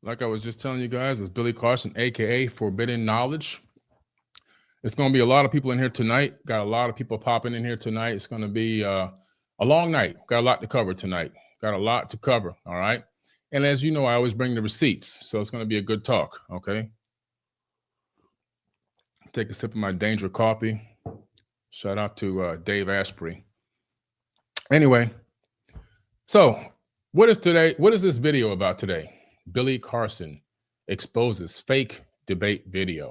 Like I was just telling you guys, it's Billy Carson, aka Forbidden Knowledge. It's going to be a lot of people in here tonight. Got a lot of people popping in here tonight. It's going to be a long night. Got a lot to cover tonight. Got a lot to cover. All right. And as you know, I always bring the receipts. So it's going to be a good talk. Okay. Take a sip of my Danger coffee. Shout out to Dave Asprey. Anyway, so what is today? What is this video about today? Billy Carson exposes fake debate video.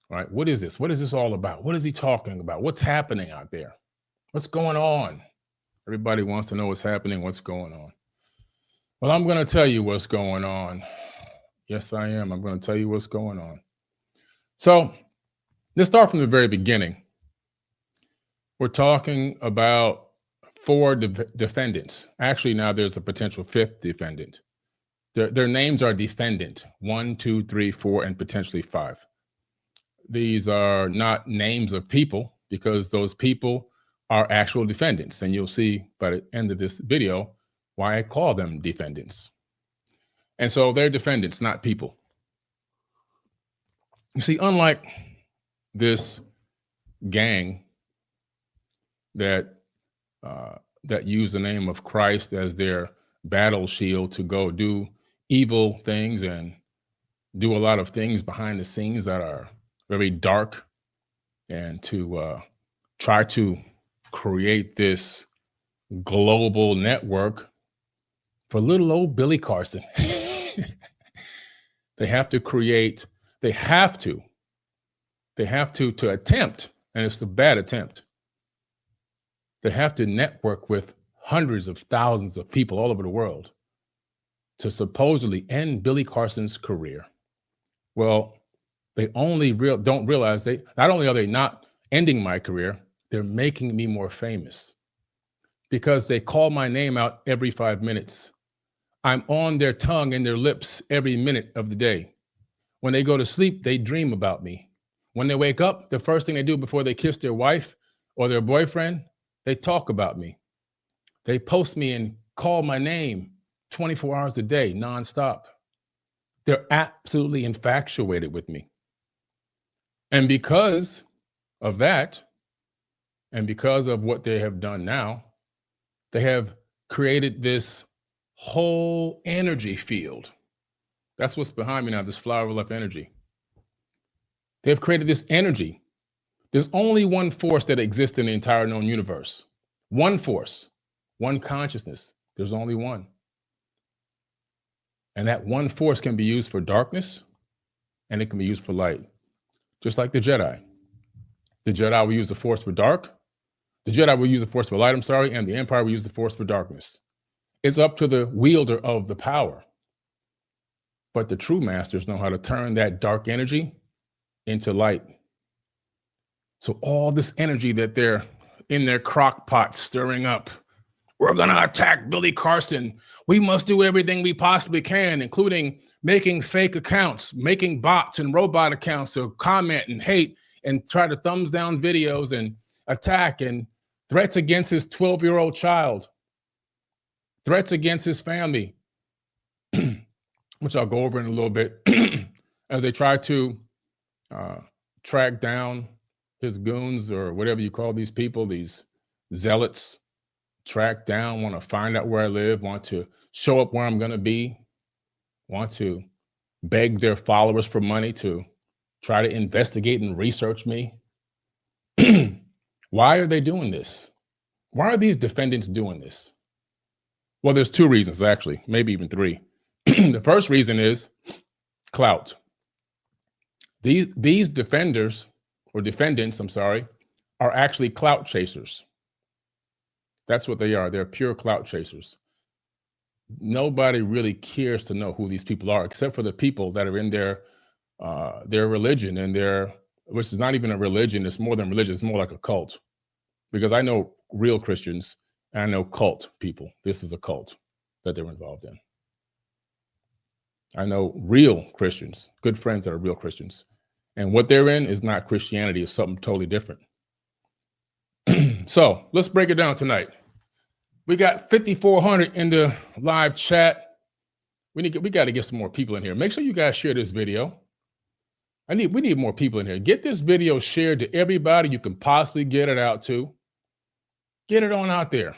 All right, what is this? What is this all about? What is he talking about? What's happening out there? What's going on? Everybody wants to know what's happening, what's going on. Well, I'm going to tell you what's going on. Yes, I am. I'm going to tell you what's going on. So let's start from the very beginning. We're talking about four defendants. Actually, now there's a potential fifth defendant. Their names are defendant 1, 2, 3, 4, and potentially 5. These are not names of people because those people are actual defendants. And you'll see by the end of this video why I call them defendants. And so they're defendants, not people. You see, unlike this gang that use the name of Christ as their battle shield to go do evil things and do a lot of things behind the scenes that are very dark, and to try to create this global network for little old Billy Carson. They have to attempt, and it's a bad attempt. They have to network with hundreds of thousands of people all over the world to supposedly end Billy Carson's career. Well, they don't realize not only are they not ending my career, they're making me more famous because they call my name out every 5 minutes. I'm on their tongue and their lips every minute of the day. When they go to sleep, they dream about me. When they wake up, the first thing they do before they kiss their wife or their boyfriend, they talk about me. They post me and call my name 24 hours a day, nonstop. They're absolutely infatuated with me. And because of that, and because of what they have done now, they have created this whole energy field. That's what's behind me now, this flower of life energy. They've created this energy. There's only one force that exists in the entire known universe. One force, one consciousness. There's only one. And that one force can be used for darkness, and it can be used for light. Just like the Jedi. The Jedi will use the force for dark. The Jedi will use the force for light, and the Empire will use the force for darkness. It's up to the wielder of the power. But the true masters know how to turn that dark energy into light. So all this energy that they're in their crock pot stirring up, we're going to attack Billy Carson. We must do everything we possibly can, including making fake accounts, making bots and robot accounts to comment and hate and try to thumbs down videos and attack, and threats against his 12-year-old child, threats against his family, which I'll go over in a little bit, as they try to track down his goons, or whatever you call these people, these zealots. Track down, want to find out where I live, want to show up where I'm going to be, want to beg their followers for money to try to investigate and research me. Why are they doing this? Why are these defendants doing this? Well, there's two reasons, actually, maybe even three. The first reason is clout. These defendants, are actually clout chasers. That's what they are. They're pure clout chasers. Nobody really cares to know who these people are, except for the people that are in their religion, and which is not even a religion. It's more than religion. It's more like a cult. Because I know real Christians and I know cult people. This is a cult that they're involved in. I know real Christians, good friends that are real Christians. And what they're in is not Christianity. It's something totally different. So let's break it down tonight. We got 5,400 in the live chat. We got to get some more people in here. Make sure you guys share this video. We need more people in here. Get this video shared to everybody you can possibly get it out to. Get it on out there.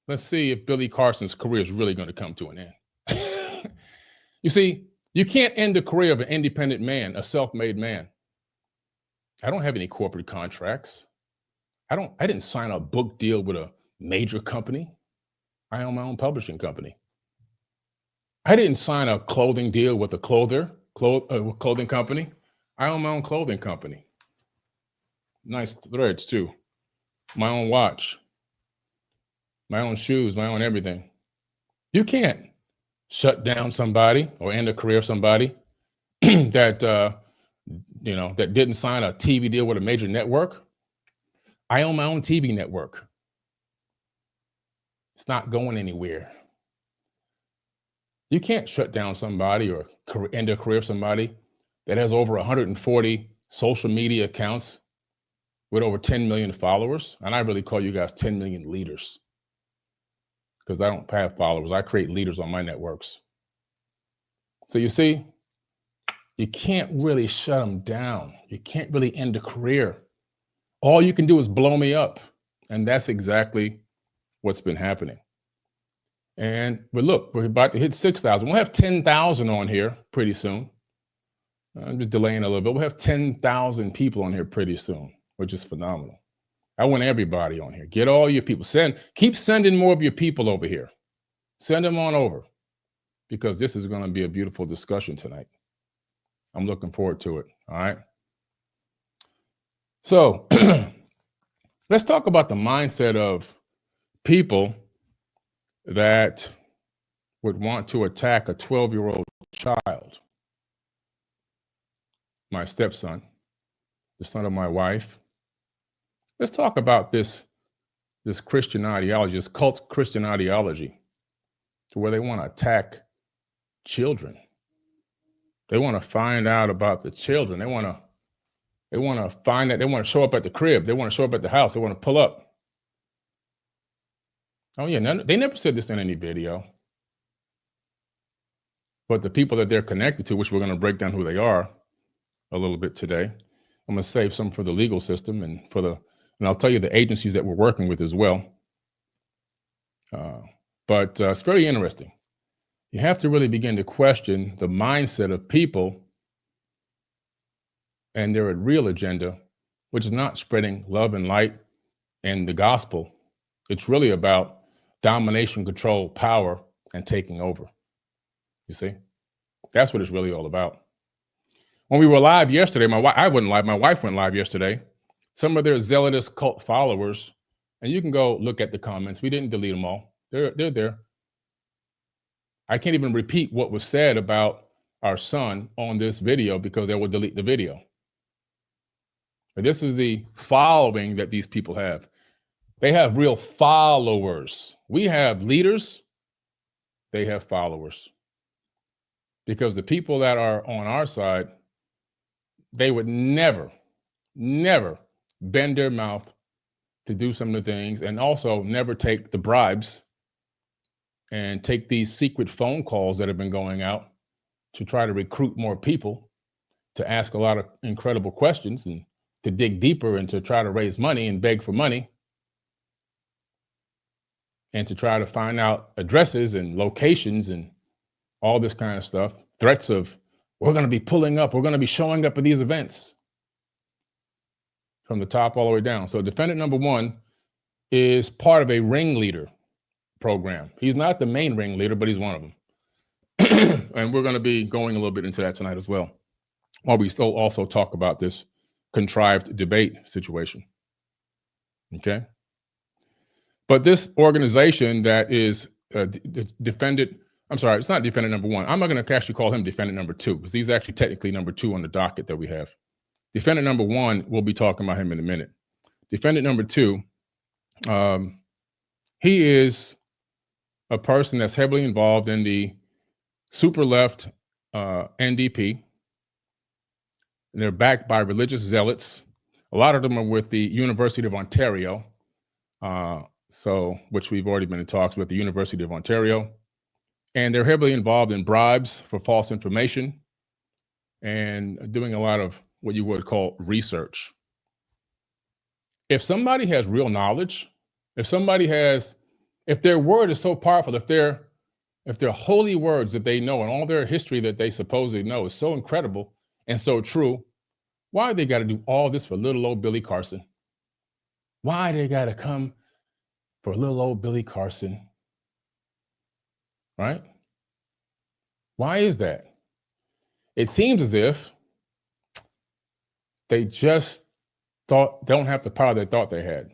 Let's see if Billy Carson's career is really going to come to an end. You see, you can't end the career of an independent man, a self-made man. I don't have any corporate contracts. I didn't sign a book deal with a major company. I own my own publishing company. I didn't sign a clothing deal with a clothing company. I own my own clothing company. Nice threads too. My own watch, my own shoes, my own everything. You can't shut down somebody or end the career of somebody that that didn't sign a TV deal with a major network. I own my own TV network. It's not going anywhere. You can't shut down somebody or end the career of somebody that has over 140 social media accounts with over 10 million followers. And I really call you guys 10 million leaders, because I don't have followers. I create leaders on my networks. So you see, you can't really shut them down. You can't really end a career. All you can do is blow me up. And that's exactly what's been happening. But look, we're about to hit 6,000. We'll have 10,000 on here pretty soon. I'm just delaying a little bit. We'll have 10,000 people on here pretty soon, which is phenomenal. I want everybody on here. Get all your people. Keep sending more of your people over here. Send them on over, because this is going to be a beautiful discussion tonight. I'm looking forward to it. All right. So let's talk about the mindset of people that would want to attack a 12-year-old child. My stepson, the son of my wife. Let's talk about this Christian ideology, this cult Christian ideology, to where they want to attack children. They want to find out about the children. They want to find that. They want to show up at the crib. They want to show up at the house. They want to pull up. Oh yeah, they never said this in any video. But the people that they're connected to, which we're going to break down who they are a little bit today. I'm going to save some for the legal system and I'll tell you the agencies that we're working with as well. But it's very interesting. You have to really begin to question the mindset of people and their real agenda, which is not spreading love and light and the gospel. It's really about domination, control, power, and taking over. You see, that's what it's really all about. When we were live yesterday, I wasn't live. My wife went live yesterday. Some of their zealous cult followers, and you can go look at the comments. We didn't delete them all. They're there. I can't even repeat what was said about our son on this video because they will delete the video. But this is the following that these people have. They have real followers. We have leaders. They have followers. Because the people that are on our side, they would never bend their mouth to do some of the things, and also never take the bribes and take these secret phone calls that have been going out to try to recruit more people, to ask a lot of incredible questions and to dig deeper and to try to raise money and beg for money and to try to find out addresses and locations and all this kind of stuff. Threats of, we're going to be pulling up, we're going to be showing up at these events, from the top all the way down. So defendant number one is part of a ringleader program. He's not the main ringleader, but he's one of them. And we're going to be going a little bit into that tonight as well, while we still also talk about this contrived debate situation. Okay. But this organization that is defendant, I'm sorry, it's not defendant number one. I'm not going to actually call him defendant number two, because he's actually technically number two on the docket that we have. Defendant number one, we'll be talking about him in a minute. Defendant number two, he is a person that's heavily involved in the super left NDP. And they're backed by religious zealots. A lot of them are with the University of Ontario, which we've already been in talks with the University of Ontario. And they're heavily involved in bribes for false information and doing a lot of what you would call research. If somebody has real knowledge, if somebody has, if their word is so powerful, if their holy words that they know and all their history that they supposedly know is so incredible and so true, why they got to do all this for little old Billy Carson? Why they got to come for little old Billy Carson? Right? Why is that? It seems as if they just don't have the power they thought they had.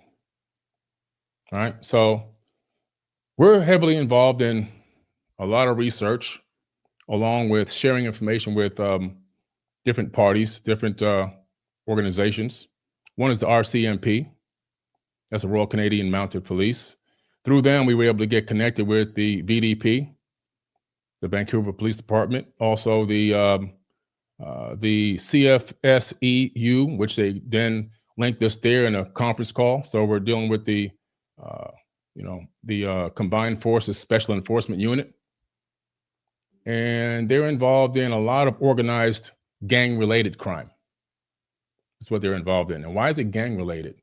Right? So we're heavily involved in a lot of research, along with sharing information with different parties, different organizations. One is the RCMP, that's the Royal Canadian Mounted Police. Through them, we were able to get connected with the VDP, the Vancouver Police Department, also the CFSEU, which they then linked us there in a conference call. So we're dealing with the Combined Forces Special Enforcement Unit. And they're involved in a lot of organized gang-related crime. That's what they're involved in. And why is it gang-related?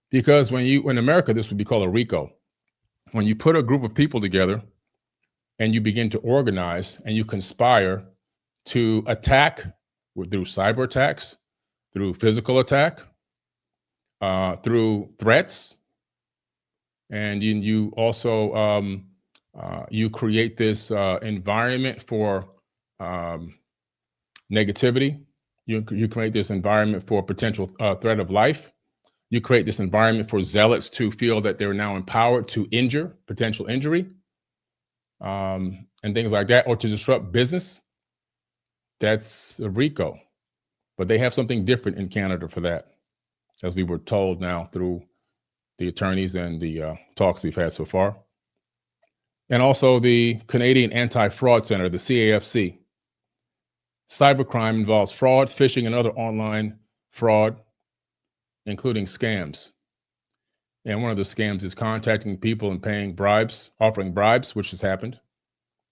Because in America, this would be called a RICO. When you put a group of people together and you begin to organize and you conspire to attack through cyber attacks, through physical attack, through threats, and you also you create this environment for negativity. You create this environment for potential threat of life. You create this environment for zealots to feel that they're now empowered to injure, potential injury, and things like that, or to disrupt business. That's a RICO. But they have something different in Canada for that, as we were told now through the attorneys and the talks we've had so far. And also the Canadian Anti-Fraud Center, the CAFC. Cybercrime involves fraud, phishing, and other online fraud, including scams. And one of the scams is contacting people and paying bribes, offering bribes, which has happened,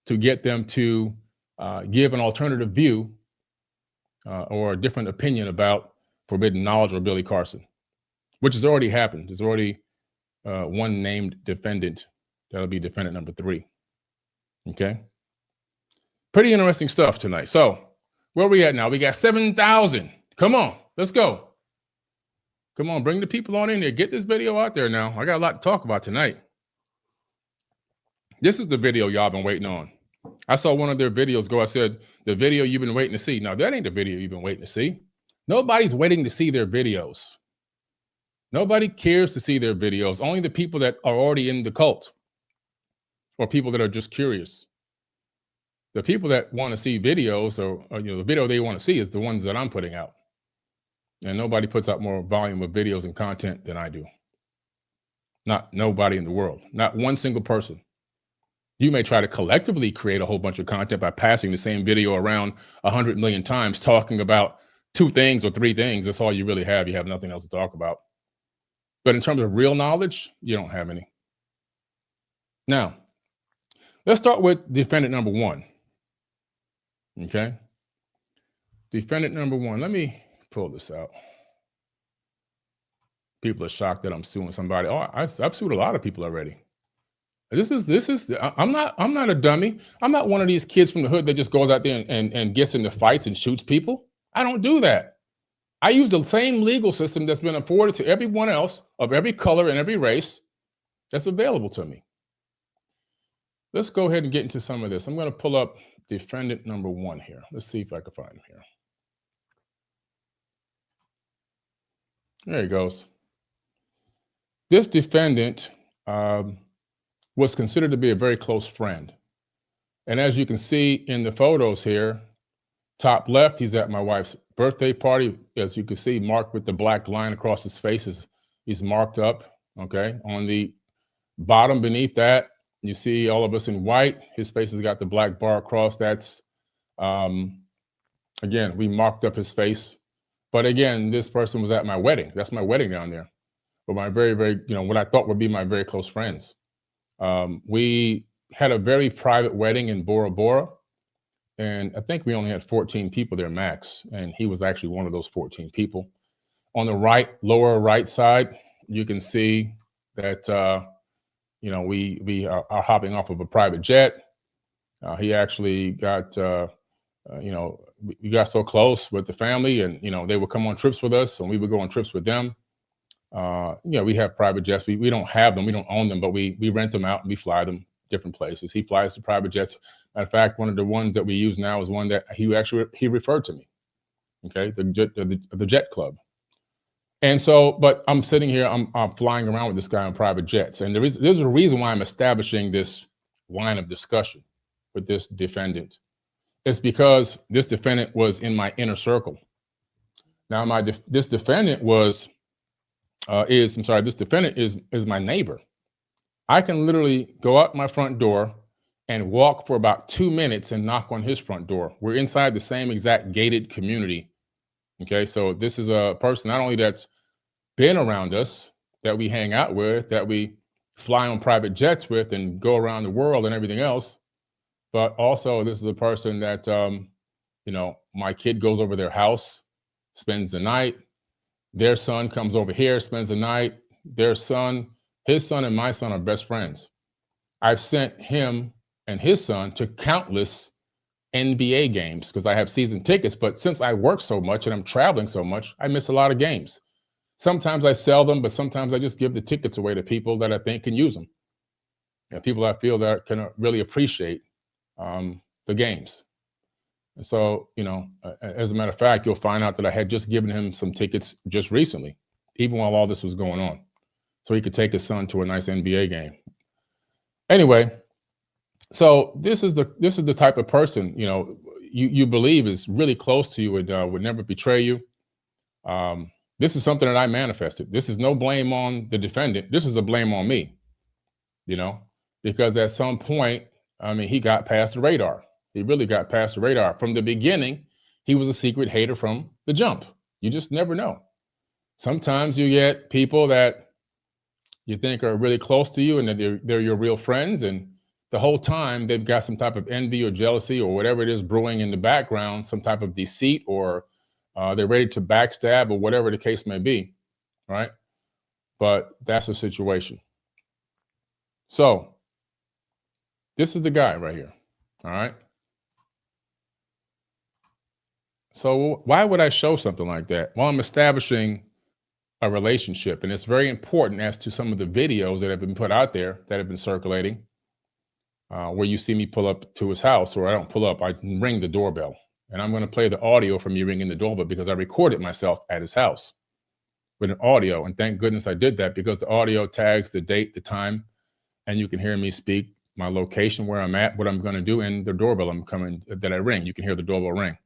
to get them to give an alternative view or a different opinion about forbidden knowledge or Billy Carson, which has already happened. There's already one named defendant. That'll be defendant number 3. Okay. Pretty interesting stuff tonight. So where are we at now? We got 7,000. Come on, let's go. Come on, bring the people on in there. Get this video out there now. I got a lot to talk about tonight. This is the video y'all been waiting on. I saw one of their videos go. I said, the video you've been waiting to see. Now, that ain't the video you've been waiting to see. Nobody's waiting to see their videos. Nobody cares to see their videos. Only the people that are already in the cult or people that are just curious. The people that want to see videos or the video they want to see is the ones that I'm putting out. And nobody puts out more volume of videos and content than I do. Not nobody in the world. Not one single person. You may try to collectively create a whole bunch of content by passing the same video around 100 million times, talking about 2 things or 3 things. That's all you really have. You have nothing else to talk about. But in terms of real knowledge, you don't have any. Now, let's start with defendant number 1. Okay. Defendant number 1. Let me pull this out. People are shocked that I'm suing somebody. Oh, I've sued a lot of people already. I'm not a dummy. I'm not one of these kids from the hood that just goes out there and gets into fights and shoots people. I don't do that. I use the same legal system that's been afforded to everyone else of every color and every race that's available to me. Let's go ahead and get into some of this. I'm going to pull up defendant number 1 here. Let's see if I can find him here. There he goes. This defendant was considered to be a very close friend. And as you can see in the photos here, top left, he's at my wife's birthday party. As you can see, marked with the black line across his face, he's marked up, okay? On the bottom beneath that, you see all of us in white. His face has got the black bar across. That's, again, we marked up his face. But again, this person was at my wedding. That's my wedding down there. But my very, very, what I thought would be my very close friends. We had a very private wedding in Bora Bora. And I think we only had 14 people there max. And he was actually one of those 14 people. On the lower right side, you can see that, we are hopping off of a private jet. He actually got, we got so close with the family, and, they would come on trips with us and we would go on trips with them. We have private jets. We don't have them. We don't own them, but we rent them out and we fly them different places. He flies the private jets. Matter of fact, one of the ones that we use now is one that he referred to me. Okay, the Jet Club. And so, but I'm sitting here, I'm flying around with this guy on private jets, and there's a reason why I'm establishing this line of discussion with this defendant. It's because this defendant was in my inner circle. Now, this defendant is my neighbor. I can literally go out my front door and walk for about 2 minutes and knock on his front door. We're inside the same exact gated community. Okay, so this is a person not only that's been around us, that we hang out with, that we fly on private jets with and go around the world and everything else, but also this is a person that, my kid goes over their house, spends the night. Their son comes over here, spends the night. His son and my son are best friends. I've sent him and his son to countless NBA games because I have season tickets, but since I work so much and I'm traveling so much, I miss a lot of games. Sometimes I sell them, but sometimes I just give the tickets away to people that I think can use them. People I feel that can really appreciate the games. And so, as a matter of fact, you'll find out that I had just given him some tickets just recently, even while all this was going on, so he could take his son to a nice NBA game. Anyway, so this is the type of person, you believe is really close to you and would never betray you. This is something that I manifested. This is no blame on the defendant. This is a blame on me, because at some point, he got past the radar. He really got past the radar. From the beginning, he was a secret hater from the jump. You just never know. Sometimes you get people that you think are really close to you and that they're your real friends, and the whole time they've got some type of envy or jealousy or whatever it is brewing in the background, some type of deceit, or they're ready to backstab or whatever the case may be, right? But that's the situation. So this is the guy right here, all right? So why would I show something like that? Well, I'm establishing a relationship, and it's very important as to some of the videos that have been put out there that have been circulating, where you see me pull up to his house, or I don't pull up, I ring the doorbell. And I'm going to play the audio from me ringing the doorbell because I recorded myself at his house with an audio. And thank goodness I did that, because the audio tags the date, the time, and you can hear me speak my location, where I'm at, what I'm going to do, and the doorbell that I ring. You can hear the doorbell ring.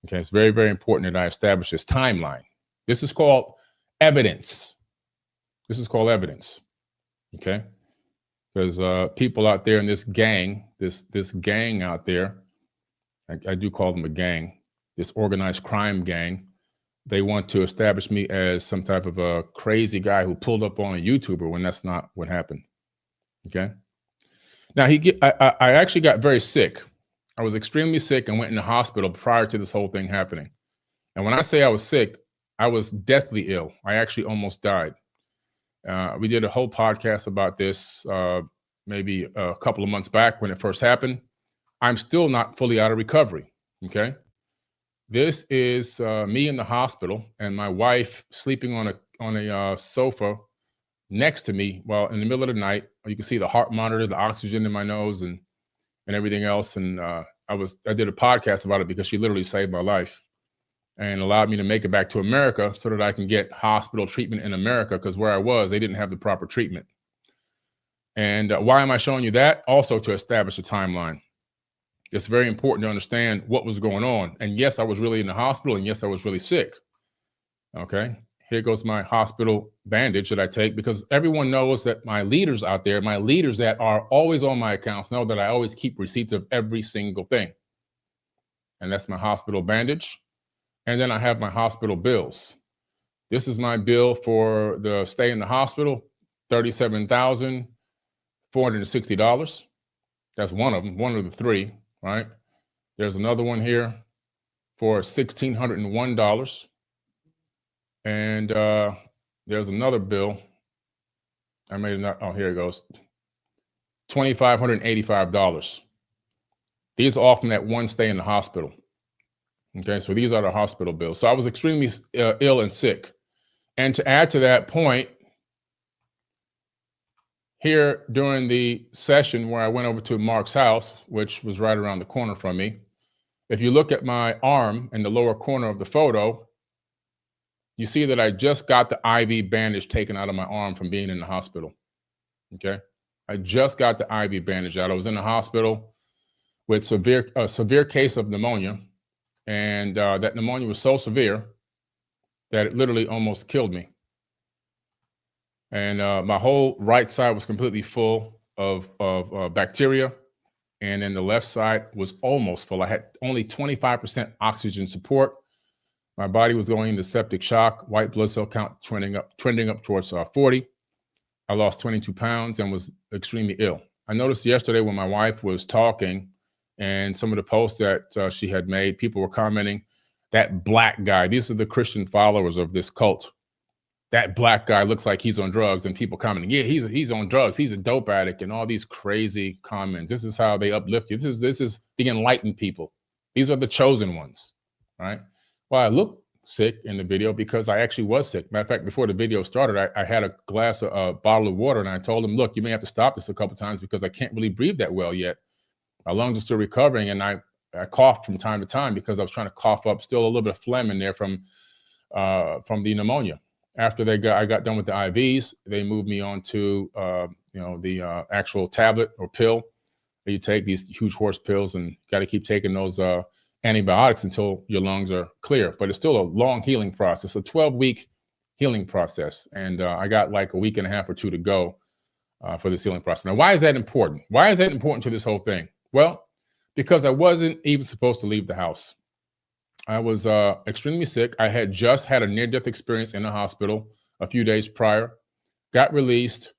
Okay, it's very, very important that I establish this timeline. This is called evidence. This is called evidence. Okay, because people out there in this gang, this gang out there, I do call them a gang, this organized crime gang, they want to establish me as some type of a crazy guy who pulled up on a YouTuber when that's not what happened. Okay. Now I actually got very sick. I was extremely sick and went in the hospital prior to this whole thing happening. And when I say I was sick, I was deathly ill. I actually almost died. We did a whole podcast about this maybe a couple of months back when it first happened. I'm still not fully out of recovery. Okay. This is me in the hospital and my wife sleeping on a sofa next to me while in the middle of the night. You can see the heart monitor, the oxygen in my nose, and everything else. And I did a podcast about it because she literally saved my life and allowed me to make it back to America so that I can get hospital treatment in America, because where I was, they didn't have the proper treatment. And why am I showing you that? Also to establish a timeline. It's very important to understand what was going on. And yes, I was really in the hospital, and yes, I was really sick. Okay, here goes my hospital bandage that I take, because everyone knows that my leaders out there, my leaders that are always on my accounts, know that I always keep receipts of every single thing. And that's my hospital bandage. And then I have my hospital bills. This is my bill for the stay in the hospital, $37,000 $460. That's one of them, one of the three, right? There's another one here for $1,601. And there's another bill. I made it not, oh, here it goes. $2,585. These are all from that one stay in the hospital. Okay, so these are the hospital bills. So I was extremely ill and sick. And to add to that point, here during the session where I went over to Mark's house, which was right around the corner from me, if you look at my arm in the lower corner of the photo, you see that I just got the IV bandage taken out of my arm from being in the hospital. Okay, I just got the IV bandage out. I was in the hospital with a severe case of pneumonia, and that pneumonia was so severe that it literally almost killed me. And my whole right side was completely full of bacteria, and then the left side was almost full. I had only 25% oxygen support. My body was going into septic shock, white blood cell count trending up towards 40. I lost 22 pounds and was extremely ill. I noticed yesterday when my wife was talking and some of the posts that she had made, people were commenting, that black guy, these are the Christian followers of this cult. That black guy looks like he's on drugs, and people commenting, yeah, he's on drugs, he's a dope addict, and all these crazy comments. This is how they uplift you. This is the enlightened people. These are the chosen ones, right? Well, I look sick in the video because I actually was sick. Matter of fact, before the video started, I had a bottle of water, and I told him, look, you may have to stop this a couple times because I can't really breathe that well yet. My lungs are still recovering, and I coughed from time to time because I was trying to cough up still a little bit of phlegm in there from the pneumonia. After I got done with the IVs, they moved me on to the actual tablet or pill. You take these huge horse pills and got to keep taking those antibiotics until your lungs are clear. But it's still a long healing process, a 12-week healing process. And I got like a week and a half or two to go for this healing process. Now, why is that important? Why is that important to this whole thing? Well, because I wasn't even supposed to leave the house. I was extremely sick. I had just had a near-death experience in the hospital a few days prior, got released.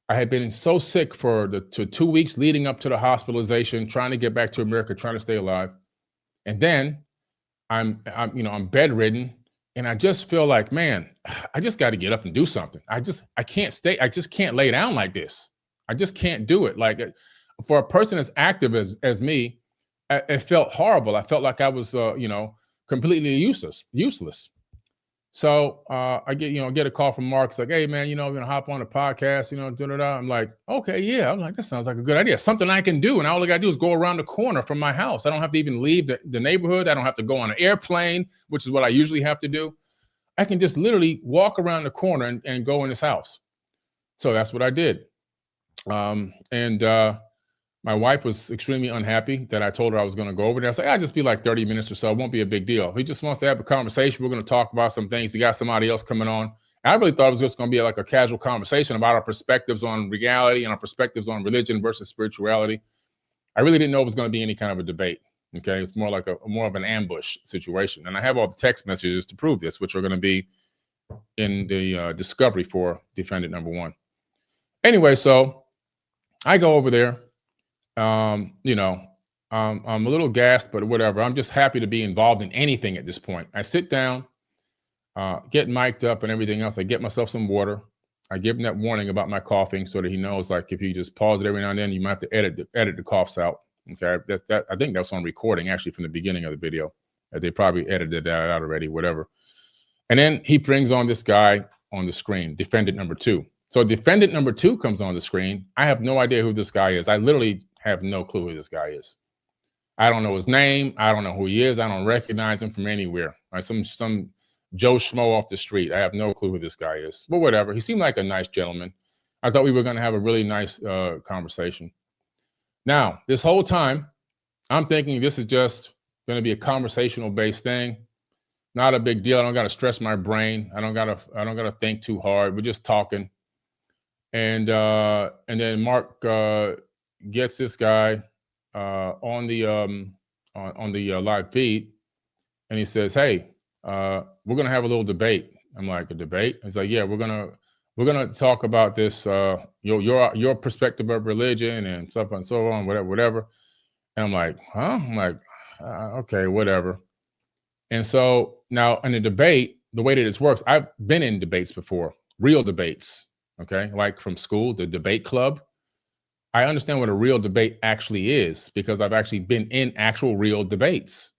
I had been so sick for the 2 weeks leading up to the hospitalization, trying to get back to America, trying to stay alive. And then I'm bedridden, and I just feel like, man, I just got to get up and do something. I just can't lay down like this. I just can't do it. Like, for a person as active as me, it felt horrible. I felt like I was, completely useless. So I get a call from Mark. It's like, hey man, we're gonna hop on a podcast, I'm like, okay, yeah. I'm like, that sounds like a good idea. Something I can do. And all I gotta do is go around the corner from my house. I don't have to even leave the neighborhood. I don't have to go on an airplane, which is what I usually have to do. I can just literally walk around the corner and go in this house. So that's what I did. My wife was extremely unhappy that I told her I was going to go over there. I was like, I'll just be like 30 minutes or so. It won't be a big deal. He just wants to have a conversation. We're going to talk about some things. He got somebody else coming on. I really thought it was just going to be like a casual conversation about our perspectives on reality and our perspectives on religion versus spirituality. I really didn't know it was going to be any kind of a debate. Okay, it's more like more of an ambush situation. And I have all the text messages to prove this, which are going to be in the discovery for defendant number 1. Anyway, so I go over there. I'm a little gassed, but whatever. I'm just happy to be involved in anything at this point. I sit down, get mic'd up and everything else. I get myself some water. I give him that warning about my coughing so that he knows, like, if you just pause it every now and then, you might have to edit the coughs out. Okay, I think that's on recording actually from the beginning of the video. They probably edited that out already, whatever. And then he brings on this guy on the screen, defendant number 2. So defendant number 2 comes on the screen. I have no idea who this guy is. I literally have no clue who this guy is. I don't know his name. I don't know who he is. I don't recognize him from anywhere. Right? Some Joe Schmo off the street. I have no clue who this guy is. But whatever. He seemed like a nice gentleman. I thought we were going to have a really nice conversation. Now, this whole time, I'm thinking this is just going to be a conversational-based thing. Not a big deal. I don't got to stress my brain. I don't got to think too hard. We're just talking. And then Mark gets this guy on the live feed, and he says, hey, we're gonna have a little debate. I'm like, a debate? He's like, yeah, we're gonna talk about this your perspective of religion and stuff and so on, whatever. And I'm like, huh? I'm like, okay, whatever. And so now in the debate, the way that this works, I've been in debates before, real debates, okay, like from school, the debate club. I understand what a real debate actually is because I've actually been in actual real debates.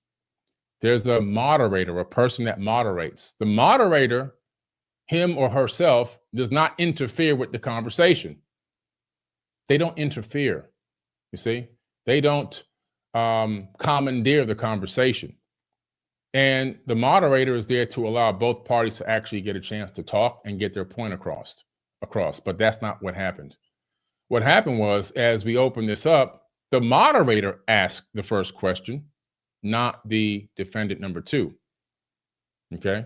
There's a moderator, a person that moderates. The moderator, him or herself, does not interfere with the conversation. They don't interfere, you see? They don't commandeer the conversation. And the moderator is there to allow both parties to actually get a chance to talk and get their point across. But that's not what happened. What happened was, as we opened this up, the moderator asked the first question, not the defendant number two. Okay.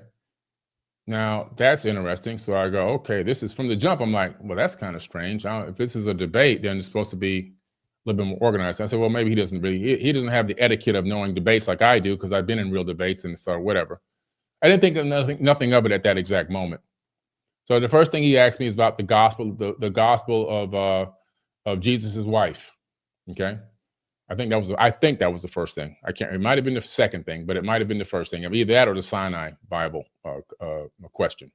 Now that's interesting. So I go, okay, this is from the jump. I'm like, well, that's kind of strange. If this is a debate, then it's supposed to be a little bit more organized. I said, well, maybe he doesn't have the etiquette of knowing debates like I do, because I've been in real debates and so whatever. I didn't think of nothing of it at that exact moment. So the first thing he asked me is about the gospel, the gospel of Jesus's wife. Okay. I think that was the first thing. It might have been the second thing, but it might have been the first thing. Either that or the Sinai Bible question.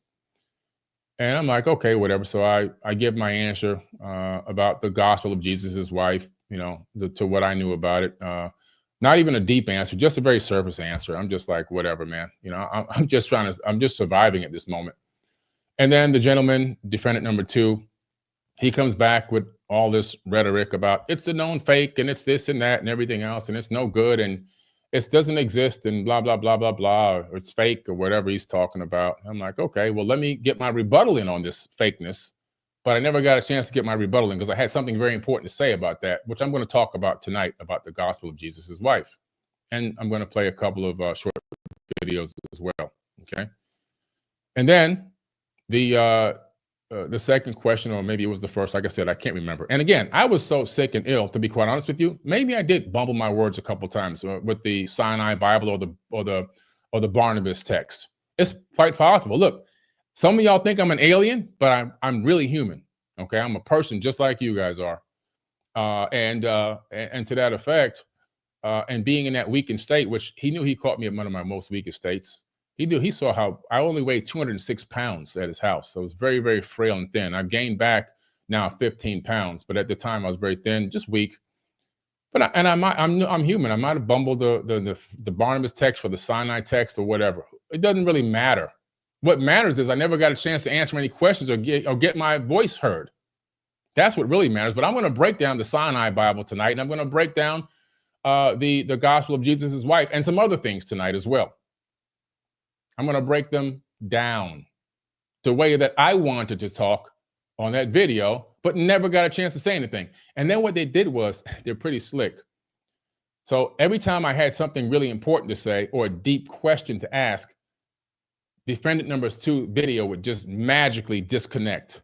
And I'm like, okay, whatever. So I give my answer about the gospel of Jesus's wife, to what I knew about it. Not even a deep answer, just a very surface answer. I'm just like, whatever, man. I'm just surviving at this moment. And then the gentleman, defendant number two, he comes back with all this rhetoric about it's a known fake and it's this and that and everything else and it's no good and it doesn't exist and blah, blah, blah, blah, blah, or it's fake or whatever he's talking about. I'm like, okay, well, let me get my rebuttal in on this fakeness. But I never got a chance to get my rebuttal in because I had something very important to say about that, which I'm going to talk about tonight, about the gospel of Jesus's wife. And I'm going to play a couple of short videos as well, okay? And then the second question, or maybe it was the first, like I said, I can't remember. And again, I was so sick and ill, to be quite honest with you. Maybe I did bumble my words a couple of times with the Sinai Bible or the Barnabas text. It's quite possible. Look, some of y'all think I'm an alien, but I'm really human. Okay, I'm a person just like you guys are. And to that effect, and being in that weakened state, which he knew he caught me at one of my most weakest states. He saw how I only weighed 206 pounds at his house. So I was very, very frail and thin. I've gained back now 15 pounds, but at the time I was very thin, just weak. But I'm human. I might have bumbled the Barnabas text for the Sinai text or whatever. It doesn't really matter. What matters is I never got a chance to answer any questions or get my voice heard. That's what really matters. But I'm going to break down the Sinai Bible tonight, and I'm going to break down the gospel of Jesus's wife and some other things tonight as well. I'm going to break them down the way that I wanted to talk on that video, but never got a chance to say anything. And then what they did was, they're pretty slick. So every time I had something really important to say or a deep question to ask, defendant number two video would just magically disconnect.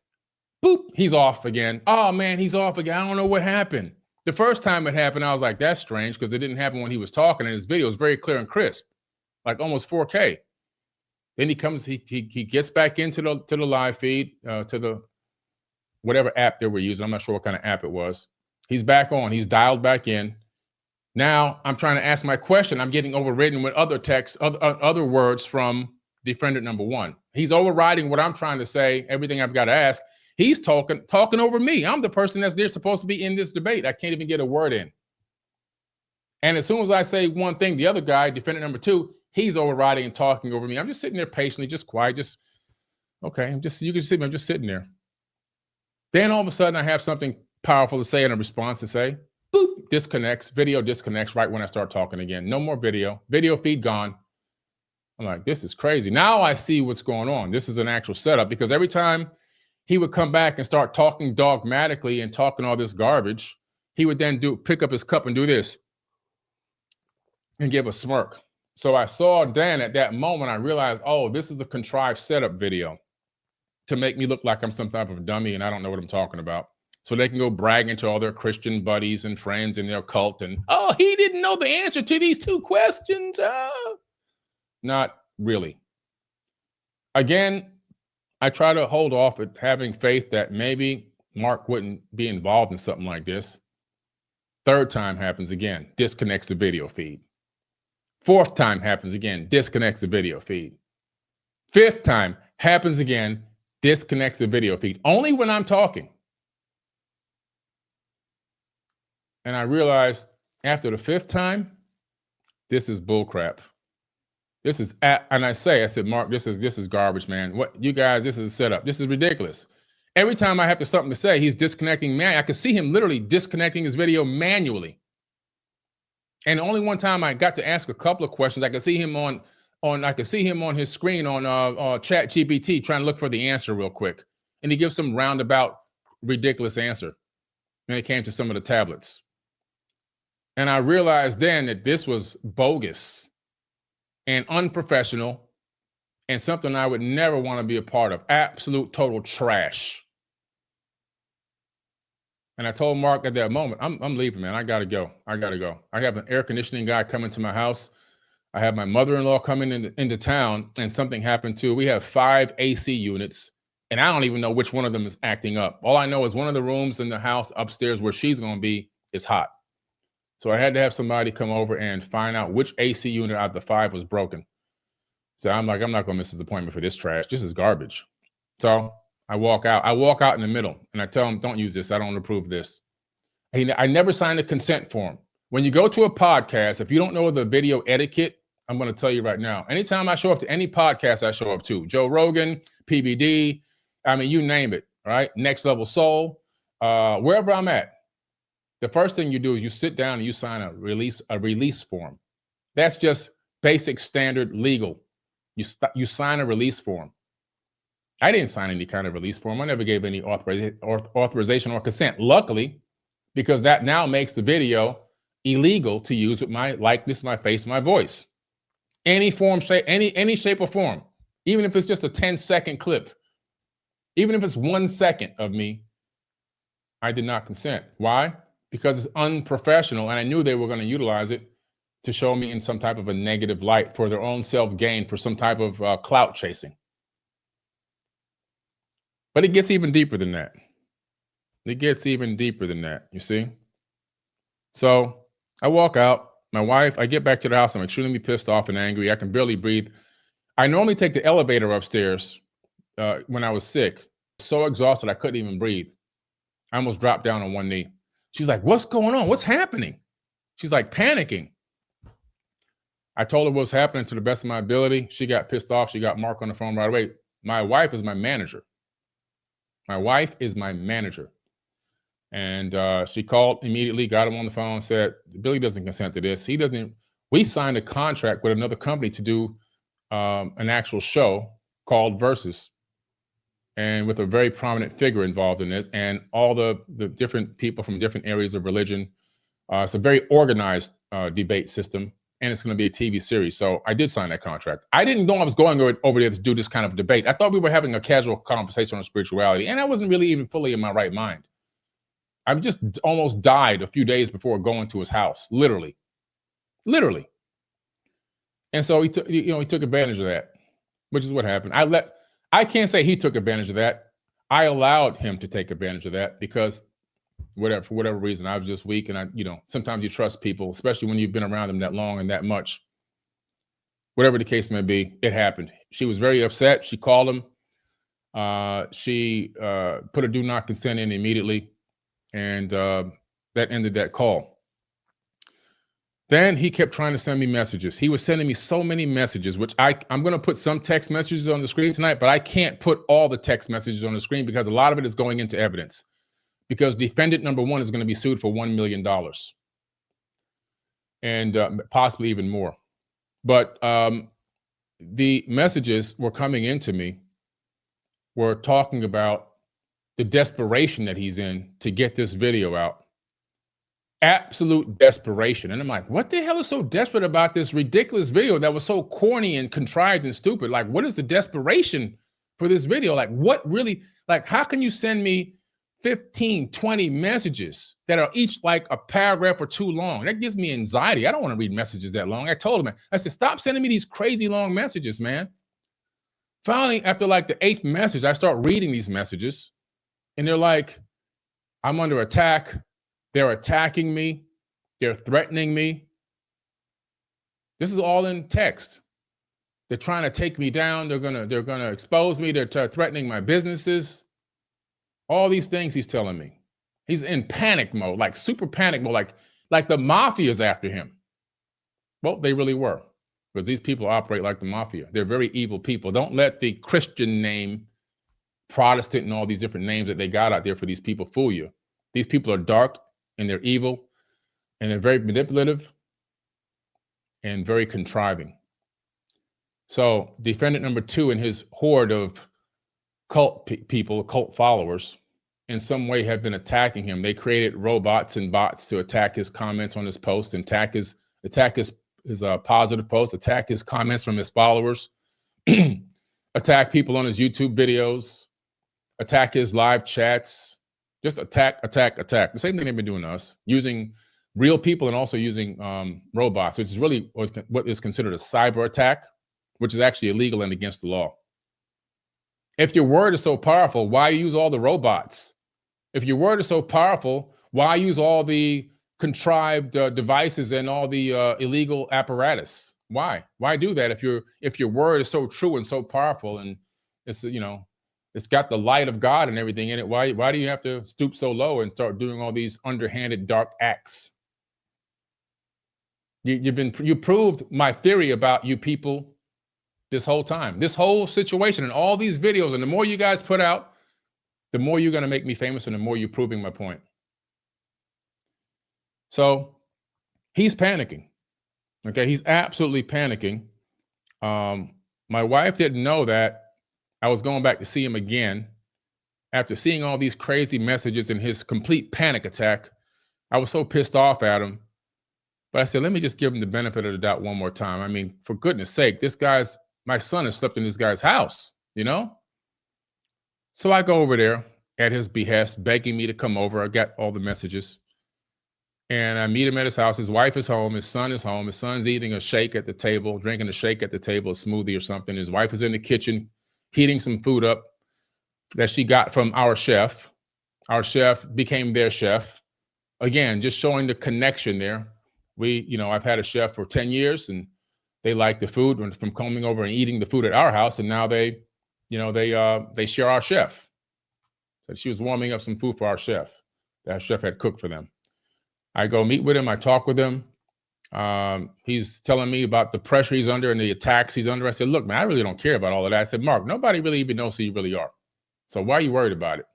Boop, he's off again. Oh man, he's off again. I don't know what happened. The first time it happened, I was like, that's strange, because it didn't happen when he was talking, and his video was very clear and crisp, like almost 4K. Then he comes, he gets back into the live feed, to the whatever app they were using. I'm not sure what kind of app it was. He's back on. He's dialed back in. Now I'm trying to ask my question. I'm getting overridden with other texts, other words from defendant number one. He's overriding what I'm trying to say, everything I've got to ask. He's talking over me. I'm the person that's there supposed to be in this debate. I can't even get a word in. And as soon as I say one thing, the other guy, defendant number two, he's overriding and talking over me. I'm just sitting there patiently, just quiet, okay. You can see me, I'm just sitting there. Then all of a sudden I have something powerful to say and a response to say, boop, disconnects, video disconnects right when I start talking again. No more video feed gone. I'm like, this is crazy. Now I see what's going on. This is an actual setup, because every time he would come back and start talking dogmatically and talking all this garbage, he would then pick up his cup and do this and give a smirk. So I saw then at that moment, I realized, oh, this is a contrived setup video to make me look like I'm some type of dummy and I don't know what I'm talking about. So they can go bragging to all their Christian buddies and friends in their cult and, oh, he didn't know the answer to these two questions. Not really. Again, I try to hold off at having faith that maybe Mark wouldn't be involved in something like this. Third time happens again, disconnects the video feed. Fourth time happens again, disconnects the video feed. Fifth time happens again, disconnects the video feed. Only when I'm talking. And I realized after the fifth time, this is bullcrap. This is, and I said, Mark, this is garbage, man. What you guys, this is a setup. This is ridiculous. Every time I have something to say, he's disconnecting. Man, I could see him literally disconnecting his video manually. And only one time I got to ask a couple of questions. I could see him I could see him on his screen on Chat GPT trying to look for the answer real quick. And he gives some roundabout, ridiculous answer when it came to some of the tablets. And I realized then that this was bogus and unprofessional and something I would never want to be a part of. Absolute total trash. And I told Mark at that moment, I'm leaving, man. I got to go. I got to go. I have an air conditioning guy coming to my house. I have my mother-in-law coming into town, and something happened too. We have 5 AC units, and I don't even know which one of them is acting up. All I know is one of the rooms in the house upstairs where she's going to be is hot. So I had to have somebody come over and find out which AC unit out of the 5 was broken. So I'm like, I'm not going to miss this appointment for this trash. This is garbage. So I walk out. I walk out in the middle, and I tell him, don't use this. I don't approve this. I never signed a consent form. When you go to a podcast, if you don't know the video etiquette, I'm going to tell you right now. Anytime I show up to any podcast I show up to, Joe Rogan, PBD, I mean, you name it, right? Next Level Soul, wherever I'm at, the first thing you do is you sit down and you sign a release form. That's just basic standard legal. You sign a release form. I didn't sign any kind of release form. I never gave any authorization or consent. Luckily, because that now makes the video illegal to use with my likeness, my face, my voice. Any form, any shape or form, even if it's just a 10-second clip, even if it's 1 second of me, I did not consent. Why? Because it's unprofessional, and I knew they were going to utilize it to show me in some type of a negative light for their own self-gain, for some type of clout chasing. But it gets even deeper than that. It gets even deeper than that, you see? So I walk out. My wife, I get back to the house. I'm extremely pissed off and angry. I can barely breathe. I normally take the elevator upstairs when I was sick. So exhausted, I couldn't even breathe. I almost dropped down on one knee. She's like, what's going on? What's happening? She's like panicking. I told her what's happening to the best of my ability. She got pissed off. She got Mark on the phone right away. My wife is my manager. My wife is my manager. And she called immediately, got him on the phone, said, Billy doesn't consent to this. He doesn't. We signed a contract with another company to do an actual show called Versus, and with a very prominent figure involved in this, and all the different people from different areas of religion. It's a very organized debate system, and it's going to be a TV series. So I did sign that contract. I didn't know I was going over there to do this kind of debate. I thought we were having a casual conversation on spirituality, and I wasn't really even fully in my right mind. I just almost died a few days before going to his house, literally. And so he took advantage of that, which is what happened. I can't say he took advantage of that. I allowed him to take advantage of that because for whatever reason, I was just weak. And sometimes you trust people, especially when you've been around them that long and that much. Whatever the case may be, it happened. She was very upset. She called him. She put a do not consent in immediately. And that ended that call. Then he kept trying to send me messages. He was sending me so many messages, which I'm going to put some text messages on the screen tonight, but I can't put all the text messages on the screen because a lot of it is going into evidence. Because defendant number 1 is going to be sued for $1 million and possibly even more. But the messages were coming into me, were talking about the desperation that he's in to get this video out. Absolute desperation. And I'm like, what the hell is so desperate about this ridiculous video that was so corny and contrived and stupid? Like, what is the desperation for this video? Like, what really, like, how can you send me 15, 20 messages that are each like a paragraph or 2 long? That gives me anxiety. I don't want to read messages that long. I told him, I said, stop sending me these crazy long messages, man. Finally, after like the 8th message, I start reading these messages. And they're like, I'm under attack. They're attacking me. They're threatening me. This is all in text. They're trying to take me down. They're gonna expose me. They're threatening my businesses. All these things he's telling me. He's in panic mode, like super panic mode, like the mafia is after him. Well, they really were, because these people operate like the mafia. They're very evil people. Don't let the Christian name, Protestant, and all these different names that they got out there for these people fool you. These people are dark and they're evil and they're very manipulative and very contriving. So defendant number 2 and his horde of cult people, cult followers, in some way have been attacking him. They created robots and bots to attack his comments on his post, and attack his positive posts, attack his comments from his followers, attack people on his YouTube videos, attack his live chats, just attack. The same thing they've been doing to us, using real people and also using robots, which is really what is considered a cyber attack, which is actually illegal and against the law. If your word is so powerful, why use all the robots? If your word is so powerful, why use all the contrived devices and all the illegal apparatus? Why do that if your word is so true and so powerful, and it's it's got the light of God and everything in it? Why do you have to stoop so low and start doing all these underhanded dark acts? You proved my theory about you people this whole time, this whole situation, and all these videos. And the more you guys put out, the more you're going to make me famous, and the more you're proving my point. So he's panicking. Okay, he's absolutely panicking. My wife didn't know that I was going back to see him again after seeing all these crazy messages and his complete panic attack. I was so pissed off at him. But I said, let me just give him the benefit of the doubt one more time. I mean, for goodness sake, my son has slept in this guy's house, So I go over there at his behest, begging me to come over. I got all the messages. And I meet him at his house. His wife is home. His son is home. His son's eating a shake at the table, drinking a shake at the table, a smoothie or something. His wife is in the kitchen, heating some food up that she got from our chef. Our chef became their chef. Again, just showing the connection there. I've had a chef for 10 years, and they like the food from coming over and eating the food at our house. And now they share our chef. So she was warming up some food for our chef that our chef had cooked for them. I go meet with him. I talk with him. He's telling me about the pressure he's under and the attacks he's under. I said, look, man, I really don't care about all of that. I said, Mark, nobody really even knows who you really are. So why are you worried about it?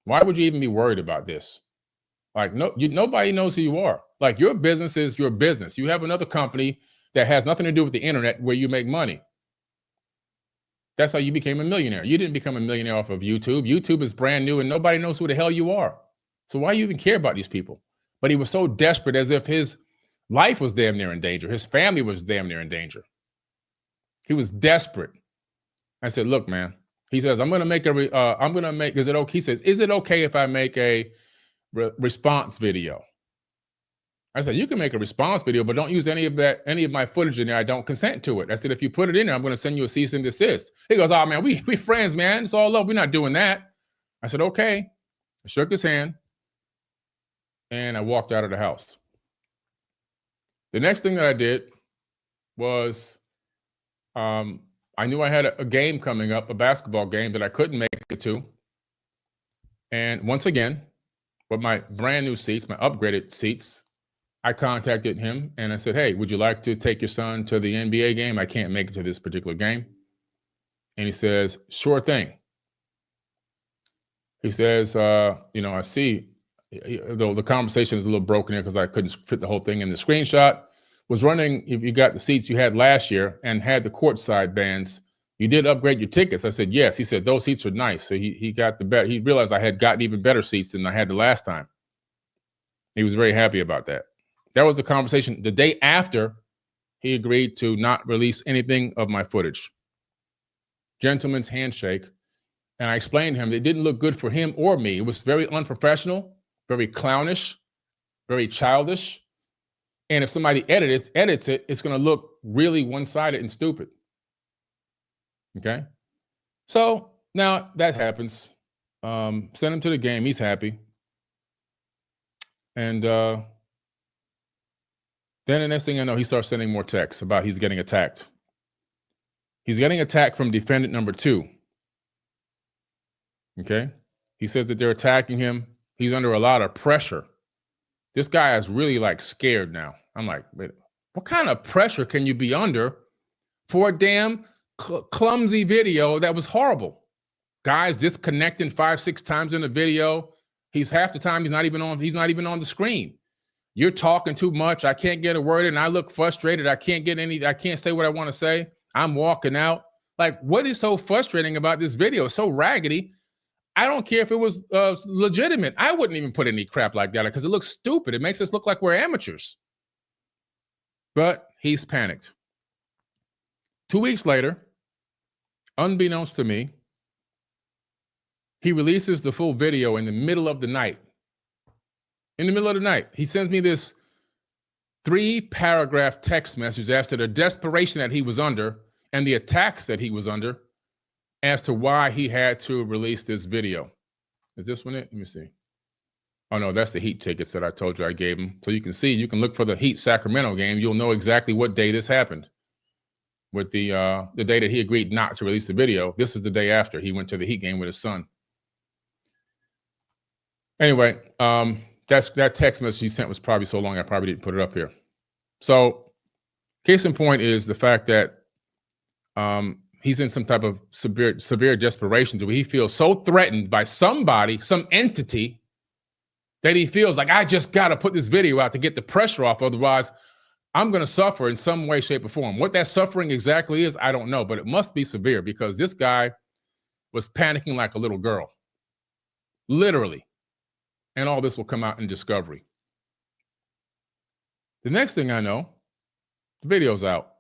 Why would you even be worried about this? Like, nobody knows who you are. Like, your business is your business. You have another company that has nothing to do with the internet where you make money. That's how you became a millionaire. You didn't become a millionaire off of YouTube. YouTube is brand new and nobody knows who the hell you are. So why do you even care about these people? But he was so desperate, as if his life was damn near in danger. His family was damn near in danger. He was desperate. I said, look, man. He says, is it okay? He says, is it okay if I make a response video? I said, you can make a response video, but don't use any of my footage in there. I don't consent to it. I said, if you put it in there, I'm going to send you a cease and desist. He goes, oh man, we friends, man. It's all love. We're not doing that. I said, okay. I shook his hand and I walked out of the house. The next thing that I did was, I knew I had a game coming up, a basketball game that I couldn't make it to. And once again, with my brand new seats, my upgraded seats, I contacted him and I said, hey, would you like to take your son to the NBA game? I can't make it to this particular game. And he says, sure thing. He says, I see, though the conversation is a little broken here because I couldn't fit the whole thing in the screenshot, was running, if you got the seats you had last year and had the courtside bands, you did upgrade your tickets. I said, yes. He said, those seats are nice. So he got the better. He realized I had gotten even better seats than I had the last time. He was very happy about that. That was the conversation. The day after, he agreed to not release anything of my footage. Gentleman's handshake. And I explained to him that it didn't look good for him or me. It was very unprofessional, very clownish, very childish. And if somebody edits it, it's going to look really one-sided and stupid. Okay? So now that happens. Sent him to the game. He's happy. And then the next thing I know, he starts sending more texts about he's getting attacked. He's getting attacked from defendant number 2. Okay? He says that they're attacking him. He's under a lot of pressure. This guy is really like scared now. I'm like, wait, what kind of pressure can you be under for a damn clumsy video that was horrible? Guys disconnecting 5-6 times in the video. He's half the time he's not even on the screen. You're talking too much. I can't get a word in. I look frustrated. I can't say what I want to say. I'm walking out. Like, what is so frustrating about this video? It's so raggedy. I don't care if it was legitimate. I wouldn't even put any crap like that because it looks stupid. It makes us look like we're amateurs. But he's panicked. 2 weeks later, unbeknownst to me, he releases the full video in the middle of the night. In the middle of the night, he sends me this 3-paragraph text message as to the desperation that he was under and the attacks that he was under as to why he had to release this video. Is this one it? Let me see. Oh, no, that's the Heat tickets that I told you I gave him. So you can see, you can look for the Heat Sacramento game. You'll know exactly what day this happened. With the day that he agreed not to release the video. This is the day after he went to the Heat game with his son. Anyway, that text message he sent was probably so long I probably didn't put it up here. So, case in point is the fact that he's in some type of severe desperation to where he feels so threatened by somebody, some entity, that he feels like, I just got to put this video out to get the pressure off. Otherwise, I'm going to suffer in some way, shape, or form. What that suffering exactly is, I don't know, but it must be severe because this guy was panicking like a little girl. Literally. And all this will come out in discovery. The next thing I know, the video's out.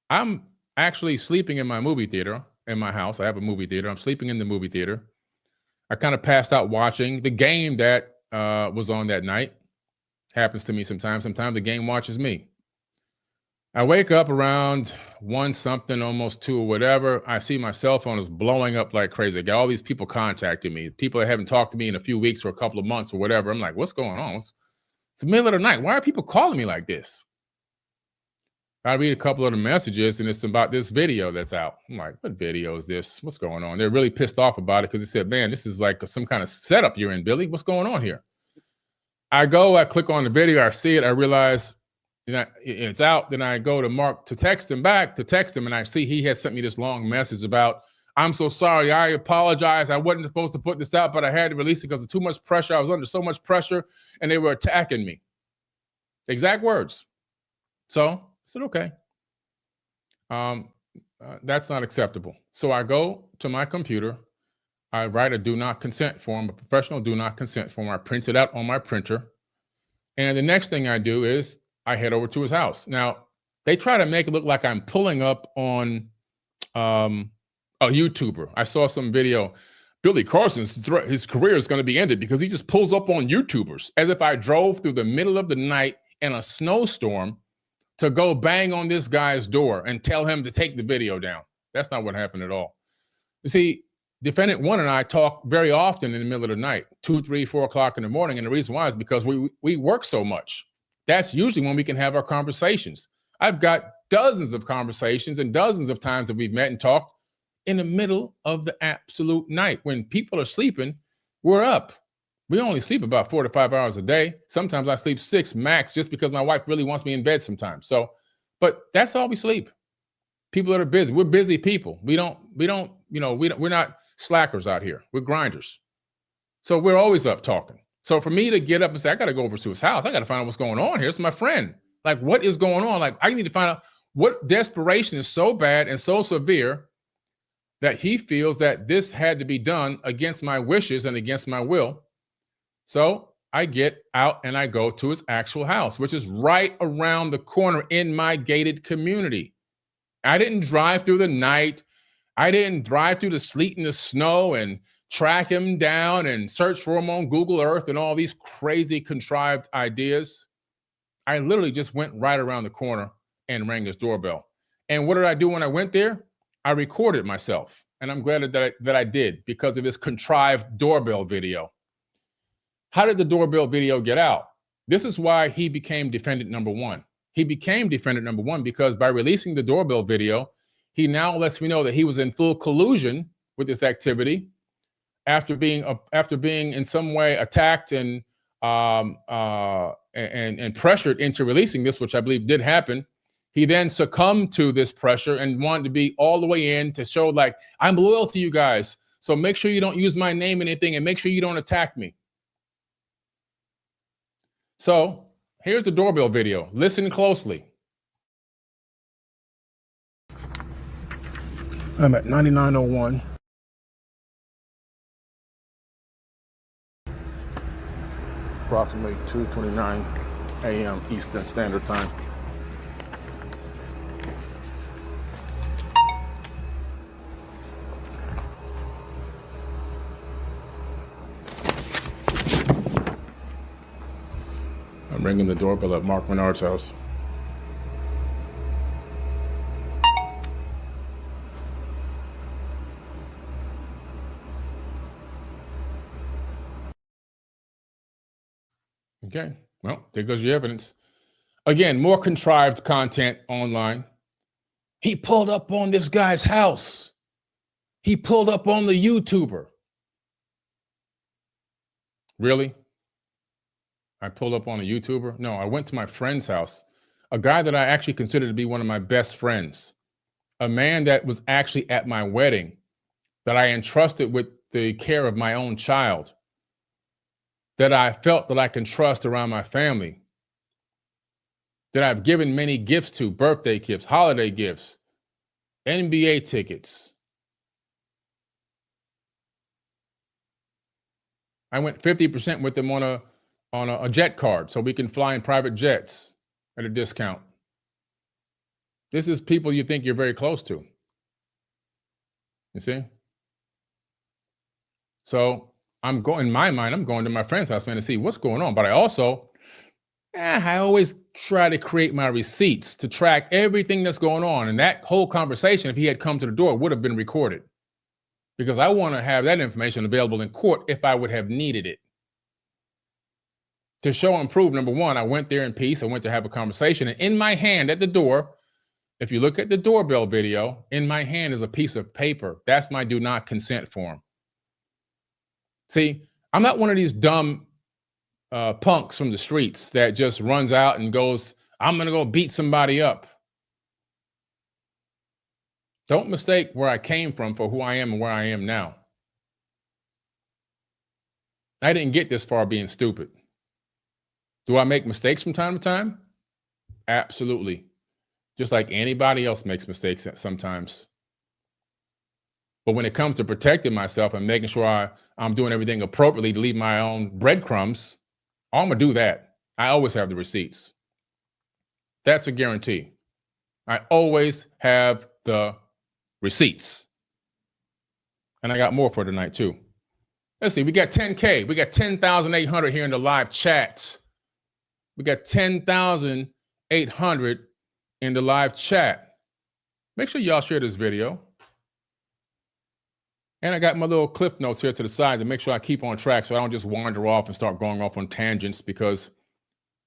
I'm actually sleeping in my movie theater in my house. I have a movie theater. I'm sleeping in the movie theater. I kind of passed out watching the game that was on that night. Happens to me sometimes. Sometimes the game watches me. I wake up around 1 something, almost 2 or whatever. I see my cell phone is blowing up like crazy. I got all these people contacting me. People that haven't talked to me in a few weeks or a couple of months or whatever. I'm like, what's going on? It's the middle of the night. Why are people calling me like this? I read a couple of the messages and it's about this video that's out. I'm like, what video is this? What's going on? They're really pissed off about it because they said, man, this is like some kind of setup you're in, Billy. What's going on here? I click on the video, I see it, I realize it's out. Then I go to Mark to text him, and I see he has sent me this long message about, I'm so sorry, I apologize. I wasn't supposed to put this out, but I had to release it because of too much pressure. I was under so much pressure and they were attacking me. Exact words. So I said, okay. That's not acceptable. So I go to my computer. I write a do not consent form, a professional do not consent form. I print it out on my printer. And the next thing I do is I head over to his house. Now, they try to make it look like I'm pulling up on a YouTuber. I saw some video. Billy Carson's his career is going to be ended because he just pulls up on YouTubers, as if I drove through the middle of the night in a snowstorm to go bang on this guy's door and tell him to take the video down. That's not what happened at all. You see, Defendant 1 and I talk very often in the middle of the night, 2, 3, 4 o'clock in the morning. And the reason why is because we work so much. That's usually when we can have our conversations. I've got dozens of conversations and dozens of times that we've met and talked in the middle of the absolute night. When people are sleeping, we're up. We only sleep about 4 to 5 hours a day. Sometimes I sleep 6 max just because my wife really wants me in bed sometimes. So, but that's all we sleep. People that are busy, we're busy people. We're not slackers out here. We're grinders. So we're always up talking. So for me to get up and say, I got to go over to his house. I got to find out what's going on here. It's my friend. Like, what is going on? Like, I need to find out what desperation is so bad and so severe that he feels that this had to be done against my wishes and against my will. So I get out and I go to his actual house, which is right around the corner in my gated community. I didn't drive through the night. I didn't drive through the sleet and the snow and track him down and search for him on Google Earth and all these crazy contrived ideas. I literally just went right around the corner and rang his doorbell. And what did I do when I went there? I recorded myself. And I'm glad that I did, because of this contrived doorbell video. How did the doorbell video get out? This is why he became defendant number one. He became defendant number one because by releasing the doorbell video, he now lets me know that he was in full collusion with this activity after being in some way attacked and pressured into releasing this, which I believe did happen. He then succumbed to this pressure and wanted to be all the way in to show, like, I'm loyal to you guys, so make sure you don't use my name in anything and make sure you don't attack me. So here's the doorbell video. Listen closely. I'm at 9901. Approximately 2:29 a.m. Eastern Standard Time. I'm ringing the doorbell at Mark Menard's house. Okay, well, there goes your evidence. Again, more contrived content online. He pulled up on this guy's house. He pulled up on the YouTuber. Really? I pulled up on a YouTuber? No, I went to my friend's house, a guy that I actually consider to be one of my best friends, a man that was actually at my wedding, that I entrusted with the care of my own child, that I felt that I can trust around my family, that I've given many gifts to, birthday gifts, holiday gifts, NBA tickets. I went 50% with them on a jet card so we can fly in private jets at a discount. This is people you think you're very close to. You see? So in my mind, I'm going to my friend's house, man, to see what's going on. But I also, I always try to create my receipts to track everything that's going on. And that whole conversation, if he had come to the door, would have been recorded, because I want to have that information available in court if I would have needed it. To show and prove, number one, I went there in peace. I went to have a conversation. And in my hand at the door, if you look at the doorbell video, in my hand is a piece of paper. That's my do not consent form. See, I'm not one of these dumb punks from the streets that just runs out and goes, I'm going to go beat somebody up. Don't mistake where I came from for who I am and where I am now. I didn't get this far being stupid. Do I make mistakes from time to time? Absolutely. Just like anybody else makes mistakes sometimes. But when it comes to protecting myself and making sure I'm doing everything appropriately to leave my own breadcrumbs, I'm going to do that. I always have the receipts. That's a guarantee. I always have the receipts. And I got more for tonight too. Let's see, we got 10K. We got 10,800 here in the live chat. We got 10,800 in the live chat. Make sure y'all share this video. And I got my little cliff notes here to the side to make sure I keep on track so I don't just wander off and start going off on tangents, because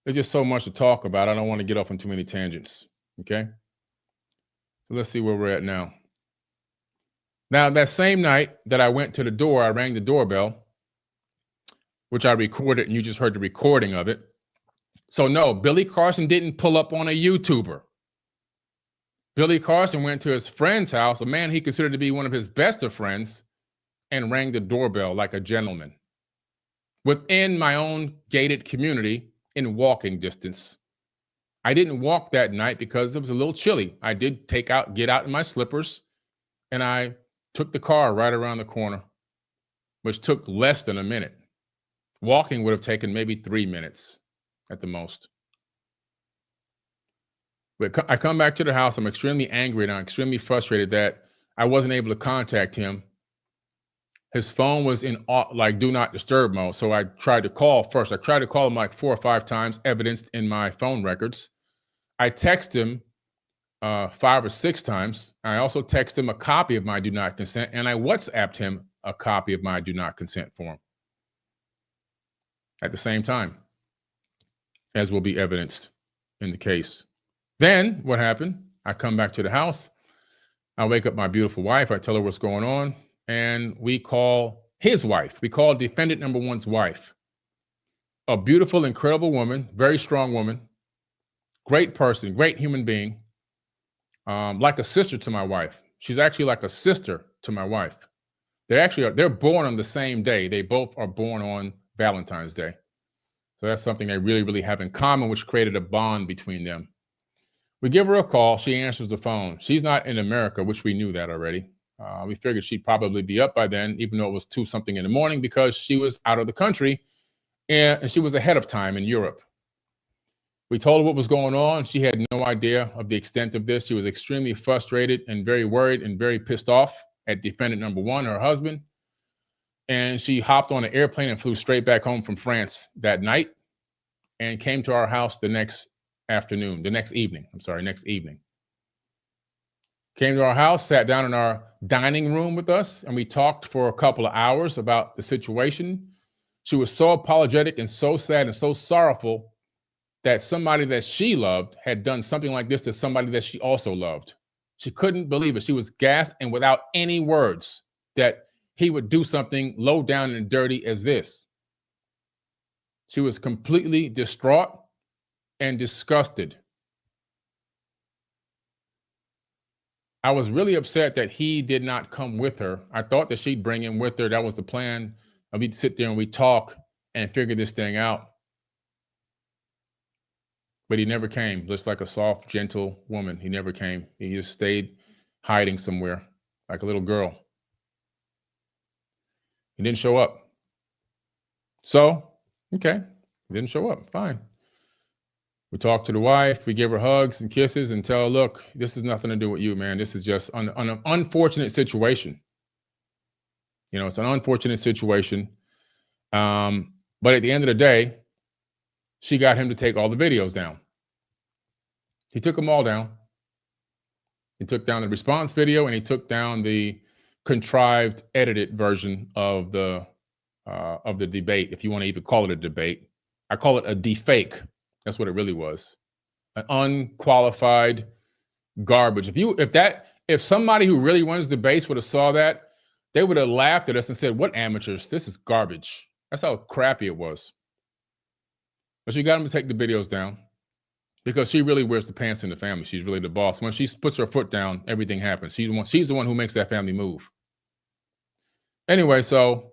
there's just so much to talk about. I don't want to get off on too many tangents, okay? So let's see where we're at now. Now, that same night that I went to the door, I rang the doorbell, which I recorded, and you just heard the recording of it. So no, Billy Carson didn't pull up on a YouTuber. Billy Carson went to his friend's house, a man he considered to be one of his best of friends, and rang the doorbell like a gentleman within my own gated community in walking distance. I didn't walk that night because it was a little chilly. I did get out in my slippers, and I took the car right around the corner, which took less than a minute. Walking would have taken maybe 3 minutes at the most. But I come back to the house. I'm extremely angry and I'm extremely frustrated that I wasn't able to contact him. His phone was in like do not disturb mode. So I tried to call first. I tried to call him like 4 or 5 times, evidenced in my phone records. I text him 5 or 6 times. I also texted him a copy of my do not consent, and I WhatsApped him a copy of my do not consent form at the same time, as will be evidenced in the case. Then what happened? I come back to the house. I wake up my beautiful wife. I tell her what's going on, and we call his wife. We call defendant number one's wife. A beautiful, incredible woman, very strong woman, great person, great human being, like a sister to my wife. She's actually like a sister to my wife. They're born on the same day. They both are born on Valentine's Day. So that's something they really, really have in common, which created a bond between them. We give her a call. She answers the phone. She's not in America, which we knew that already. We figured she'd probably be up by then, even though it was 2-something in the morning, because she was out of the country and she was ahead of time in Europe. We told her what was going on. She had no idea of the extent of this. She was extremely frustrated and very worried and very pissed off at defendant number one, her husband. And she hopped on an airplane and flew straight back home from France that night and came to our house the next evening. Came to our house, sat down in our dining room with us, and we talked for a couple of hours about the situation. She was so apologetic and so sad and so sorrowful that somebody that she loved had done something like this to somebody that she also loved. She couldn't believe it. She was gasped and without any words that he would do something low down and dirty as this. She was completely distraught and disgusted. I was really upset that he did not come with her. I thought that she'd bring him with her. That was the plan. We'd sit there and we'd talk and figure this thing out. But he never came, just like a soft, gentle woman. He never came. He just stayed hiding somewhere like a little girl. He didn't show up. So, okay, he didn't show up. Fine. We talked to the wife. We give her hugs and kisses and tell her, look, this has nothing to do with you, man. This is just an unfortunate situation. You know, it's an unfortunate situation. But at the end of the day, she got him to take all the videos down. He took them all down. He took down the response video and he took down the contrived, edited version of the debate, if you want to even call it a debate. I call it a defake. That's what it really was. An unqualified garbage. If somebody who really runs debates would have saw that, they would have laughed at us and said, what amateurs? This is garbage. That's how crappy it was. But she got him to take the videos down because she really wears the pants in the family. She's really the boss. When she puts her foot down, everything happens. She's the one who makes that family move. Anyway, so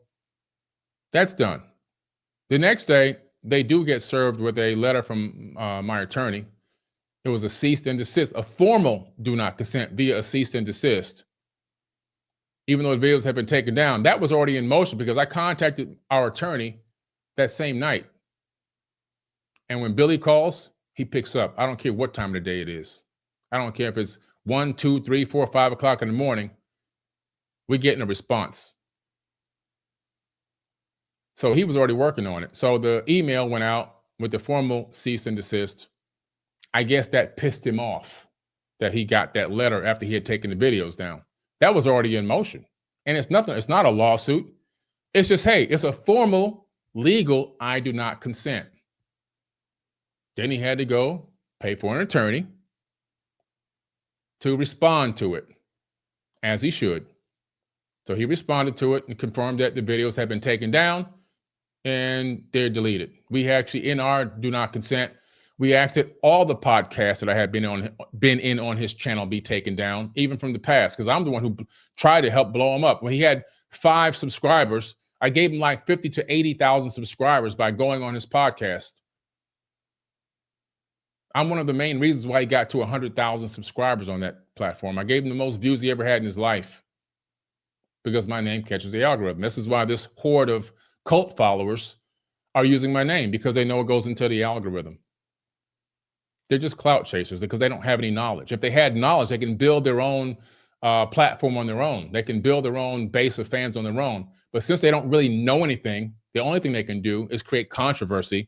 that's done. The next day, they do get served with a letter from my attorney. It was a cease and desist, a formal do not consent via a cease and desist. Even though the videos had been taken down, that was already in motion because I contacted our attorney that same night. And when Billy calls, he picks up. I don't care what time of the day it is. I don't care if it's 1, 2, 3, 4, 5 o'clock in the morning. We're getting a response. So he was already working on it. So the email went out with the formal cease and desist. I guess that pissed him off that he got that letter after he had taken the videos down. That was already in motion. And it's nothing. It's not a lawsuit. It's just, hey, it's a formal, legal, I do not consent. Then he had to go pay for an attorney to respond to it, as he should. So he responded to it and confirmed that the videos had been taken down and they're deleted. We actually, in our do not consent, we asked that all the podcasts that I had been in on his channel be taken down, even from the past, because I'm the one who tried to help blow him up. When he had 5 subscribers, I gave him like 50 to 80,000 subscribers by going on his podcast. I'm one of the main reasons why he got to 100,000 subscribers on that platform. I gave him the most views he ever had in his life because my name catches the algorithm. This is why this horde of cult followers are using my name, because they know it goes into the algorithm. They're just clout chasers because they don't have any knowledge. If they had knowledge, they can build their own platform on their own. They can build their own base of fans on their own. But since they don't really know anything, the only thing they can do is create controversy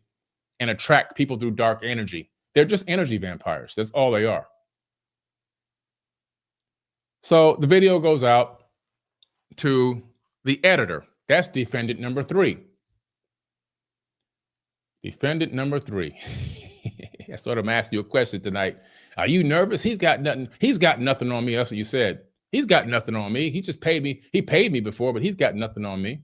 and attract people through dark energy. They're just energy vampires. That's all they are. So the video goes out to the editor. That's defendant number 3. Defendant number 3. That's what I'm asking you a question tonight. Are you nervous? He's got nothing. He's got nothing on me. That's what you said. He's got nothing on me. He just paid me. He paid me before, but he's got nothing on me.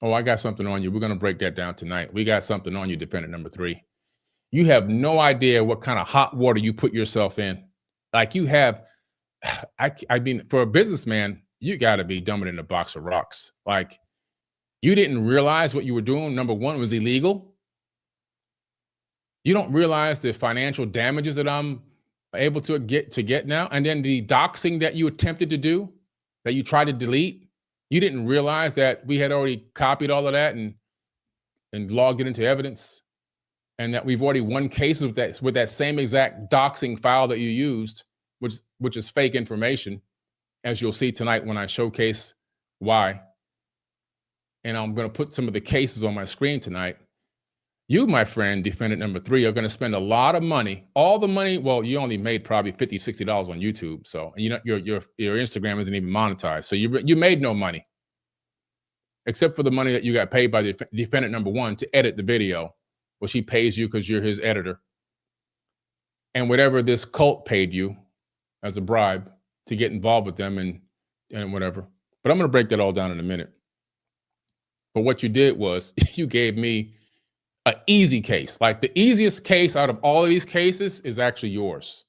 Oh, I got something on you. We're going to break that down tonight. We got something on you, defendant number 3. You have no idea what kind of hot water you put yourself in. Like you have, I mean, for a businessman, you got to be dumber than a box of rocks. Like you didn't realize what you were doing, number 1, was illegal. You don't realize the financial damages that I'm able to get now. And then the doxing that you attempted to do, that you tried to delete, you didn't realize that we had already copied all of that and logged it into evidence, and that we've already won cases with that same exact doxing file that you used, which is fake information, as you'll see tonight when I showcase why. And I'm going to put some of the cases on my screen tonight. You, my friend, defendant number 3, are going to spend a lot of money, all the money. Well, you only made probably $50, $60 on YouTube. So, you know, your Instagram isn't even monetized. So you made no money, except for the money that you got paid by the defendant number 1 to edit the video. Well, she pays you because you're his editor. And whatever this cult paid you as a bribe to get involved with them and whatever. But I'm going to break that all down in a minute. But what you did was you gave me an easy case. Like the easiest case out of all of these cases is actually yours.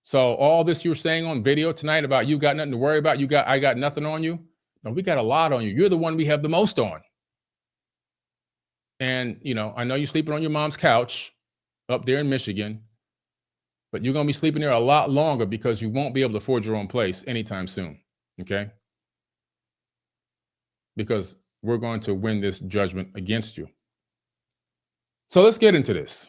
So all this you were saying on video tonight about you got nothing to worry about, I got nothing on you. No, we got a lot on you. You're the one we have the most on. And, you know, I know you're sleeping on your mom's couch up there in Michigan, but you're going to be sleeping there a lot longer because you won't be able to afford your own place anytime soon. Okay? Because we're going to win this judgment against you. So let's get into this.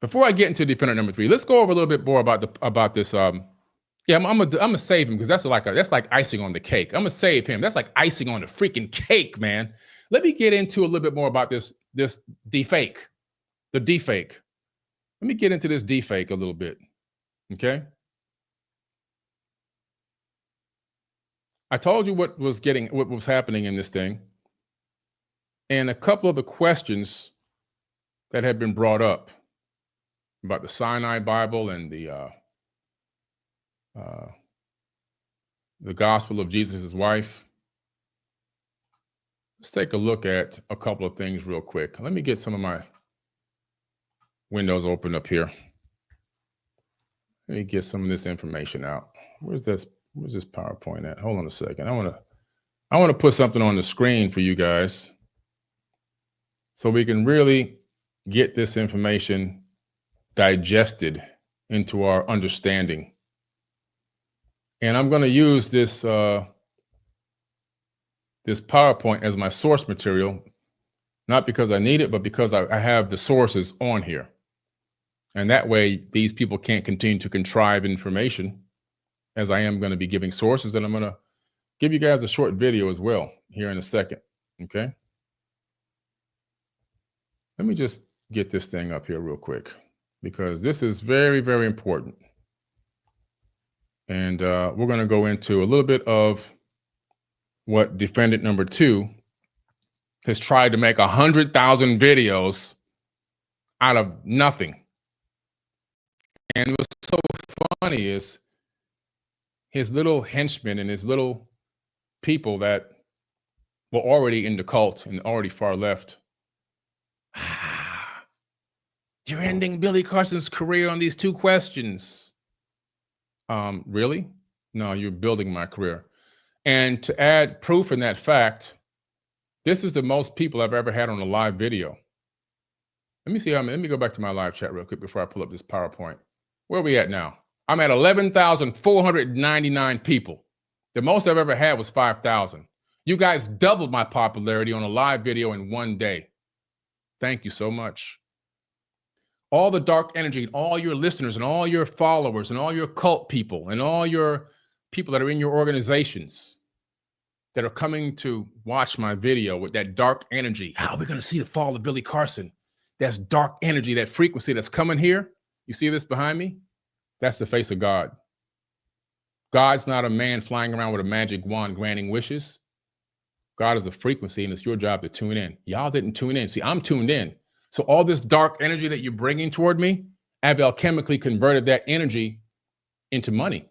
Before I get into defendant number 3, let's go over a little bit more about this. Yeah, I'm gonna save him because that's like icing on the cake. I'm gonna save him. That's like icing on the freaking cake, man. Let me get into a little bit more about this defake, the defake. Let me get into this defake a little bit. Okay. I told you what was happening in this thing, and a couple of the questions that had been brought up about the Sinai Bible and the gospel of Jesus' wife. Let's take a look at a couple of things real quick. Let me get some of my windows open up here. Let me get some of this information out. Where's this PowerPoint at? Hold on a second. I want to put something on the screen for you guys so we can really get this information digested into our understanding. And I'm going to use this this PowerPoint as my source material, not because I need it, but because I have the sources on here. And that way, these people can't continue to contrive information, as I am going to be giving sources. And I'm going to give you guys a short video as well here in a second. Okay. Let me just get this thing up here real quick, because this is very, very important. And we're going to go into a little bit of what defendant number 2 has tried to make 100,000 videos out of nothing. And what's so funny is his little henchmen and his little people that were already in the cult and already far left. You're ending Billy Carson's career on these 2 questions. Really? No, you're building my career. And to add proof in that fact, this is the most people I've ever had on a live video. Let me see. Let me go back to my live chat real quick before I pull up this PowerPoint. Where are we at now? I'm at 11,499 people. The most I've ever had was 5,000. You guys doubled my popularity on a live video in one day. Thank you so much. All the dark energy, all your listeners and all your followers and all your cult people and all your people that are in your organizations that are coming to watch my video with that dark energy. How are we going to see the fall of Billy Carson? That's dark energy, that frequency that's coming here. You see this behind me? That's the face of God. God's not a man flying around with a magic wand granting wishes. God is a frequency, and it's your job to tune in. Y'all didn't tune in. See, I'm tuned in. So all this dark energy that you're bringing toward me, I've alchemically converted that energy into money.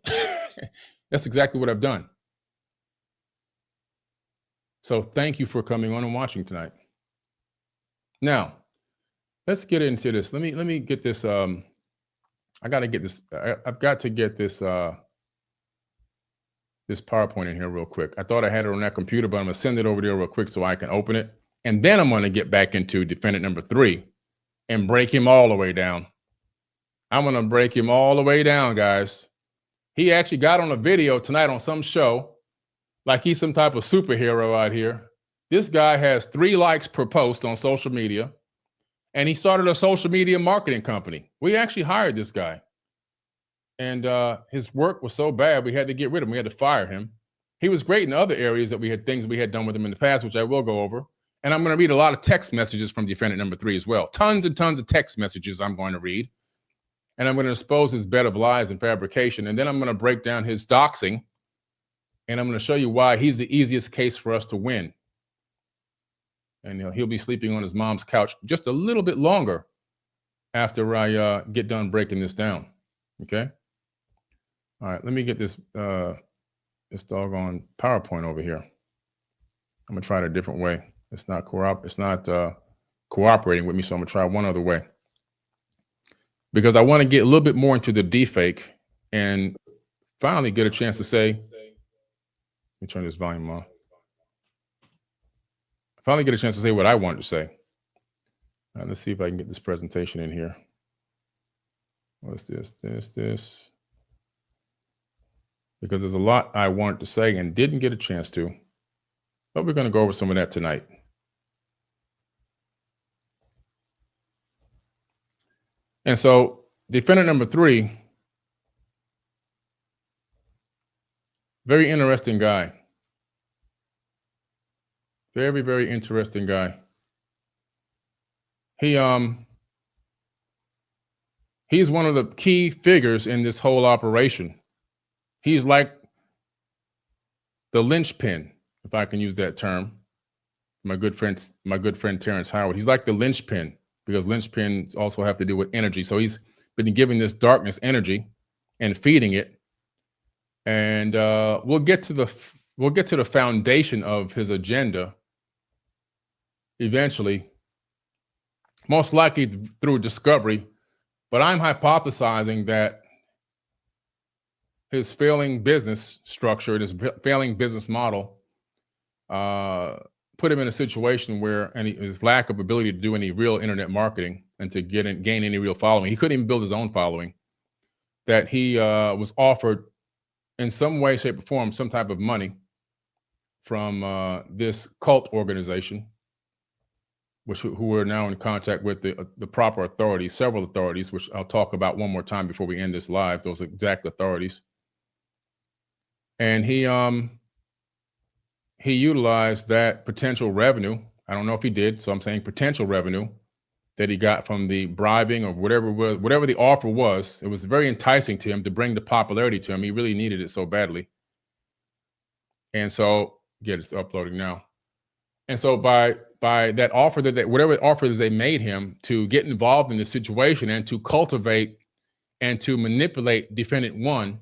That's exactly what I've done. So thank you for coming on and watching tonight. Now, let's get into this. Let me get this. I got to get this. I've got to get this this PowerPoint in here real quick. I thought I had it on that computer, but I'm gonna send it over there real quick so I can open it, and then I'm gonna get back into defendant number 3 and break him all the way down. I'm gonna break him all the way down, guys. He actually got on a video tonight on some show, like he's some type of superhero out here. This guy has 3 likes per post on social media, and he started a social media marketing company. We actually hired this guy, and his work was so bad we had to get rid of him. We had to fire him. He was great in other areas that we had things we had done with him in the past, which I will go over. And I'm going to read a lot of text messages from defendant number 3 as well. Tons and tons of text messages I'm going to read. And I'm going to expose his bed of lies and fabrication. And then I'm going to break down his doxing. And I'm going to show you why he's the easiest case for us to win. And he'll be sleeping on his mom's couch just a little bit longer after I get done breaking this down. Okay? All right, let me get this this doggone PowerPoint over here. I'm going to try it a different way. It's not cooperating with me, so I'm going to try one other way. Because I want to get a little bit more into the deepfake and finally get a chance to say, let me turn this volume on. Finally get a chance to say what I wanted to say. Let's see if I can get this presentation in here. What's this? Because there's a lot I wanted to say and didn't get a chance to. But we're going to go over some of that tonight. And so defendant number 3, very interesting guy. Very, very interesting guy. He's one of the key figures in this whole operation. He's like the linchpin, if I can use that term. My good friend Terrence Howard. He's like the linchpin, because linchpins also have to do with energy. So he's been giving this darkness energy and feeding it. And we'll get to the foundation of his agenda eventually, most likely through discovery. But I'm hypothesizing that his failing business structure, his failing business model, put him in a situation where, and his lack of ability to do any real internet marketing and to gain any real following. He couldn't even build his own following. That he was offered in some way, shape, or form some type of money from this cult organization, who are now in contact with the proper authorities, several authorities, which I'll talk about one more time before we end this live, those exact authorities. And he utilized that potential revenue. I don't know if he did, so I'm saying potential revenue that he got from the bribing or whatever the offer was. It was very enticing to him to bring the popularity to him. He really needed it so badly. And so, it's uploading now. And so by that offer, whatever offers they made him to get involved in the situation and to cultivate and to manipulate defendant 1,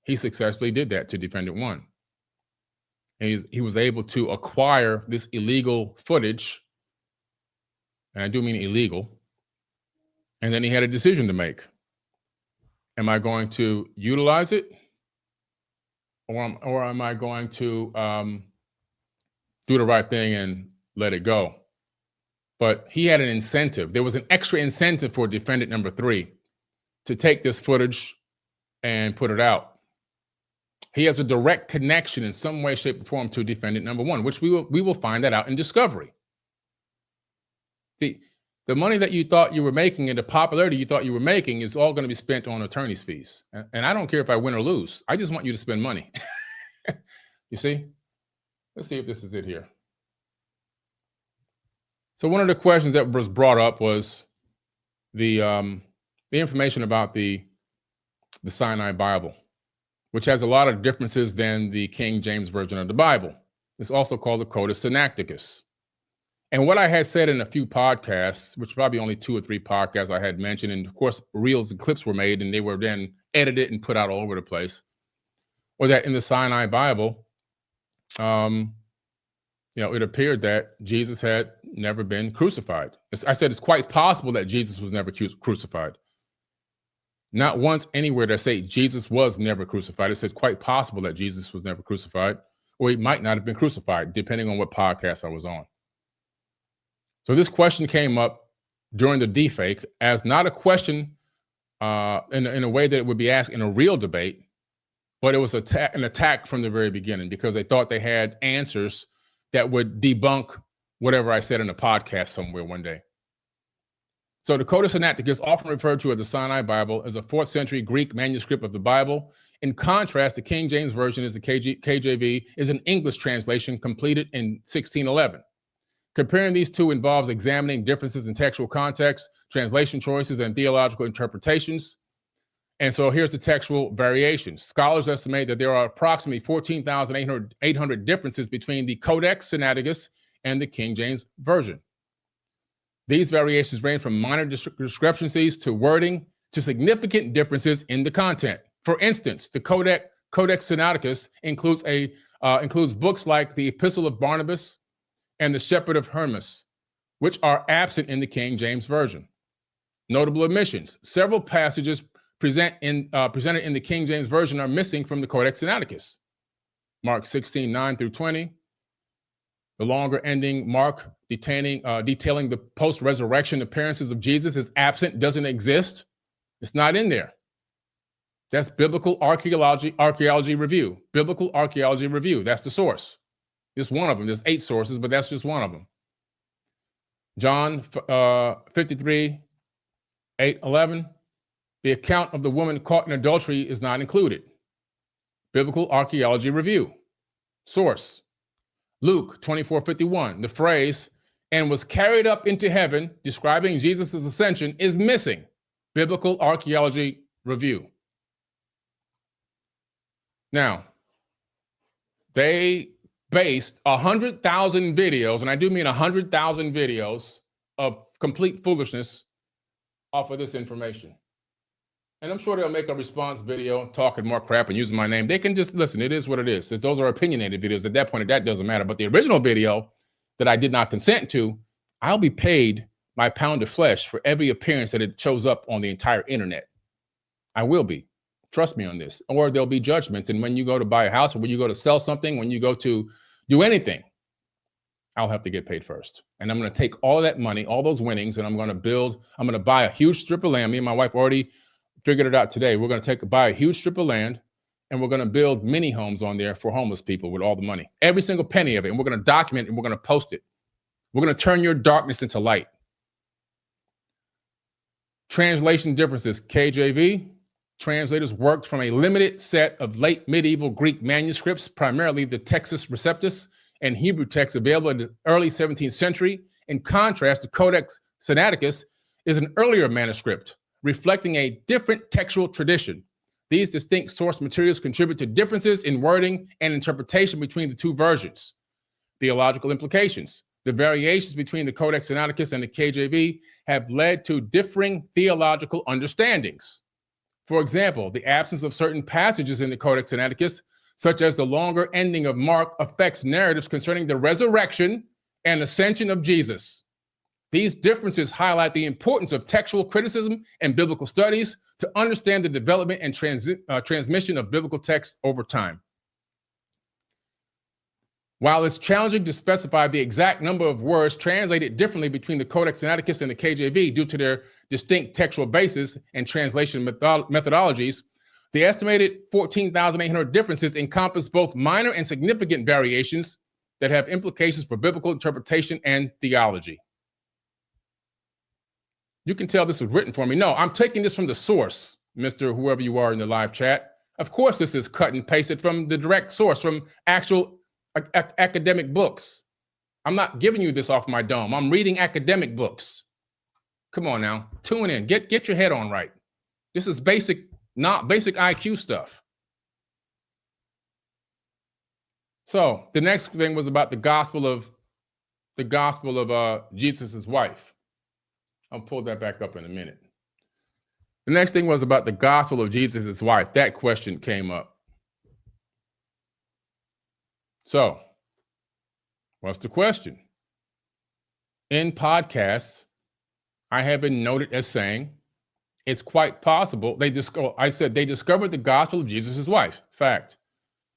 he successfully did that to defendant 1. And he was able to acquire this illegal footage, and I do mean illegal. And then he had a decision to make. Am I going to utilize it, or am I going to do the right thing and let it go? But he had an incentive. There was an extra incentive for defendant number 3 to take this footage and put it out. He has a direct connection in some way, shape, or form to defendant number 1, which we will find that out in discovery. The money that you thought you were making and the popularity you thought you were making is all going to be spent on attorney's fees. And I don't care if I win or lose. I just want you to spend money. You see? Let's see if this is it here. So one of the questions that was brought up was the information about the Sinai Bible. which has a lot of differences than the King James Version of the Bible. It's also called the Codex Sinaiticus. And what I had said in a few podcasts, which probably only 2 or 3 podcasts I had mentioned, and of course, reels and clips were made and they were then edited and put out all over the place, was that in the Sinai Bible, it appeared that Jesus had never been crucified. I said it's quite possible that Jesus was never crucified. Not once anywhere that say Jesus was never crucified. It says quite possible that Jesus was never crucified, or he might not have been crucified, depending on what podcast I was on. So this question came up during the defake as not a question in a way that it would be asked in a real debate, but it was an attack from the very beginning because they thought they had answers that would debunk whatever I said in a podcast somewhere one day. So the Codex Sinaiticus, often referred to as the Sinai Bible, is a 4th century Greek manuscript of the Bible. In contrast, the King James Version, is the KJV, is an English translation completed in 1611. Comparing these two involves examining differences in textual context, translation choices, and theological interpretations. And so here's the textual variations. Scholars estimate that there are approximately 14,800 differences between the Codex Sinaiticus and the King James Version. These variations range from minor discrepancies to wording to significant differences in the content. For instance, the Codex Sinaiticus includes books like the Epistle of Barnabas and the Shepherd of Hermas, which are absent in the King James Version. Notable omissions. Several passages presented in the King James Version are missing from the Codex Sinaiticus. Mark 16:9 through 20. The longer ending Mark detailing the post-resurrection appearances of Jesus is absent, doesn't exist. It's not in there. That's Biblical Archaeology Review. Biblical Archaeology Review, that's the source. It's one of them. There's 8 sources, but that's just one of them. John 53, 8:11. The account of the woman caught in adultery is not included. Biblical Archaeology Review. Source. Luke 24:51. The phrase, "and was carried up into heaven," describing Jesus' ascension, is missing. Biblical Archaeology Review. Now, they based 100,000 videos, and I do mean 100,000 videos of complete foolishness off of this information. And I'm sure they'll make a response video talking more crap and using my name. They can just listen. It is what it is. Those are opinionated videos. At that point, that doesn't matter. But the original video that I did not consent to, I'll be paid my pound of flesh for every appearance that it shows up on the entire internet. I will be. Trust me on this. Or there'll be judgments. And when you go to buy a house, or when you go to sell something, when you go to do anything, I'll have to get paid first. And I'm going to take all of that money, all those winnings, and I'm going to buy a huge strip of land. Me and my wife already figured it out today. We're going to buy a huge strip of land, and we're going to build mini homes on there for homeless people with all the money, every single penny of it. And we're going to document it, and we're going to post it. We're going to turn your darkness into light. Translation differences. KJV, translators worked from a limited set of late medieval Greek manuscripts, primarily the Textus Receptus and Hebrew texts available in the early 17th century. In contrast, the Codex Sinaiticus is an earlier manuscript reflecting a different textual tradition. These distinct source materials contribute to differences in wording and interpretation between the two versions. Theological implications. The variations between the Codex Sinaiticus and the KJV have led to differing theological understandings. For example, the absence of certain passages in the Codex Sinaiticus, such as the longer ending of Mark, affects narratives concerning the resurrection and ascension of Jesus. These differences highlight the importance of textual criticism and biblical studies to understand the development and transmission of biblical texts over time. While it's challenging to specify the exact number of words translated differently between the Codex Sinaiticus and the KJV due to their distinct textual basis and translation methodologies, the estimated 14,800 differences encompass both minor and significant variations that have implications for biblical interpretation and theology. You can tell this was written for me. No, I'm taking this from the source, Mr. Whoever you are in the live chat. Of course, this is cut and pasted from the direct source, from actual academic books. I'm not giving you this off my dome. I'm reading academic books. Come on now, tune in. Get your head on right. This is basic IQ stuff. So the next thing was about the gospel of Jesus's wife. I'll pull that back up in a minute. The next thing was about the gospel of Jesus's wife. That question came up. So, what's the question? In podcasts, I have been noted as saying it's quite possible they discovered the gospel of Jesus's wife. Fact.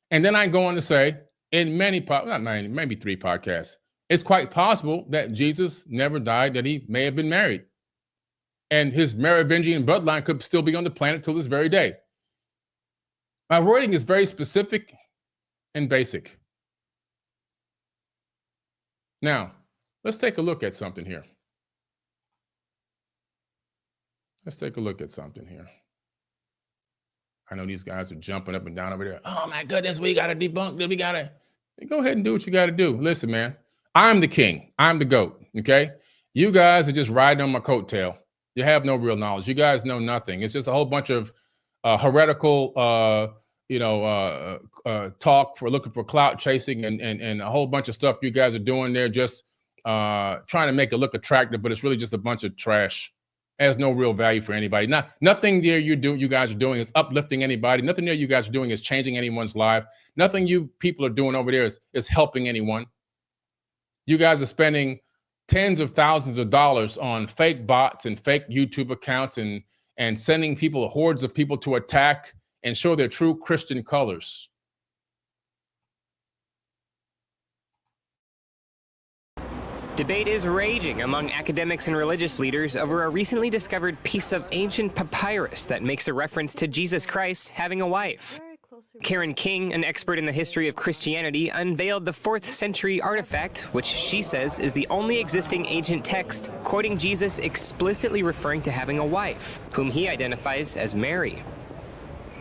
And then I go on to say in maybe 3 podcasts, it's quite possible that Jesus never died, that he may have been married. And his Merovingian bloodline could still be on the planet till this very day. My wording is very specific and basic. Now, let's take a look at something here. I know these guys are jumping up and down over there. Oh my goodness, we got to debunk it. We got to go ahead and do what you got to do. Listen, man, I'm the king. I'm the GOAT. Okay. You guys are just riding on my coattail. You have no real knowledge. You guys know nothing. It's just a whole bunch of heretical, talk for looking for clout chasing and a whole bunch of stuff you guys are doing there, just trying to make it look attractive, but it's really just a bunch of trash. It has no real value for anybody. Nothing there you guys are doing is uplifting anybody. Nothing there you guys are doing is changing anyone's life. Nothing you people are doing over there is helping anyone. You guys are spending tens of thousands of dollars on fake bots and fake YouTube accounts and sending people, hordes of people to attack and show their true Christian colors. Debate is raging among academics and religious leaders over a recently discovered piece of ancient papyrus that makes a reference to Jesus Christ having a wife. Karen King, an expert in the history of Christianity, unveiled the 4th century artifact, which she says is the only existing ancient text quoting Jesus explicitly referring to having a wife, whom he identifies as Mary.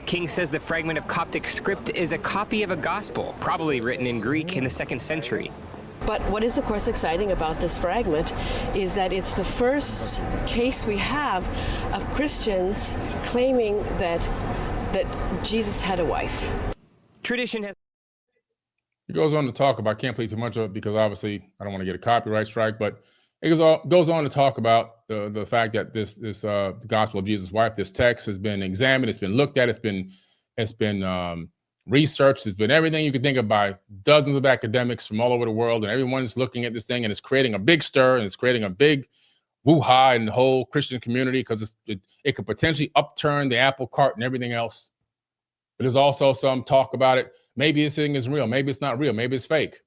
King says the fragment of Coptic script is a copy of a gospel, probably written in Greek in the 2nd century. But what is, of course, exciting about this fragment is that it's the first case we have of Christians claiming that Jesus had a wife. Tradition has... He goes on to talk about, I can't play too much of it because obviously I don't want to get a copyright strike, but it goes on to talk about the fact that this the gospel of Jesus' wife, this text has been examined, it's been looked at, it's been research, has been everything you could think of by dozens of academics from all over the world, and everyone's looking at this thing, and it's creating a big stir, and it's creating a big woo-ha in the whole Christian community because it could potentially upturn the apple cart and everything else. But there's also some talk about it. Maybe this thing is real. Maybe it's not real. Maybe it's fake.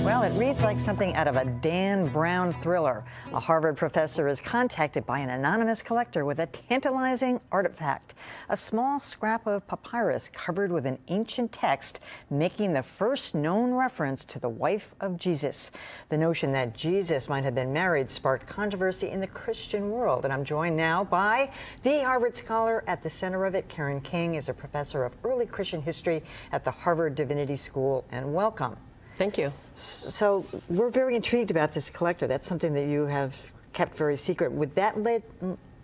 Well, it reads like something out of a Dan Brown thriller. A Harvard professor is contacted by an anonymous collector with a tantalizing artifact, a small scrap of papyrus covered with an ancient text making the first known reference to the wife of Jesus. The notion that Jesus might have been married sparked controversy in the Christian world. And I'm joined now by the Harvard scholar at the center of it. Karen King is a professor of early Christian history at the Harvard Divinity School. And welcome. Thank you. So we're very intrigued about this collector. That's something that you have kept very secret. Would that lend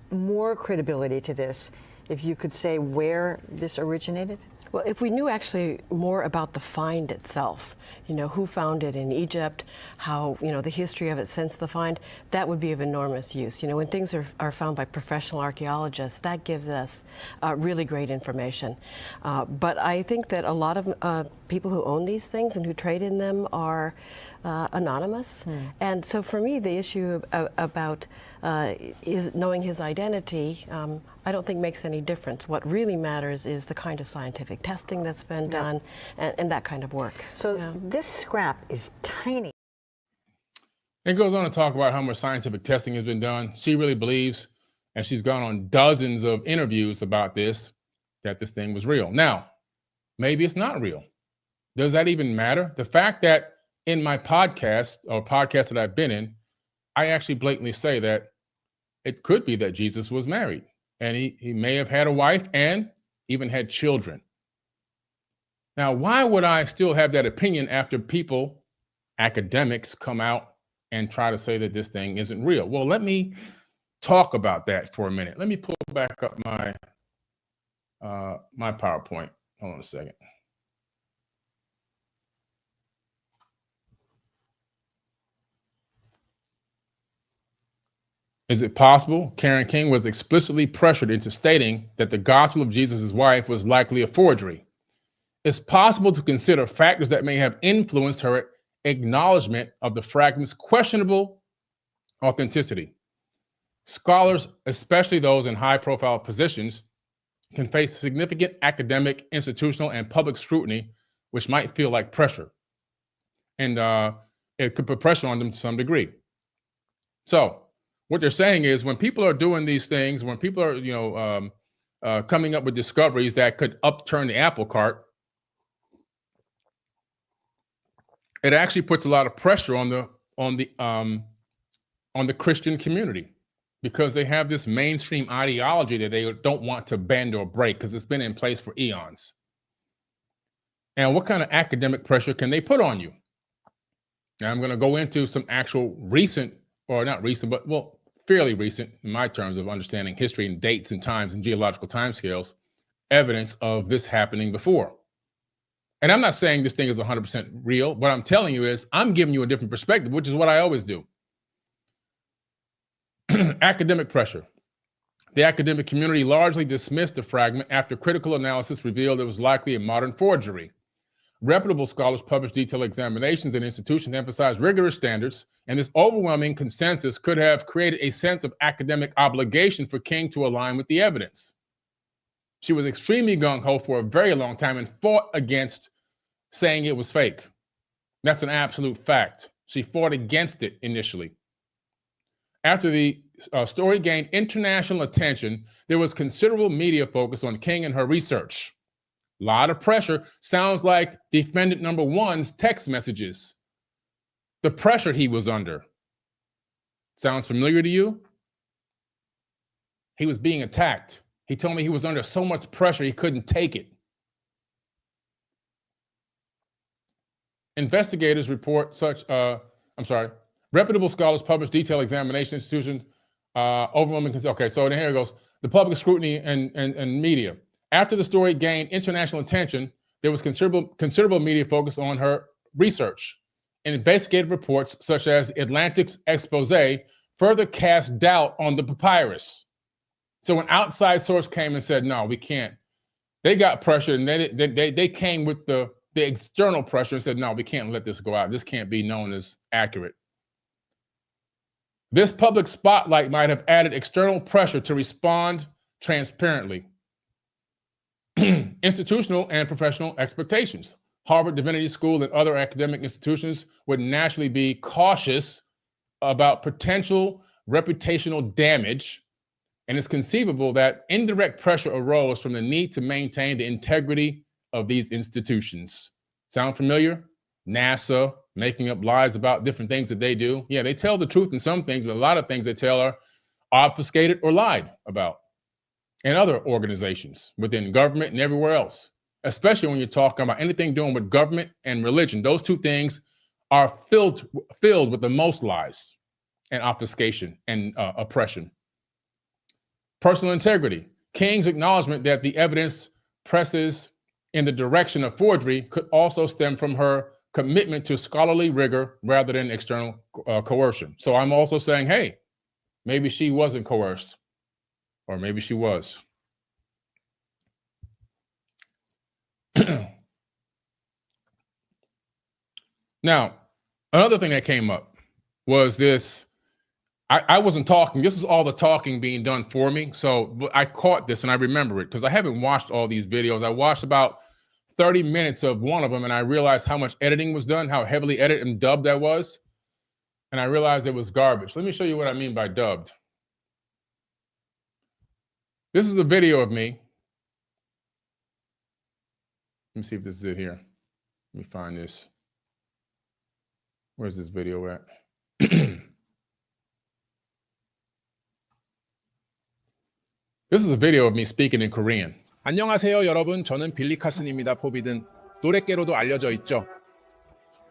more credibility to this if you could say where this originated? Well, if we knew actually more about the find itself, who found it in Egypt, how, the history of it since the find, that would be of enormous use. When things are found by professional archaeologists, that gives us really great information. But I think that a lot of people who own these things and who trade in them are anonymous. And so for me, the issue about knowing his identity, I don't think makes any difference. What really matters is the kind of scientific testing that's been done and that kind of work. So this scrap is tiny. It goes on to talk about how much scientific testing has been done. She really believes, and she's gone on dozens of interviews about this, that this thing was real. Now, maybe it's not real. Does that even matter? The fact that in my podcast or podcasts that I've been in, I actually blatantly say that it could be that Jesus was married and he may have had a wife and even had children. Now, why would I still have that opinion after people, academics, come out and try to say that this thing isn't real? Well, let me talk about that for a minute. Let me pull back up my my PowerPoint. Hold on a second. Is it possible Karen King was explicitly pressured into stating that the gospel of Jesus' wife was likely a forgery? It's possible to consider factors that may have influenced her acknowledgement of the fragment's questionable authenticity. Scholars, especially those in high-profile positions, can face significant academic, institutional, and public scrutiny, which might feel like pressure. And it could put pressure on them to some degree. So what they're saying is when people are doing these things, when people are, coming up with discoveries that could upturn the apple cart, it actually puts a lot of pressure on the Christian community, because they have this mainstream ideology that they don't want to bend or break because it's been in place for eons. And what kind of academic pressure can they put on you? Now, I'm going to go into some actual recent, or not recent, but well, fairly recent in my terms of understanding history and dates and times and geological timescales, evidence of this happening before. And I'm not saying this thing is 100% real. What I'm telling you is I'm giving you a different perspective, which is what I always do. Academic pressure. The academic community largely dismissed the fragment after critical analysis revealed it was likely a modern forgery. Reputable scholars published detailed examinations, and institutions emphasized rigorous standards, and this overwhelming consensus could have created a sense of academic obligation for King to align with the evidence. She was extremely gung-ho for a very long time and fought against saying it was fake. That's an absolute fact. She fought against it initially. After the story gained international attention, there was considerable media focus on King and her research. A lot of pressure. Sounds like defendant number one's text messages. The pressure he was under. Sounds familiar to you? He was being attacked. He told me he was under so much pressure he couldn't take it. Investigators report reputable scholars publish detailed examination institutions, overwhelming. Okay, so then here it goes. The public scrutiny and media. After the story gained international attention, there was considerable media focus on her research. And investigative reports, such as Atlantic's expose, further cast doubt on the papyrus. So an outside source came and said, no, we can't. They got pressure, and they came with the external pressure and said, no, we can't let this go out. This can't be known as accurate. This public spotlight might have added external pressure to respond transparently. Institutional and professional expectations. Harvard Divinity School and other academic institutions would naturally be cautious about potential reputational damage, and it's conceivable that indirect pressure arose from the need to maintain the integrity of these institutions. Sound familiar? NASA making up lies about different things that they do. Yeah, they tell the truth in some things, but a lot of things they tell are obfuscated or lied about. And other organizations within government and everywhere else, especially when you're talking about anything doing with government and religion. Those two things are filled with the most lies and obfuscation and oppression. Personal integrity. King's acknowledgement that the evidence presses in the direction of forgery could also stem from her commitment to scholarly rigor rather than external coercion. So I'm also saying, hey, maybe she wasn't coerced. Or maybe she was. Now, another thing that came up was this. I wasn't talking. This is all the talking being done for me. So I caught this and I remember it because I haven't watched all these videos. I watched about 30 minutes of one of them and I realized how much editing was done, how heavily edited and dubbed that was. And I realized it was garbage. Let me show you what I mean by dubbed. This is a video of me. Let me see if this is it here. Let me find this. Where's this video at? This is a video of me speaking in Korean. 안녕하세요 여러분, 저는 빌리 카슨입니다. 포비든 노랫개로도 알려져 있죠.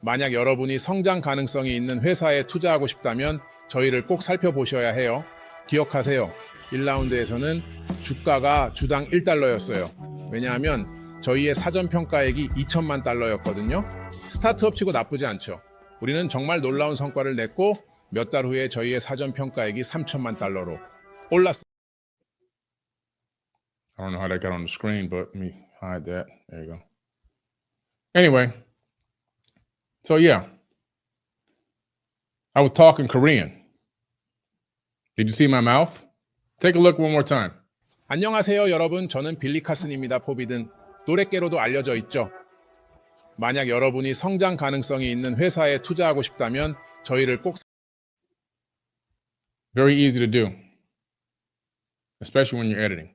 만약 여러분이 성장 가능성이 있는 회사에 투자하고 싶다면 저희를 꼭 살펴보셔야 해요. 기억하세요. 1라운드에서는 주가가 주당 $1였어요. 왜냐하면 저희의 사전 평가액이 2천만 달러였거든요. 스타트업 치고 나쁘지 않죠. 우리는 정말 놀라운 성과를 냈고 몇 달 후에 저희의 사전 평가액이 3천만 달러로 올랐습니다. I don't know how that got on the screen, but let me hide that. There you go. Anyway, so yeah, I was talking Korean. Did you see my mouth? Take a look one more time. 안녕하세요 여러분, 저는 빌리 카슨입니다. 포비든 노랫개로도 알려져 있죠. 만약 여러분이 성장 가능성이 있는 회사에 투자하고 싶다면 저희를 꼭 Very easy to do, especially when you're editing.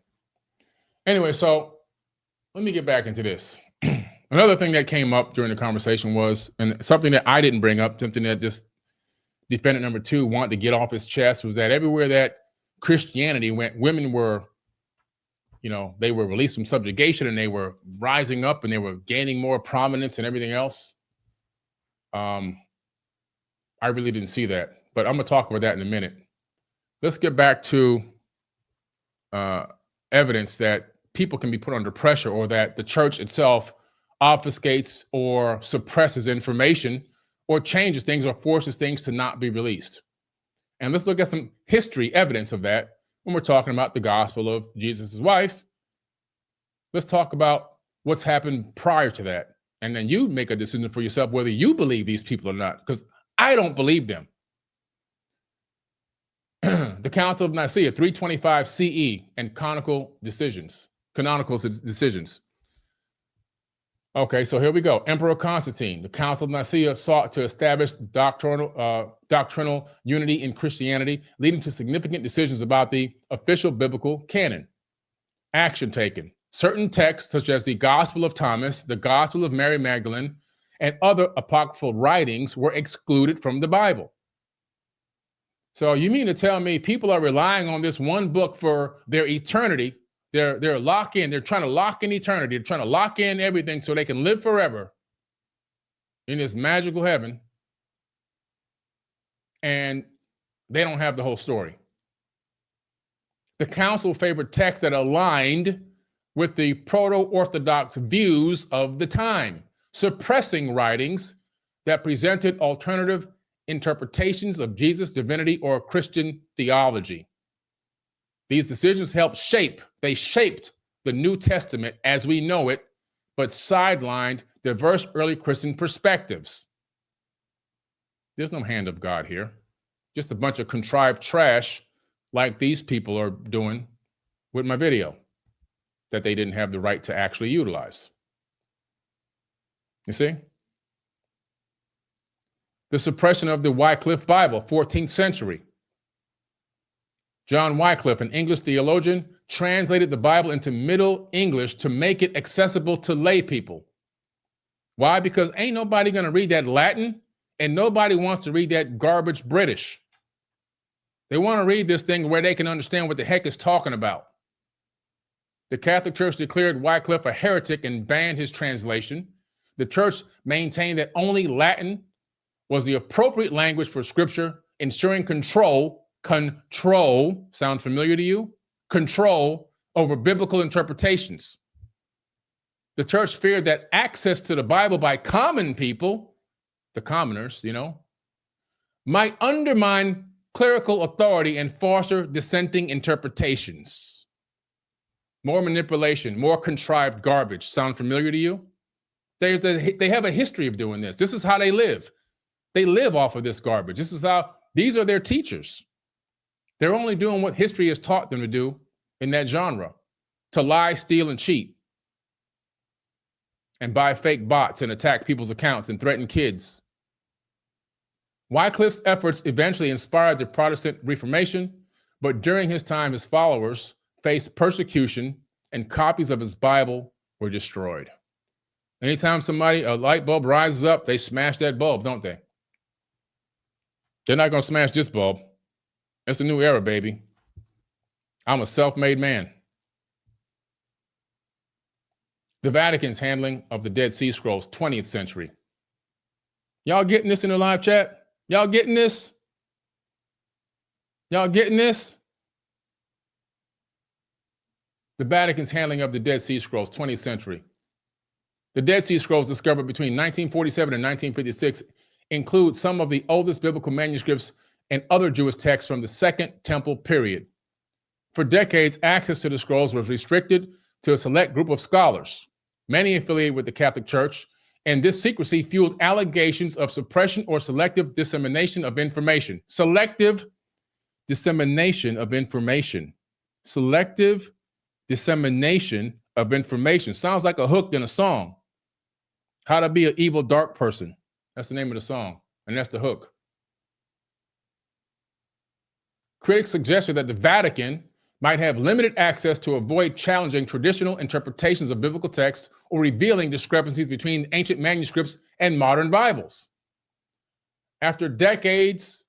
Anyway, so let me get back into this. Another thing that came up during the conversation was, and something that I didn't bring up, something that just defendant number 2 wanted to get off his chest, was that everywhere that Christianity went, women were, they were released from subjugation and they were rising up and they were gaining more prominence and everything else. I really didn't see that, but I'm going to talk about that in a minute. Let's get back to evidence that people can be put under pressure, or that the church itself obfuscates or suppresses information or changes things or forces things to not be released. And let's look at some history evidence of that when we're talking about the gospel of Jesus' wife. Let's talk about what's happened prior to that. And then you make a decision for yourself whether you believe these people or not, because I don't believe them. The Council of Nicaea, 325 CE, and canonical decisions. Okay, so here we go. Emperor Constantine, the Council of Nicaea sought to establish doctrinal unity in Christianity, leading to significant decisions about the official biblical canon. Action taken. Certain texts, such as the Gospel of Thomas, the Gospel of Mary Magdalene, and other apocryphal writings, were excluded from the Bible. So you mean to tell me people are relying on this one book for their eternity? They're locked in. They're trying to lock in eternity. They're trying to lock in everything so they can live forever in this magical heaven. And they don't have the whole story. The council favored texts that aligned with the proto-Orthodox views of the time, suppressing writings that presented alternative interpretations of Jesus' divinity or Christian theology. These decisions shaped the New Testament as we know it, but sidelined diverse early Christian perspectives. There's no hand of God here. Just a bunch of contrived trash like these people are doing with my video that they didn't have the right to actually utilize. You see? The suppression of the Wycliffe Bible, 14th century. John Wycliffe, an English theologian, translated the Bible into Middle English to make it accessible to lay people. Why? Because ain't nobody going to read that Latin, and nobody wants to read that garbage British. They want to read this thing where they can understand what the heck it's talking about. The Catholic Church declared Wycliffe a heretic and banned his translation. The church maintained that only Latin was the appropriate language for scripture, ensuring control, sound familiar to you? Control over biblical interpretations. The church feared that access to the Bible by common people, the commoners, might undermine clerical authority and foster dissenting interpretations. More manipulation, more contrived garbage. Sound familiar to you? They have a history of doing this. This is how they live. They live off of this garbage. These are their teachers. They're only doing what history has taught them to do in that genre, to lie, steal, and cheat, and buy fake bots and attack people's accounts and threaten kids. Wycliffe's efforts eventually inspired the Protestant Reformation, but during his time, his followers faced persecution and copies of his Bible were destroyed. Anytime a light bulb rises up, they smash that bulb, don't they? They're not going to smash this bulb. It's a new era, baby. I'm a self-made man. The Vatican's handling of the Dead Sea Scrolls, 20th century. Y'all getting this in the live chat? Y'all getting this? Y'all getting this? The Vatican's handling of the Dead Sea Scrolls, 20th century. The Dead Sea Scrolls discovered between 1947 and 1956 include some of the oldest biblical manuscripts and other Jewish texts from the Second Temple period. For decades, access to the scrolls was restricted to a select group of scholars, many affiliated with the Catholic Church, and this secrecy fueled allegations of suppression or selective dissemination of information. Selective dissemination of information. Selective dissemination of information. Sounds like a hook in a song. How to Be an Evil Dark Person. That's the name of the song, and that's the hook. Critics suggested that the Vatican might have limited access to avoid challenging traditional interpretations of biblical texts or revealing discrepancies between ancient manuscripts and modern Bibles. After decades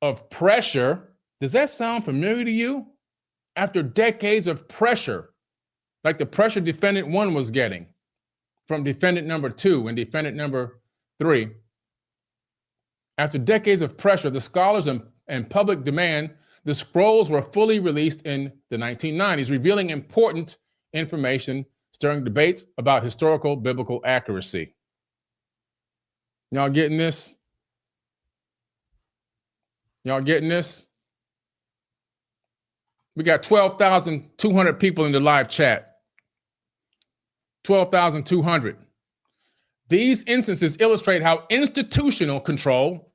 of pressure, does that sound familiar to you? After decades of pressure, like the pressure defendant 1 was getting from defendant number 2 and defendant number 3, after decades of pressure, the scholars and public demand, the scrolls were fully released in the 1990s, revealing important information, stirring debates about historical biblical accuracy. Y'all getting this? Y'all getting this? We got 12,200 people in the live chat. 12,200. These instances illustrate how institutional control,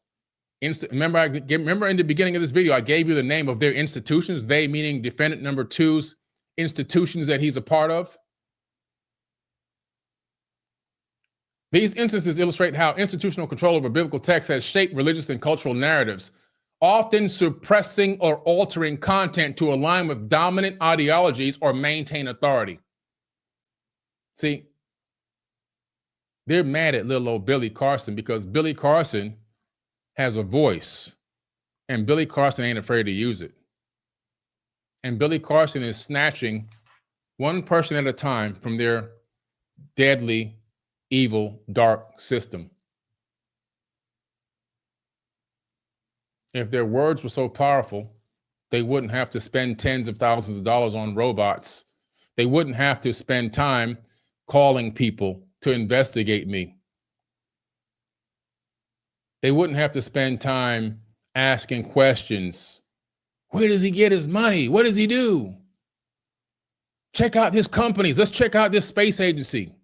remember in the beginning of this video, I gave you the name of their institutions, they meaning defendant number 2's institutions that he's a part of. These instances illustrate how institutional control over biblical texts has shaped religious and cultural narratives, often suppressing or altering content to align with dominant ideologies or maintain authority. See, they're mad at little old Billy Carson because Billy Carson has a voice, and Billy Carson ain't afraid to use it. And Billy Carson is snatching one person at a time from their deadly, evil, dark system. If their words were so powerful, they wouldn't have to spend tens of thousands of dollars on robots. They wouldn't have to spend time calling people to investigate me. They wouldn't have to spend time asking questions. Where does he get his money? What does he do? Check out his companies. Let's check out this space agency.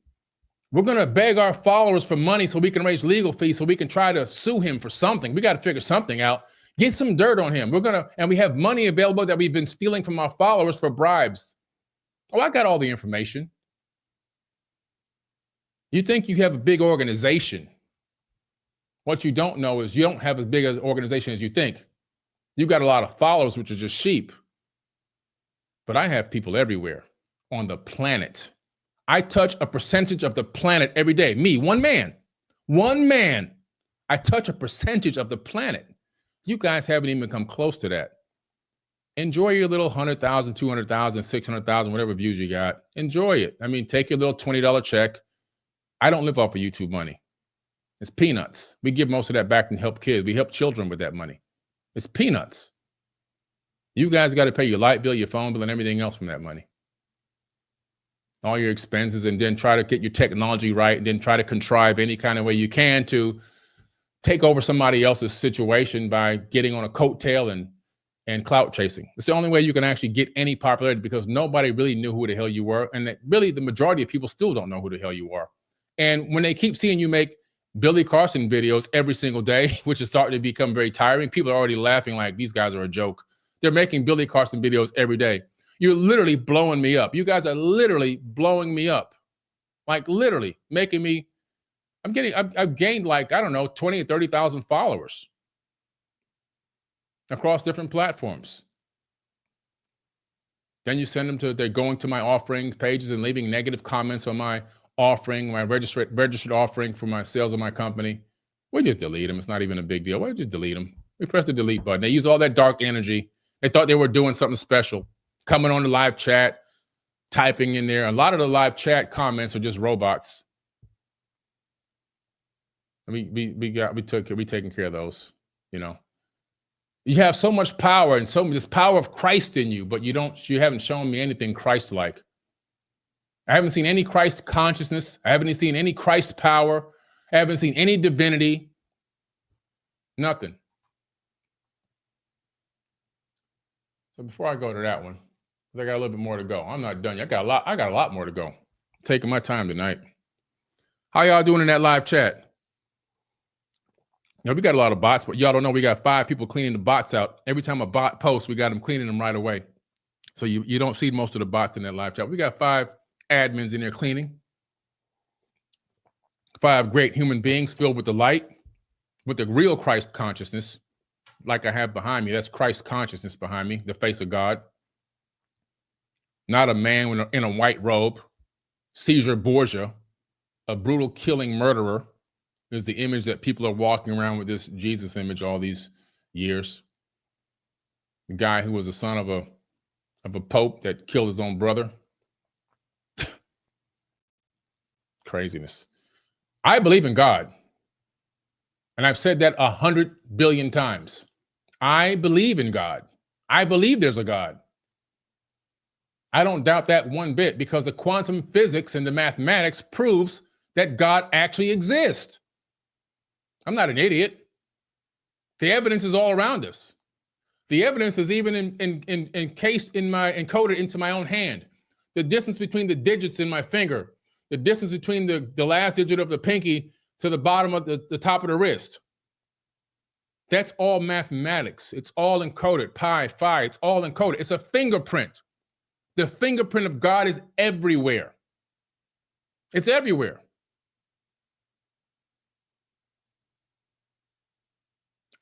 We're going to beg our followers for money so we can raise legal fees so we can try to sue him for something. We got to figure something out. Get some dirt on him. And we have money available that we've been stealing from our followers for bribes. Oh, I got all the information. You think you have a big organization. What you don't know is you don't have as big an organization as you think. You got a lot of followers, which are just sheep. But I have people everywhere on the planet. I touch a percentage of the planet every day. Me, one man. I touch a percentage of the planet. You guys haven't even come close to that. Enjoy your little 100,000, 200,000, 600,000, whatever views you got. Enjoy it. I mean, take your little $20 check. I don't live off of YouTube money. It's peanuts. We give most of that back and help kids. We help children with that money. It's peanuts. You guys got to pay your light bill, your phone bill, and everything else from that money. All your expenses, and then try to get your technology right, and then try to contrive any kind of way you can to take over somebody else's situation by getting on a coattail and clout chasing. It's the only way you can actually get any popularity because nobody really knew who the hell you were. And that really the majority of people still don't know who the hell you are. And when they keep seeing you make Billy Carson videos every single day, which is starting to become very tiring, people are already laughing like these guys are a joke. They're making Billy Carson videos every day. You're literally blowing me up. You guys are literally blowing me up. Like literally making me, I've gained like, I don't know, 20 or 30,000 followers across different platforms. Then you send them they're going to my offering pages and leaving negative comments on my offering, my registered offering for my sales of my company. We just delete them. It's not even a big deal. We just delete them. We press the delete button. They use all that dark energy. They thought they were doing something special. Coming on the live chat, typing in there. A lot of the live chat comments are just robots. We taking care of those, you know. You have so much power and this power of Christ in you, but you haven't shown me anything Christ-like. I haven't seen any Christ consciousness. I haven't seen any Christ power. I haven't seen any divinity. Nothing. So before I go to that one, 'cause I got a little bit more to go. I'm not done yet. I got a lot more to go. I'm taking my time tonight. How y'all doing in that live chat? You know, we got a lot of bots, but y'all don't know we got 5 people cleaning the bots out. Every time a bot posts, we got them cleaning them right away. So you don't see most of the bots in that live chat. We got 5 admins in there cleaning. 5 great human beings filled with the light, with the real Christ consciousness, like I have behind me. That's Christ consciousness behind me, the face of God. Not a man in a white robe. Caesar Borgia, a brutal killing murderer, is the image that people are walking around with, this Jesus image all these years. The guy who was the son of a pope that killed his own brother. Craziness. I believe in God. And I've said that 100 billion times. I believe in God. I believe there's a God. I don't doubt that one bit, because the quantum physics and the mathematics proves that God actually exists. I'm not an idiot. The evidence is all around us. The evidence is even encoded into my own hand. The distance between the digits in my finger, the distance between the last digit of the pinky to the bottom of the top of the wrist. That's all mathematics. It's all encoded. Pi, phi, it's all encoded. It's a fingerprint. The fingerprint of God is everywhere. It's everywhere.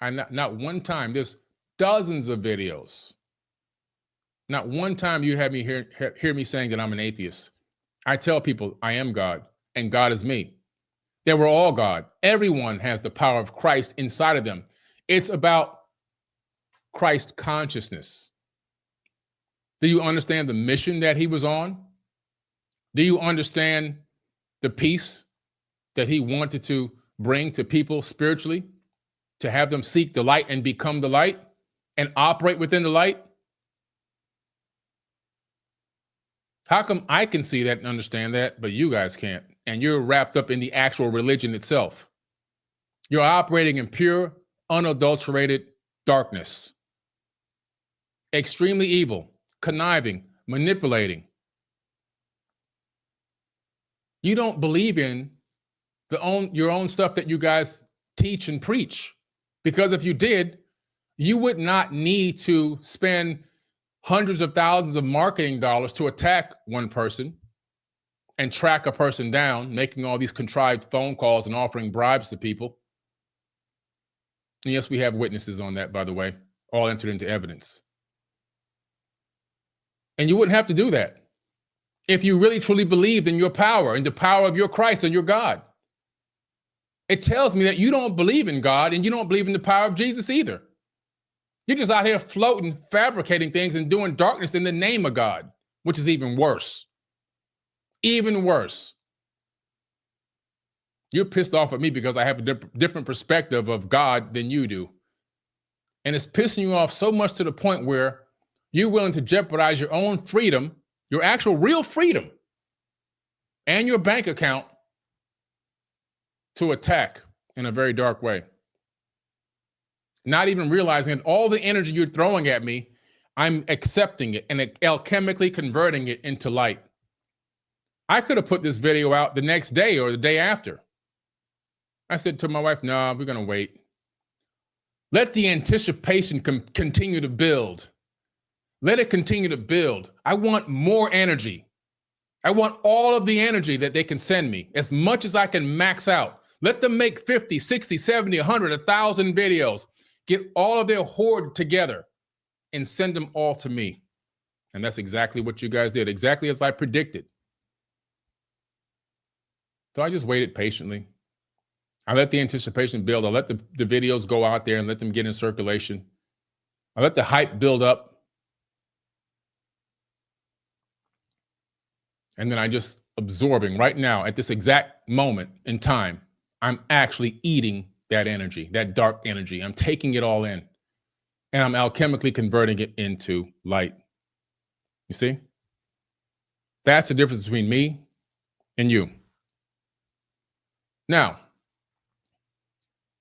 Not one time, there's dozens of videos. Not one time you have me hear me saying that I'm an atheist. I tell people I am God and God is me. That we're all God. Everyone has the power of Christ inside of them. It's about Christ consciousness. Do you understand the mission that he was on? Do you understand the peace that he wanted to bring to people spiritually? To have them seek the light and become the light and operate within the light? How come I can see that and understand that, but you guys can't? And you're wrapped up in the actual religion itself. You're operating in pure, unadulterated darkness. Extremely evil, conniving, manipulating. You don't believe in your own stuff that you guys teach and preach. Because if you did, you would not need to spend hundreds of thousands of marketing dollars to attack one person and track a person down, making all these contrived phone calls and offering bribes to people. And yes, we have witnesses on that, by the way, all entered into evidence. And you wouldn't have to do that if you really truly believed in your power and the power of your Christ and your God. It tells me that you don't believe in God and you don't believe in the power of Jesus either. You're just out here floating, fabricating things and doing darkness in the name of God, which is even worse. Even worse. You're pissed off at me because I have a different perspective of God than you do. And it's pissing you off so much to the point where you're willing to jeopardize your own freedom, your actual real freedom, and your bank account to attack in a very dark way. Not even realizing that all the energy you're throwing at me, I'm accepting it and alchemically converting it into light. I could have put this video out the next day or the day after. I said to my wife, no, we're going to wait. Let the anticipation continue to build. Let it continue to build. I want more energy. I want all of the energy that they can send me, as much as I can max out. Let them make 50, 60, 70, 100, 1,000 videos. Get all of their hoard together and send them all to me. And that's exactly what you guys did, exactly as I predicted. So I just waited patiently. I let the anticipation build. I let the videos go out there and let them get in circulation. I let the hype build up. And then I just absorbing right now at this exact moment in time. I'm actually eating that energy, that dark energy. I'm taking it all in and I'm alchemically converting it into light. You see? That's the difference between me and you. Now,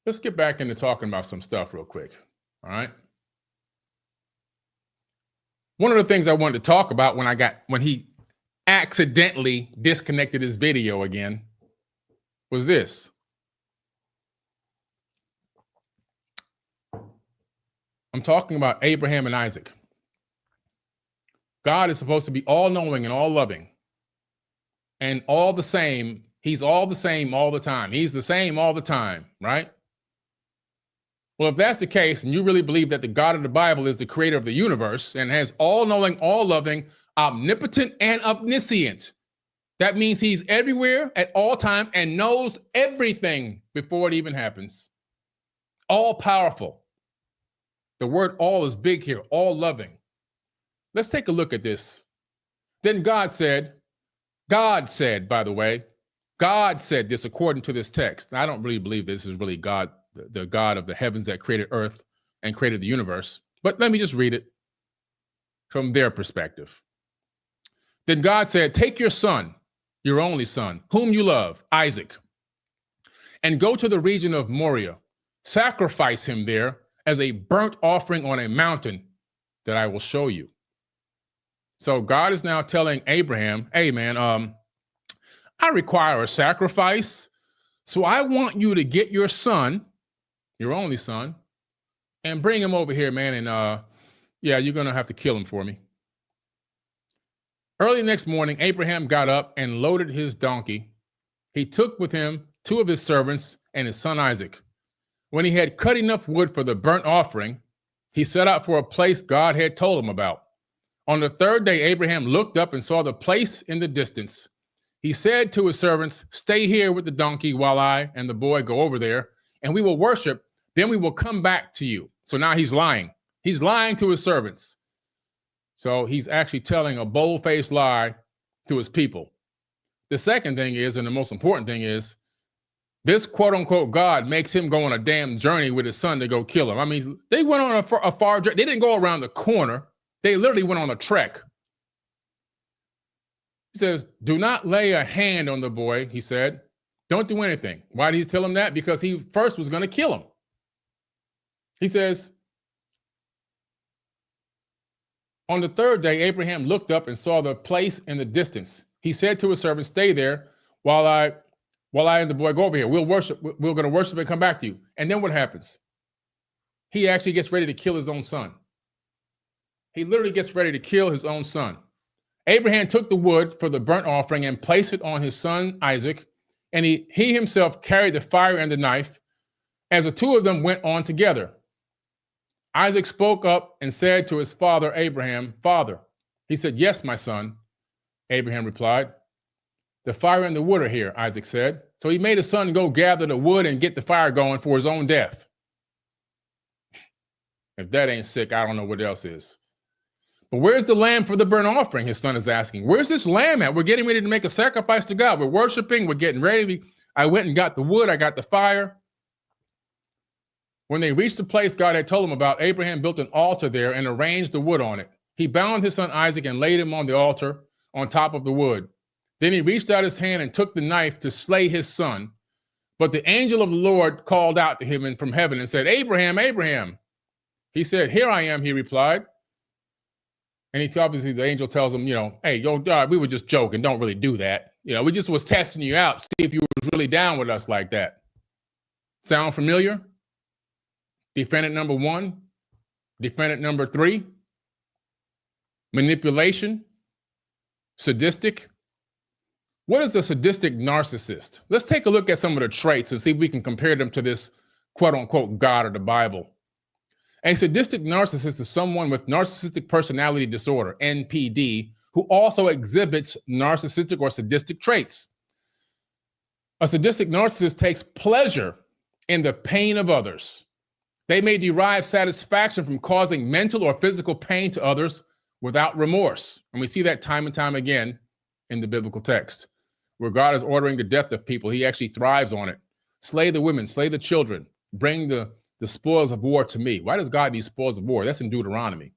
let's get back into talking about some stuff real quick. All right. One of the things I wanted to talk about when he accidentally disconnected his video again was this. I'm talking about Abraham and Isaac. God is supposed to be all-knowing and all-loving and all the same. He's all the same all the time. He's the same all the time, right? Well, if that's the case, and you really believe that the God of the Bible is the creator of the universe and has all-knowing, all-loving, omnipotent, and omniscient, that means he's everywhere at all times and knows everything before it even happens. All-powerful. The word all is big here, all-loving. Let's take a look at this. Then God said, by the way, God said this according to this text. Now, I don't really believe this is really God, the God of the heavens that created earth and created the universe. But let me just read it from their perspective. Then God said, take your son, your only son, whom you love, Isaac, and go to the region of Moriah. Sacrifice him there as a burnt offering on a mountain that I will show you. So God is now telling Abraham, hey, man, I require a sacrifice. So I want you to get your son, your only son, and bring him over here, man. And yeah, you're going to have to kill him for me. Early next morning, Abraham got up and loaded his donkey. He took with him 2 of his servants and his son Isaac. When he had cut enough wood for the burnt offering, he set out for a place God had told him about. On the 3rd day, Abraham looked up and saw the place in the distance. He said to his servants, stay here with the donkey while I and the boy go over there, and we will worship. Then we will come back to you. So now he's lying. He's lying to his servants. So he's actually telling a bold-faced lie to his people. The second thing is, and the most important thing is, this quote-unquote God makes him go on a damn journey with his son to go kill him. I mean, they went on a far journey. They didn't go around the corner. They literally went on a trek. He says, do not lay a hand on the boy, he said. Don't do anything. Why did he tell him that? Because he first was going to kill him. He says, on the 3rd day, Abraham looked up and saw the place in the distance. He said to his servant, stay there while I and the boy go over here. We'll worship. We're going to worship and come back to you. And then what happens? He actually gets ready to kill his own son. He literally gets ready to kill his own son. Abraham took the wood for the burnt offering and placed it on his son Isaac, and he himself carried the fire and the knife as the 2 of them went on together. Isaac spoke up and said to his father Abraham, Father. He said, yes, my son. Abraham replied, the fire and the wood are here, Isaac said. So he made his son go gather the wood and get the fire going for his own death. If that ain't sick, I don't know what else is. But where's the lamb for the burnt offering? His son is asking. Where's this lamb at? We're getting ready to make a sacrifice to God. We're worshiping. We're getting ready. I went and got the wood. I got the fire. When they reached the place God had told him about, Abraham built an altar there and arranged the wood on it. He bound his son Isaac and laid him on the altar on top of the wood. Then he reached out his hand and took the knife to slay his son. But the angel of the Lord called out to him from heaven and said, Abraham, Abraham. He said, here I am, he replied. And obviously the angel tells him, hey, we were just joking. Don't really do that. We just was testing you out, see if you was really down with us like that. Sound familiar? Defendant number 1, defendant number 3, manipulation, sadistic. What is a sadistic narcissist? Let's take a look at some of the traits and see if we can compare them to this quote-unquote God of the Bible. A sadistic narcissist is someone with narcissistic personality disorder, NPD, who also exhibits narcissistic or sadistic traits. A sadistic narcissist takes pleasure in the pain of others. They may derive satisfaction from causing mental or physical pain to others without remorse. And we see that time and time again in the biblical text, where God is ordering the death of people. He actually thrives on it. Slay the women, slay the children, bring the spoils of war to me. Why does God need spoils of war? That's in Deuteronomy.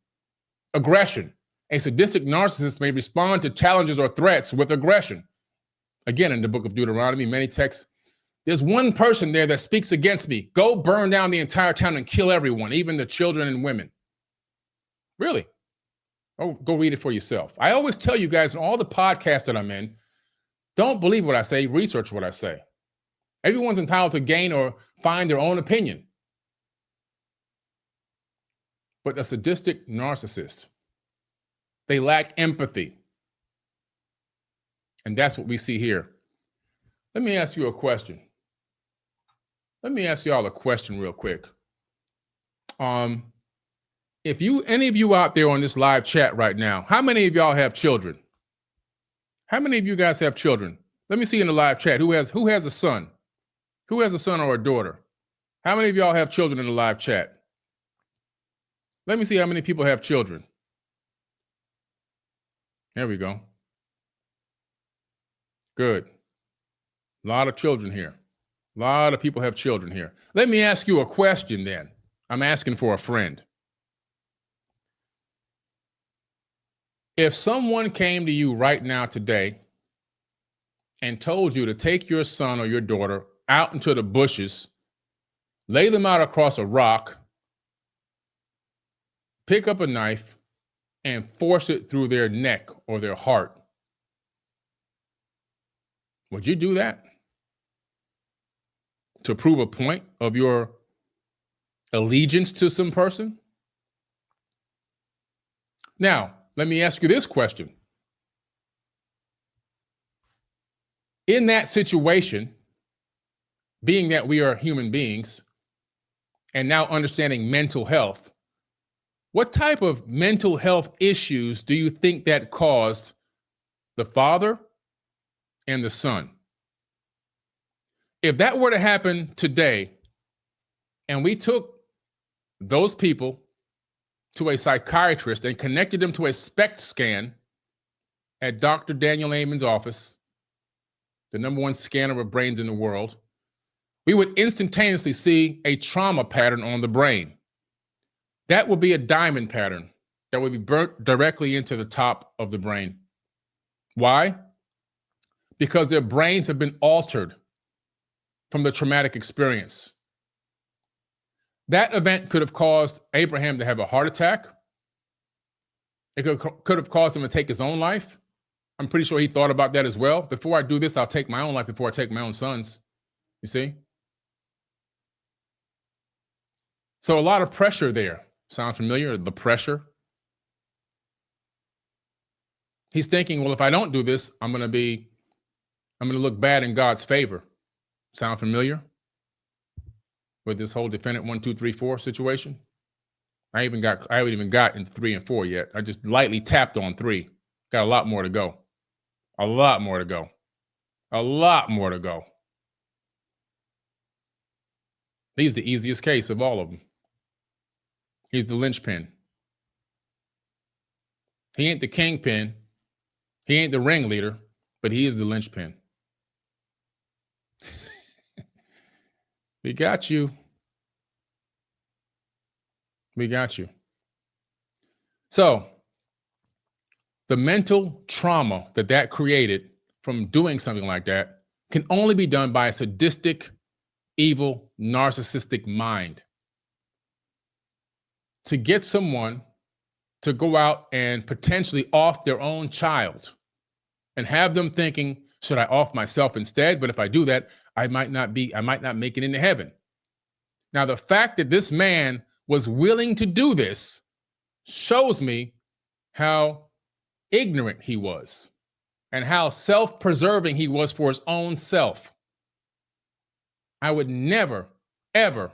Aggression. A sadistic narcissist may respond to challenges or threats with aggression. Again, in the book of Deuteronomy, many texts, there's one person there that speaks against me. Go burn down the entire town and kill everyone, even the children and women. Really? Oh, go read it for yourself. I always tell you guys in all the podcasts that I'm in, don't believe what I say, research what I say. Everyone's entitled to gain or find their own opinion. But a sadistic narcissist, they lack empathy. And that's what we see here. Let me ask you a question. Let me ask y'all a question real quick. If any of you out there on this live chat right now, how many of y'all have children? How many of you guys have children? Let me see in the live chat who has a son? Who has a son or a daughter? How many of y'all have children in the live chat? Let me see how many people have children. There we go. Good. A lot of children here. A lot of people have children here. Let me ask you a question then. I'm asking for a friend. If someone came to you right now today and told you to take your son or your daughter out into the bushes, lay them out across a rock, pick up a knife, and force it through their neck or their heart, would you do that? To prove a point of your allegiance to some person? Now, let me ask you this question. In that situation, being that we are human beings and now understanding mental health, what type of mental health issues do you think that caused the father and the son? If that were to happen today, and we took those people to a psychiatrist and connected them to a SPECT scan at Dr. Daniel Amen's office, the #1 scanner of brains in the world, we would instantaneously see a trauma pattern on the brain. That would be a diamond pattern that would be burnt directly into the top of the brain. Why? Because their brains have been altered from the traumatic experience. That event could have caused Abraham to have a heart attack. It could have caused him to take his own life. I'm pretty sure he thought about that as well. Before I do this, I'll take my own life before I take my own son's. You see? So a lot of pressure there. Sound familiar? The pressure. He's thinking, well, if I don't do this, I'm going to look bad in God's favor. Sound familiar? With this whole defendant 1, 2, 3, 4 situation. I haven't even got into 3 and 4 yet. I just lightly tapped on 3. Got a lot more to go. A lot more to go. A lot more to go. He's the easiest case of all of them. He's the linchpin. He ain't the kingpin. He ain't the ringleader, but he is the linchpin. We got you. We got you. So, the mental trauma that created from doing something like that can only be done by a sadistic, evil, narcissistic mind. To get someone to go out and potentially off their own child and have them thinking, should I off myself instead? But if I do that, I might not make it into heaven. Now, the fact that this man was willing to do this shows me how ignorant he was and how self-preserving he was for his own self. I would never, ever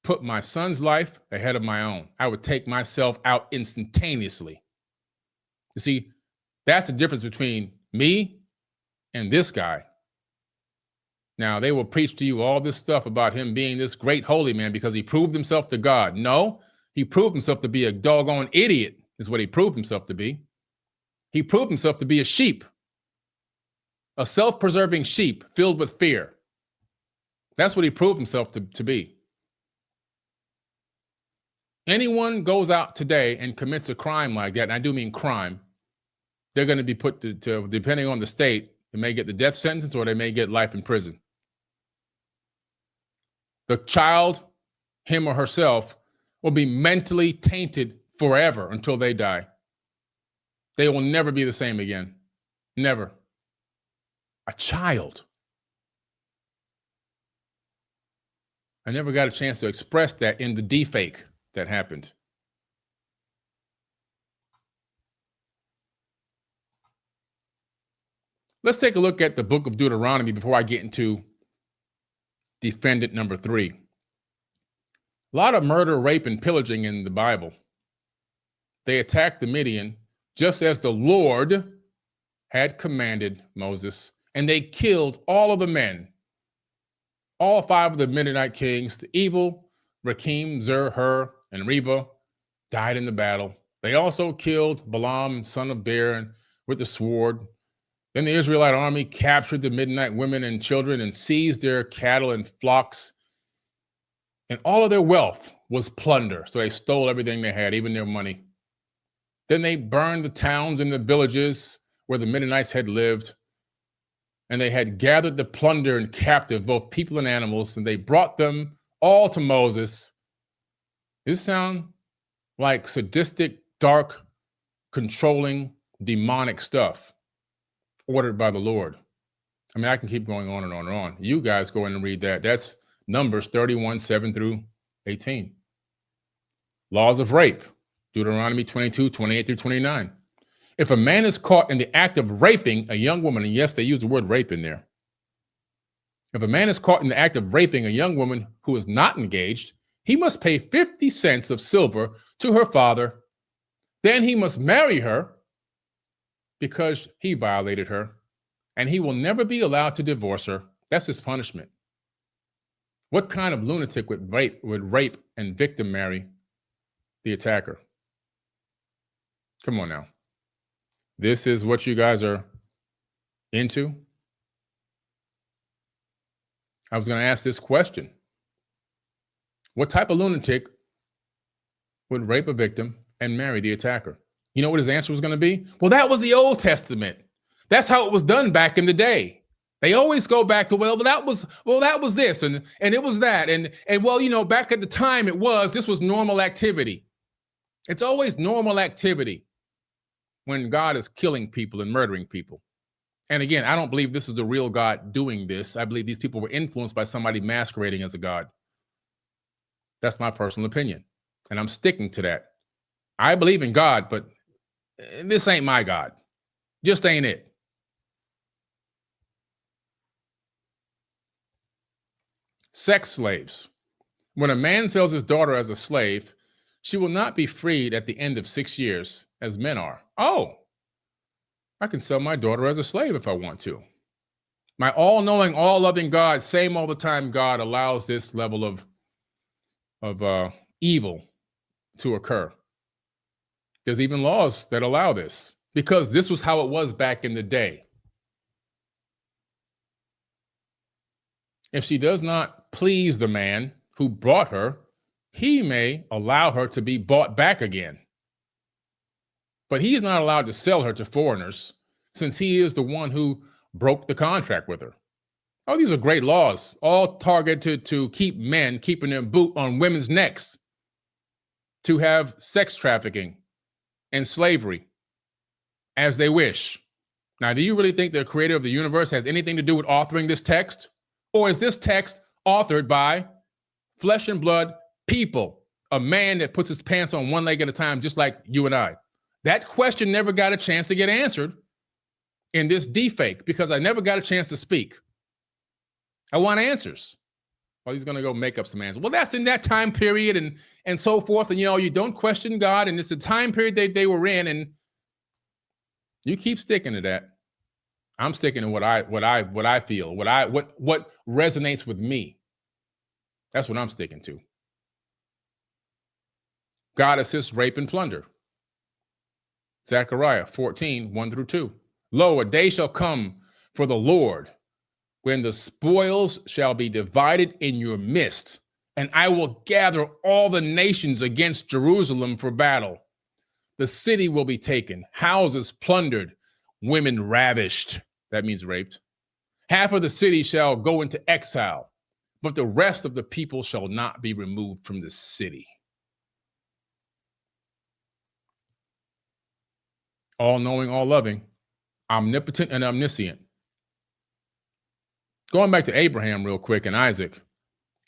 put my son's life ahead of my own. I would take myself out instantaneously. You see, that's the difference between me and this guy. Now, they will preach to you all this stuff about him being this great holy man because he proved himself to God. No, he proved himself to be a doggone idiot, is what he proved himself to be. He proved himself to be a sheep, a self-preserving sheep filled with fear. That's what he proved himself to be. Anyone goes out today and commits a crime like that, and I do mean crime, they're going to be put to, depending on the state, they may get the death sentence or they may get life in prison. The child, him or herself, will be mentally tainted forever until they die. They will never be the same again. Never. A child. I never got a chance to express that in the deepfake that happened. Let's take a look at the book of Deuteronomy before I get into defendant number 3. A lot of murder, rape, and pillaging in the Bible. They attacked the Midian just as the Lord had commanded Moses, and they killed all of the men, all 5 of the Midianite kings, the evil, Rakim, Zur, Hur, and Reba, died in the battle. They also killed Balaam, son of Beor, with the sword. Then the Israelite army captured the Midianite women and children and seized their cattle and flocks. And all of their wealth was plunder. So they stole everything they had, even their money. Then they burned the towns and the villages where the Midianites had lived. And they had gathered the plunder and captive, both people and animals, and they brought them all to Moses. Does this sound like sadistic, dark, controlling, demonic stuff ordered by the Lord? I mean, I can keep going on and on and on. You guys go in and read that. That's Numbers 31, 7 through 18. Laws of rape, Deuteronomy 22, 28 through 29. If a man is caught in the act of raping a young woman, and yes, they use the word rape in there. If a man is caught in the act of raping a young woman who is not engaged, he must pay 50 cents of silver to her father. Then he must marry her because he violated her, and he will never be allowed to divorce her. That's his punishment. What kind of lunatic would rape and victim marry the attacker? Come on now. This is what you guys are into? I was going to ask this question. What type of lunatic would rape a victim and marry the attacker? You know what his answer was going to be? Well, that was the Old Testament. That's how it was done back in the day. They always go back to, well, that was this, and it was that, and well, you know, back at the time this was normal activity. It's always normal activity when God is killing people and murdering people. And again, I don't believe this is the real God doing this. I believe these people were influenced by somebody masquerading as a God. That's my personal opinion, and I'm sticking to that. I believe in God, but this ain't my God. Just ain't it. Sex slaves. When a man sells his daughter as a slave, she will not be freed at the end of 6 years, as men are. Oh, I can sell my daughter as a slave if I want to. My all-knowing, all-loving God, same all the time God allows this level of evil to occur. There's even laws that allow this because this was how it was back in the day. If she does not please the man who brought her, he may allow her to be bought back again. But he is not allowed to sell her to foreigners since he is the one who broke the contract with her. Oh, these are great laws, all targeted to keep men keeping their boot on women's necks, to have sex trafficking and slavery as they wish. Now, do you really think the creator of the universe has anything to do with authoring this text? Or is this text authored by flesh and blood people, a man that puts his pants on one leg at a time, just like you and I? That question never got a chance to get answered in this deepfake because I never got a chance to speak. I want answers. Well, he's going to go make up some answers. Well, that's in that time period and so forth. And, you know, you don't question God. And it's a time period they were in. And you keep sticking to that. I'm sticking to what I feel, what resonates with me. That's what I'm sticking to. God assists rape and plunder. Zechariah 14, 1 through 2. Lo, a day shall come for the Lord when the spoils shall be divided in your midst, and I will gather all the nations against Jerusalem for battle. The city will be taken, houses plundered, women ravished. That means raped. Half of the city shall go into exile, but the rest of the people shall not be removed from the city. All-knowing, all-loving, omnipotent and omniscient. Going back to Abraham real quick and Isaac,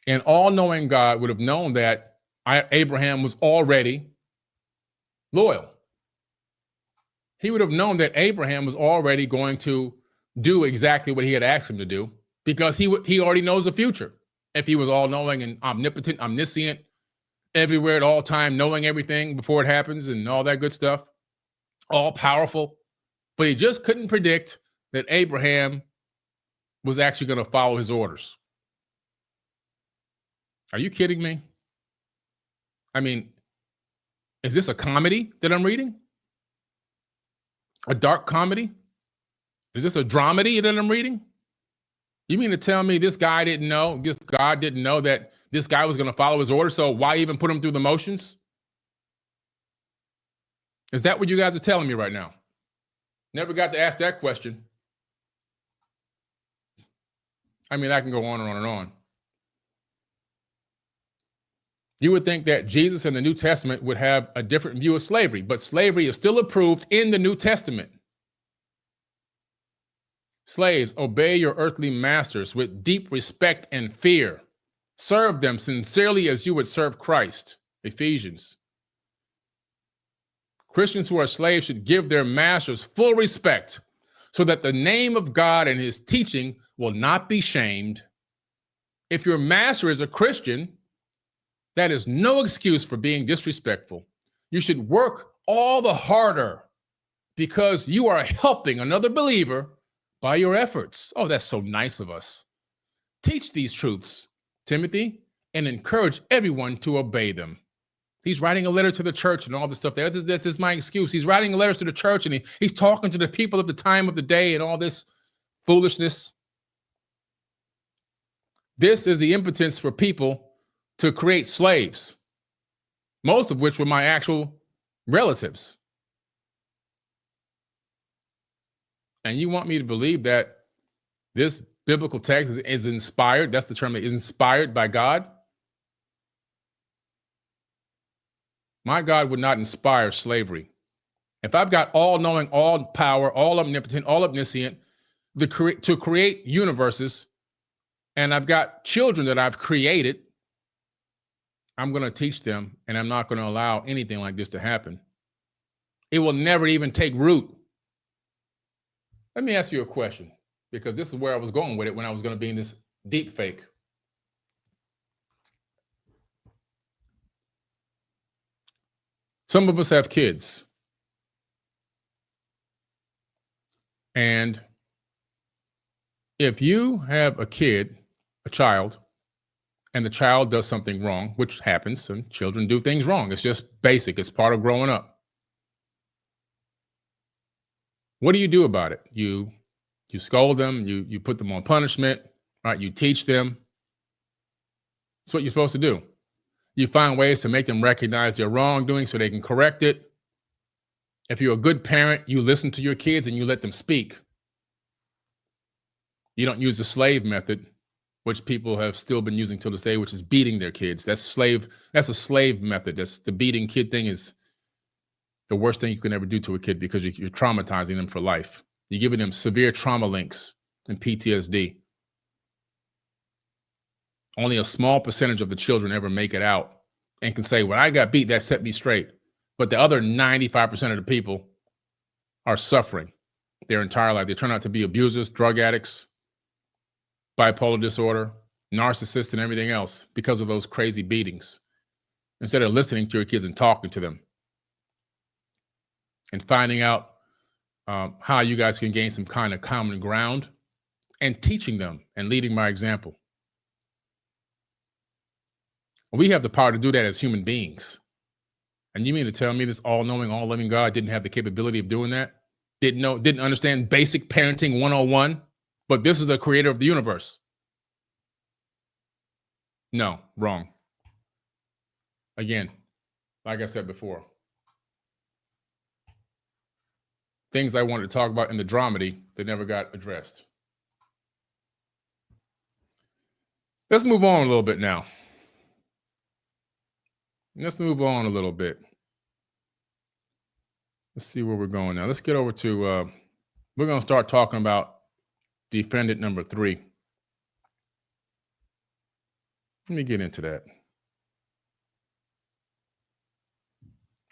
an all-knowing God would have known that Abraham was already loyal. He would have known that Abraham was already going to do exactly what he had asked him to do, because he already knows the future. If he was all-knowing and omnipotent, omniscient, everywhere at all time, knowing everything before it happens and all that good stuff, all-powerful. But he just couldn't predict that Abraham was actually going to follow his orders. Are you kidding me? I mean, is this a comedy that I'm reading? A dark comedy? Is this a dramedy that I'm reading? You mean to tell me this guy didn't know, this God didn't know that this guy was going to follow his orders, so why even put him through the motions? Is that what you guys are telling me right now? Never got to ask that question. I mean, I can go on and on and on. You would think that Jesus in the New Testament would have a different view of slavery, but slavery is still approved in the New Testament. Slaves, obey your earthly masters with deep respect and fear. Serve them sincerely as you would serve Christ. Ephesians. Christians who are slaves should give their masters full respect so that the name of God and his teaching will not be shamed. If your master is a Christian, that is no excuse for being disrespectful. You should work all the harder because you are helping another believer by your efforts. Oh, that's so nice of us. Teach these truths, Timothy, and encourage everyone to obey them. He's writing a letter to the church and all this stuff. This is my excuse. He's writing a letter to the church and he's talking to the people of the time of the day and all this foolishness. This is the impotence for people to create slaves, most of which were my actual relatives. And you want me to believe that this biblical text is inspired? That's the term, is inspired by God? My God would not inspire slavery. If I've got all-knowing, all-power, all-omnipotent, all-omniscient to create universes, and I've got children that I've created, I'm going to teach them, and I'm not going to allow anything like this to happen. It will never even take root. Let me ask you a question, because this is where I was going with it when I was going to be in this deep fake. Some of us have kids. And if you have a kid, a child, and the child does something wrong, which happens, and children do things wrong. It's just basic. It's part of growing up. What do you do about it? You scold them, you put them on punishment, right? You teach them. That's what you're supposed to do. You find ways to make them recognize their wrongdoing so they can correct it. If you're a good parent, you listen to your kids and you let them speak. You don't use the slave method, which people have still been using till this day, which is beating their kids. That's a slave method. That's the beating kid thing is the worst thing you can ever do to a kid because you're traumatizing them for life. You're giving them severe trauma links and PTSD. Only a small percentage of the children ever make it out and can say, when I got beat, that set me straight. But the other 95% of the people are suffering their entire life. They turn out to be abusers, drug addicts, bipolar disorder, narcissists, and everything else because of those crazy beatings. Instead of listening to your kids and talking to them and finding out how you guys can gain some kind of common ground and teaching them and leading by example. We have the power to do that as human beings. And you mean to tell me this all-knowing, all-loving God didn't have the capability of doing that? Didn't understand basic parenting 101? But this is the creator of the universe. No, wrong. Again, like I said before, things I wanted to talk about in the dramedy that never got addressed. Let's move on a little bit now. Let's move on a little bit. Let's see where we're going now. Let's get over to, we're going to start talking about defendant number 3. Let me get into that.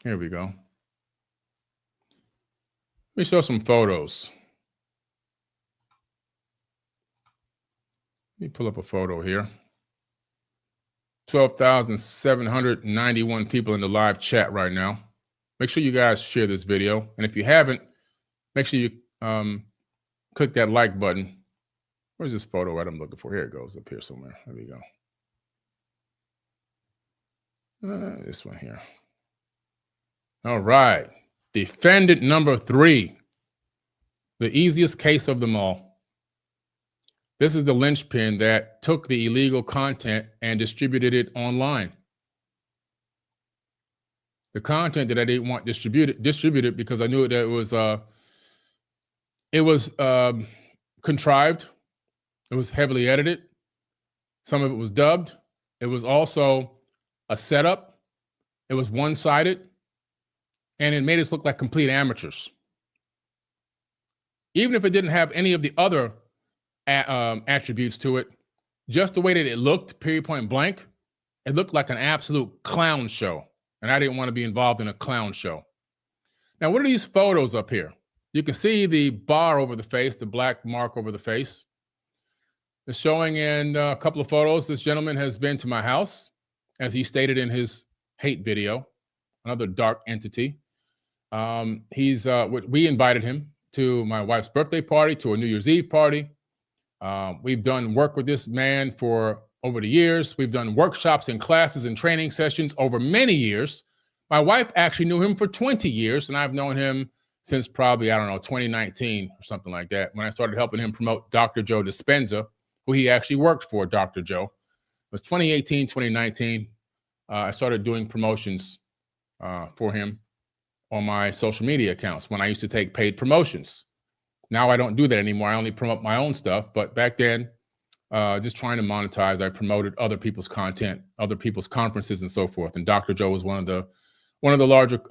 Here we go. Let me show some photos. Let me pull up a photo here. 12,791 people in the live chat right now. Make sure you guys share this video. And if you haven't, make sure you click that like button. Where's this photo that I'm looking for? Here it goes, up here somewhere. There we go. This one here. All right. Defendant number 3. The easiest case of them all. This is the linchpin that took the illegal content and distributed it online. The content that I didn't want distributed because I knew that it was contrived. It was heavily edited. Some of it was dubbed. It was also a setup. It was one-sided, and it made us look like complete amateurs. Even if it didn't have any of the other attributes to it, just the way that it looked, period, point blank, it looked like an absolute clown show. And I didn't want to be involved in a clown show. Now, what are these photos up here? You can see the bar over the face, the black mark over the face. It's showing in a couple of photos. This gentleman has been to my house, as he stated in his hate video, another dark entity. We invited him to my wife's birthday party, to a New Year's Eve party. We've done work with this man for over the years. We've done workshops and classes and training sessions over many years. My wife actually knew him for 20 years, and I've known him since probably, 2019 or something like that, when I started helping him promote Dr. Joe Dispenza, who he actually worked for, Dr. Joe. It was 2018, 2019. I started doing promotions for him on my social media accounts when I used to take paid promotions. Now I don't do that anymore. I only promote my own stuff. But back then, just trying to monetize, I promoted other people's content, other people's conferences, and so forth. And Dr. Joe was one of the larger,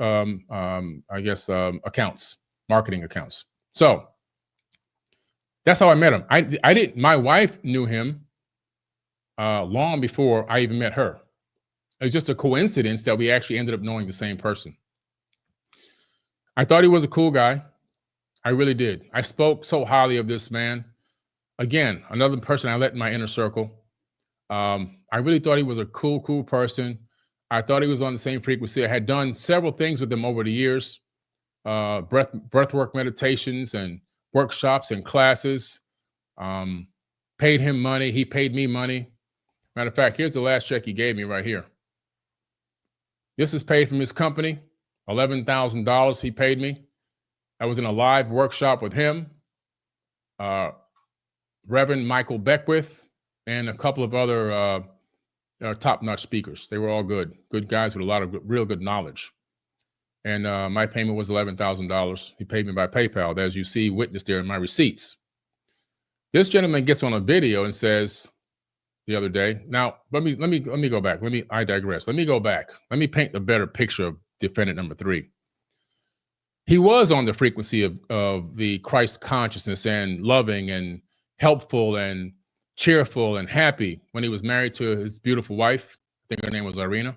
accounts, marketing accounts. So that's how I met him. My wife knew him long before I even met her. It was just a coincidence that we actually ended up knowing the same person. I thought he was a cool guy. I really did. I spoke so highly of this man. Again, another person I let in my inner circle. I really thought he was a cool person. I thought he was on the same frequency. I had done several things with him over the years, breathwork meditations and workshops and classes. Paid him money. He paid me money. Matter of fact, here's the last check he gave me right here. This is paid from his company, $11,000 he paid me. I was in a live workshop with him, Reverend Michael Beckwith, and a couple of other top-notch speakers. They were all good guys with a lot of real good knowledge. And my payment was $11,000. He paid me by PayPal, as you see witnessed there in my receipts. This gentleman gets on a video and says the other day, now let me go back. I digress. Let me go back. Let me paint a better picture of defendant number 3. He was on the frequency of the Christ consciousness and loving and helpful and cheerful and happy when he was married to his beautiful wife. I think her name was Irina.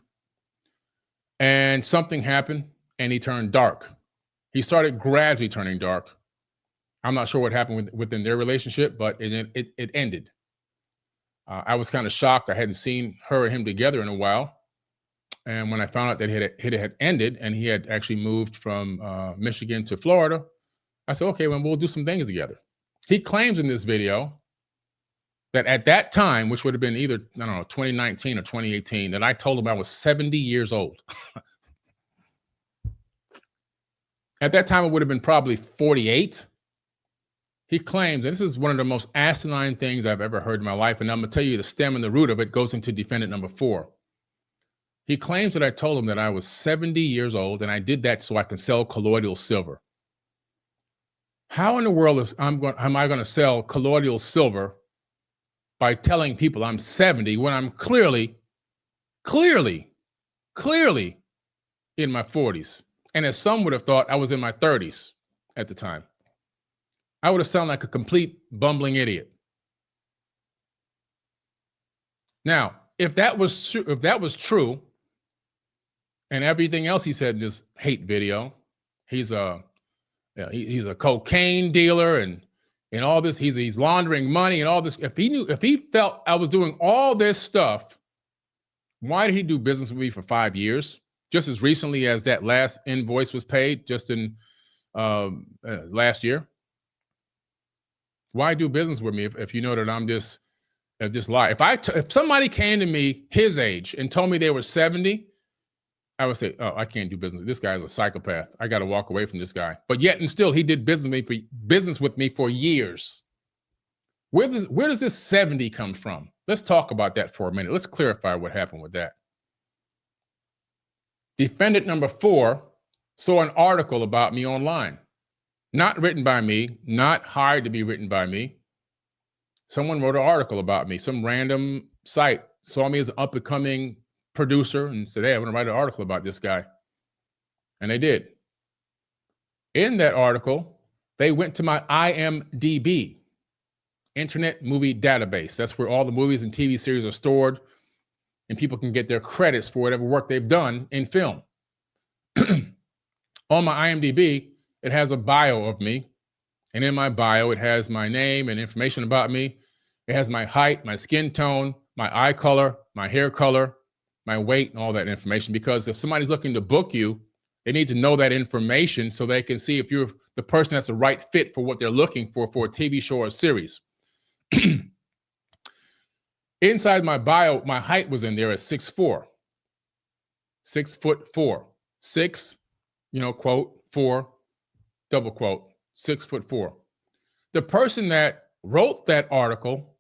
And something happened and he turned dark. He started gradually turning dark. I'm not sure what happened within their relationship, but it ended. I was kind of shocked. I hadn't seen her and him together in a while. And when I found out that it had ended and he had actually moved from Michigan to Florida, I said, okay, well, we'll do some things together. He claims in this video that at that time, which would have been either, 2019 or 2018, that I told him I was 70 years old. At that time, it would have been probably 48. He claims, and this is one of the most asinine things I've ever heard in my life, and I'm going to tell you the stem and the root of it goes into defendant number 4. He claims that I told him that I was 70 years old and I did that so I can sell colloidal silver. How in the world am I going to sell colloidal silver by telling people I'm 70 when I'm clearly in my 40s? And as some would have thought, I was in my 30s at the time. I would have sounded like a complete bumbling idiot. Now, if that was true, and everything else he said in this hate video, he's a cocaine dealer and all this, he's laundering money and all this. If he felt I was doing all this stuff, why did he do business with me for 5 years? Just as recently as that last invoice was paid, just in last year. Why do business with me if you know that I'm just lie? If somebody came to me his age and told me they were 70, I would say, oh, I can't do business. This guy is a psychopath. I got to walk away from this guy. But yet and still, he did business with me for years. Where does this 70 come from? Let's talk about that for a minute. Let's clarify what happened with that. Defendant number 4 saw an article about me online. Not written by me, not hired to be written by me. Someone wrote an article about me. Some random site saw me as an up-and-coming producer and said, hey, I want to write an article about this guy. And they did. In that article, they went to my IMDb, Internet Movie Database. That's where all the movies and TV series are stored, and people can get their credits for whatever work they've done in film. On my IMDb, it has a bio of me. And in my bio, it has my name and information about me. It has my height, my skin tone, my eye color, my hair color, my weight, and all that information. Because if somebody's looking to book you, they need to know that information so they can see if you're the person that's the right fit for what they're looking for a TV show or a series. Inside my bio, my height was in there as 6'4". 6'4". 6, quote, 4, double quote, 6'4". The person that wrote that article,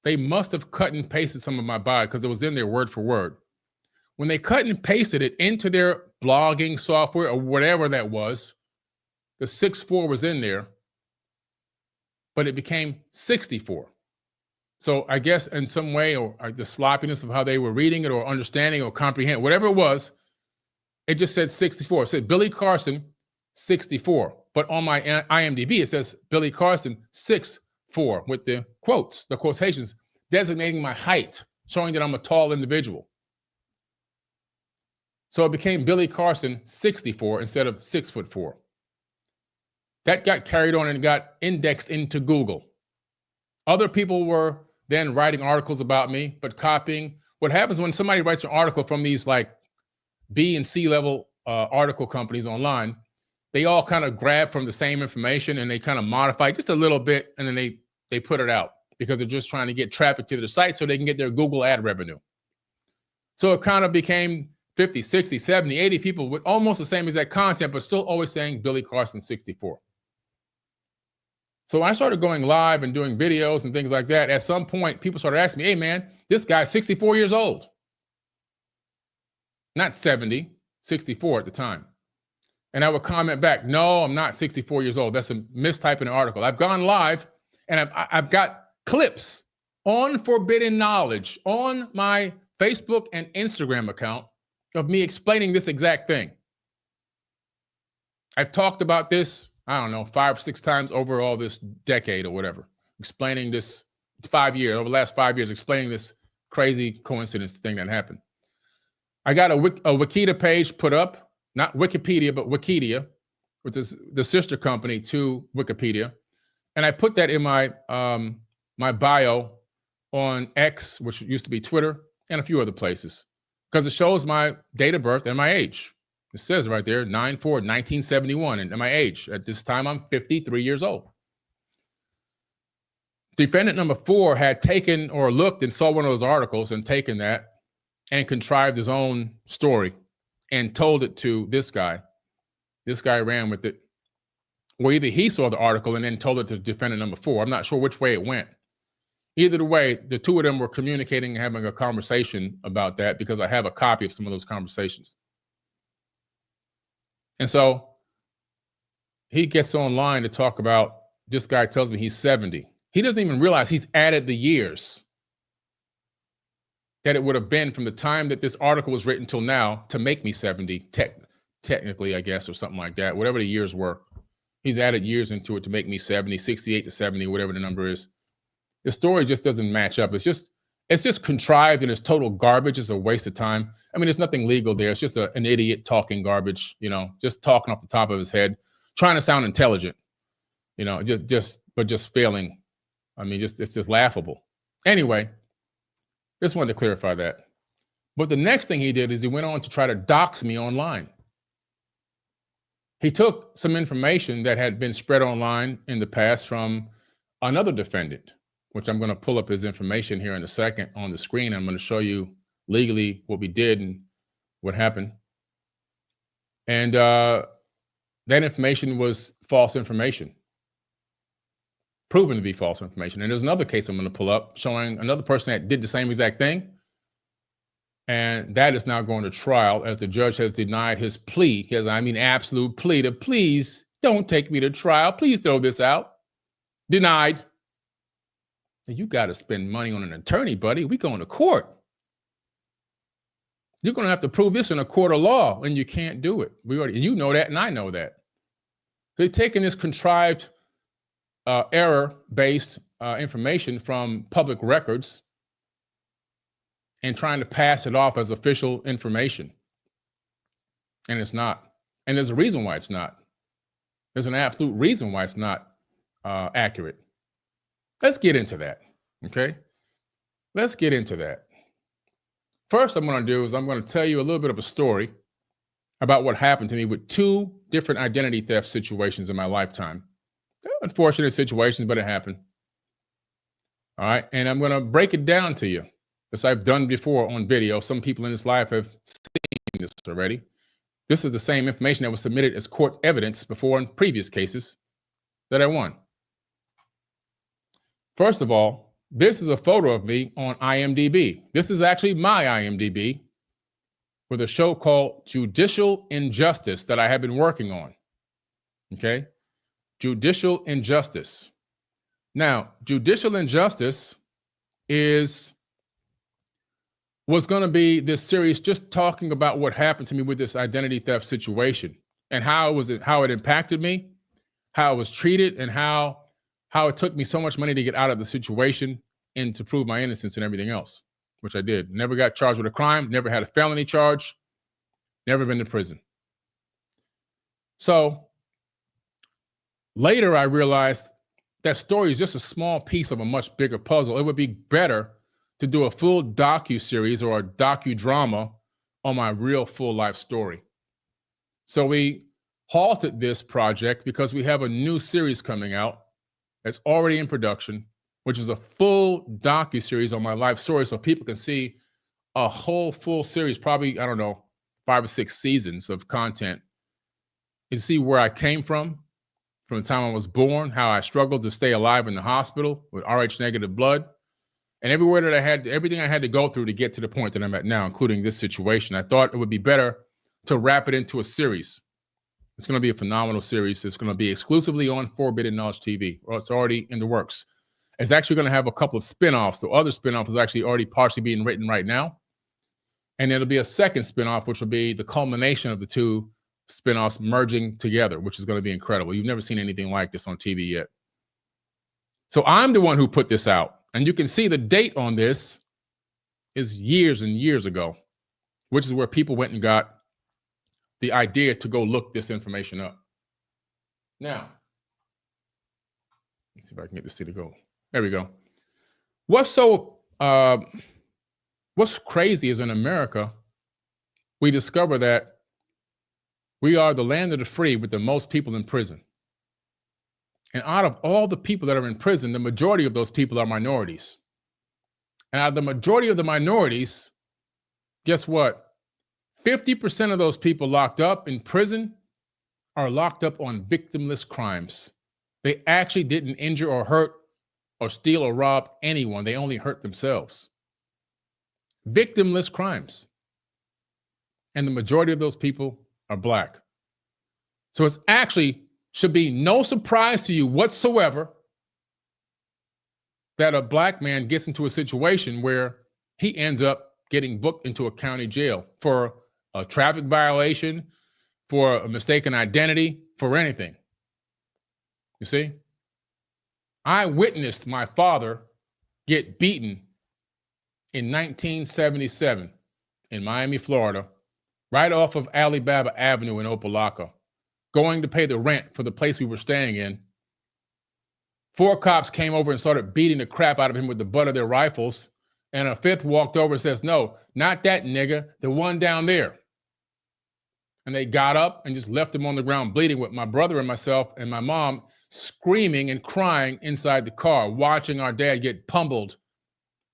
they must have cut and pasted some of my bio because it was in there word for word. When they cut and pasted it into their blogging software or whatever that was, the 6'4" was in there, but it became 64. So I guess in some way, or the sloppiness of how they were reading it or understanding or comprehend, whatever it was, it just said 64. It said Billy Carson, 64. But on my IMDb, it says Billy Carson, 6'4", with the quotes, the quotations, designating my height, showing that I'm a tall individual. So it became Billy Carson, 64, instead of 6'4". That got carried on and got indexed into Google. Other people were then writing articles about me, but copying. What happens when somebody writes an article from these like B and C level article companies online, they all kind of grab from the same information and they kind of modify just a little bit, and then they put it out because they're just trying to get traffic to their site so they can get their Google ad revenue. So it kind of became 50, 60, 70, 80 people with almost the same exact content, but still always saying Billy Carson 64. So I started going live and doing videos and things like that. At some point, people started asking me, hey man, this guy's 64 years old. Not 70, 64 at the time. And I would comment back, no, I'm not 64 years old. That's a mistype in an article. I've gone live and I've got clips on Forbidden Knowledge on my Facebook and Instagram account of me explaining this exact thing. I've talked about this, I don't know, 5 or 6 times over all this decade or whatever, explaining this 5 years, over the last 5 years, explaining this crazy coincidence thing that happened. I got a Wikipedia page put up, not Wikipedia, but Wikipedia, which is the sister company to Wikipedia. And I put that in my my bio on X, which used to be Twitter, and a few other places, because it shows my date of birth and my age. It says right there, 9/4/1971, and my age. At this time, I'm 53 years old. Defendant number 4 had taken or looked and saw one of those articles and taken that and contrived his own story and told it to this guy. This guy ran with it. Or either he saw the article and then told it to defendant number 4. I'm not sure which way it went. Either way, the two of them were communicating and having a conversation about that because I have a copy of some of those conversations. And so he gets online to talk about, this guy tells me he's 70. He doesn't even realize he's added the years that it would have been from the time that this article was written till now to make me 70, technically, I guess, or something like that, whatever the years were. He's added years into it to make me 70, 68 to 70, whatever the number is. The story just doesn't match up. It's just contrived and it's total garbage. It's a waste of time. I mean, there's nothing legal there. It's just an idiot talking garbage, you know, just talking off the top of his head, trying to sound intelligent, you know, but just failing. I mean, it's just laughable. Anyway, just wanted to clarify that. But the next thing he did is he went on to try to dox me online. He took some information that had been spread online in the past from another defendant, which I'm going to pull up his information here in a second on the screen. I'm going to show you legally what we did and what happened. And that information was false information, proven to be false information. And there's another case I'm going to pull up showing another person that did the same exact thing. And that is now going to trial as the judge has denied his plea. He has, absolute plea to please don't take me to trial. Please throw this out. Denied. You got to spend money on an attorney, buddy. We going to court. You're going to have to prove this in a court of law, and you can't do it. You know that, and I know that. They're taking this contrived, error-based information from public records and trying to pass it off as official information. And it's not. And there's a reason why it's not. There's an absolute reason why it's not accurate. Let's get into that, okay? Let's get into that. First, I'm going to do is I'm going to tell you a little bit of a story about what happened to me with two different identity theft situations in my lifetime. They're unfortunate situations, but it happened. All right, and I'm going to break it down to you, as I've done before on video. Some people in this live have seen this already. This is the same information that was submitted as court evidence before in previous cases that I won. First of all, this is a photo of me on IMDb. This is actually my IMDb with a show called Judicial Injustice that I have been working on. Okay? Judicial Injustice. Now, Judicial Injustice was going to be this series just talking about what happened to me with this identity theft situation and how it impacted me, how I was treated, and how it took me so much money to get out of the situation and to prove my innocence and everything else, which I did. Never got charged with a crime, never had a felony charge, never been to prison. So later I realized that story is just a small piece of a much bigger puzzle. It would be better to do a full docu-series or a docudrama on my real full life story. So we halted this project because we have a new series coming out that's already in production, which is a full docu-series on my life story so people can see a whole full series, probably, 5 or 6 seasons of content, and see where I came from the time I was born, how I struggled to stay alive in the hospital with Rh negative blood, and everywhere that everything I had to go through to get to the point that I'm at now, including this situation. I thought it would be better to wrap it into a series. It's going to be a phenomenal series. It's going to be exclusively on Forbidden Knowledge TV, or it's already in the works. It's actually going to have a couple of spinoffs. The other spinoff is actually already partially being written right now. And it'll be a second spinoff, which will be the culmination of the two spinoffs merging together, which is going to be incredible. You've never seen anything like this on TV yet. So I'm the one who put this out. And you can see the date on this is years and years ago, which is where people went and got the idea to go look this information up. Now, let's see if I can get this to go. There we go. What's crazy is in America, we discover that we are the land of the free with the most people in prison. And out of all the people that are in prison, the majority of those people are minorities. And out of the majority of the minorities, guess what? 50% of those people locked up in prison are locked up on victimless crimes. They actually didn't injure or hurt or steal or rob anyone. They only hurt themselves. Victimless crimes. And the majority of those people are black. So it's actually should be no surprise to you whatsoever that a black man gets into a situation where he ends up getting booked into a county jail for a traffic violation, for a mistaken identity, for anything. You see? I witnessed my father get beaten in 1977 in Miami, Florida, right off of Alibaba Avenue in Opelika, going to pay the rent for the place we were staying in. 4 cops came over and started beating the crap out of him with the butt of their rifles. And a 5th walked over and says, "No, not that nigga, the one down there." And they got up and just left him on the ground bleeding, with my brother and myself and my mom screaming and crying inside the car, watching our dad get pummeled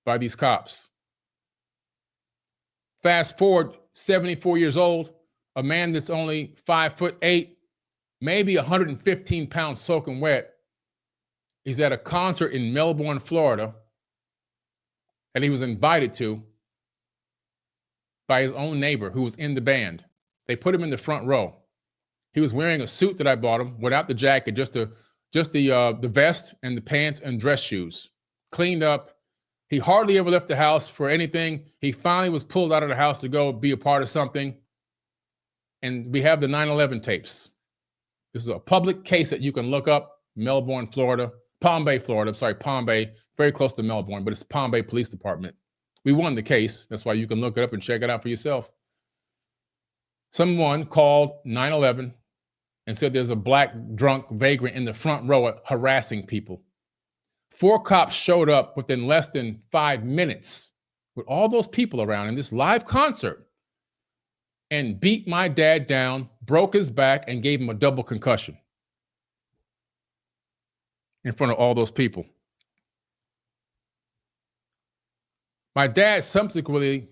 by these cops. Fast forward, 74 years old, a man that's only 5'8", maybe 115 pounds soaking wet. He's at a concert in Melbourne, Florida, and he was invited to by his own neighbor who was in the band. They put him in the front row. He was wearing a suit that I bought him without the jacket, just the vest and the pants and dress shoes, cleaned up. He hardly ever left the house for anything. He finally was pulled out of the house to go be a part of something. And we have the 9/11 tapes. This is a public case that you can look up, Melbourne, Florida, Palm Bay, Florida. I'm sorry, Palm Bay, very close to Melbourne, but it's Palm Bay Police Department. We won the case. That's why you can look it up and check it out for yourself. Someone called 9/11 and said there's a black drunk vagrant in the front row harassing people. 4 cops showed up within less than 5 minutes with all those people around in this live concert and beat my dad down, broke his back, and gave him a double concussion in front of all those people. My dad subsequently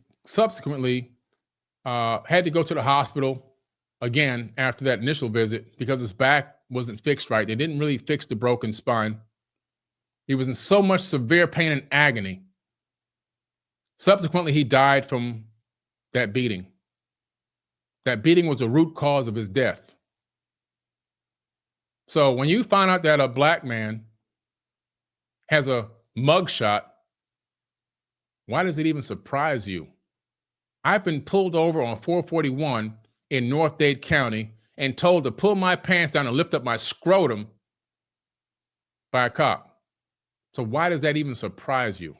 had to go to the hospital again after that initial visit because his back wasn't fixed right. They didn't really fix the broken spine. He was in so much severe pain and agony. Subsequently, he died from that beating. That beating was the root cause of his death. So when you find out that a black man has a mugshot, why does it even surprise you? I've been pulled over on 441 in North Dade County and told to pull my pants down and lift up my scrotum by a cop. So why does that even surprise you?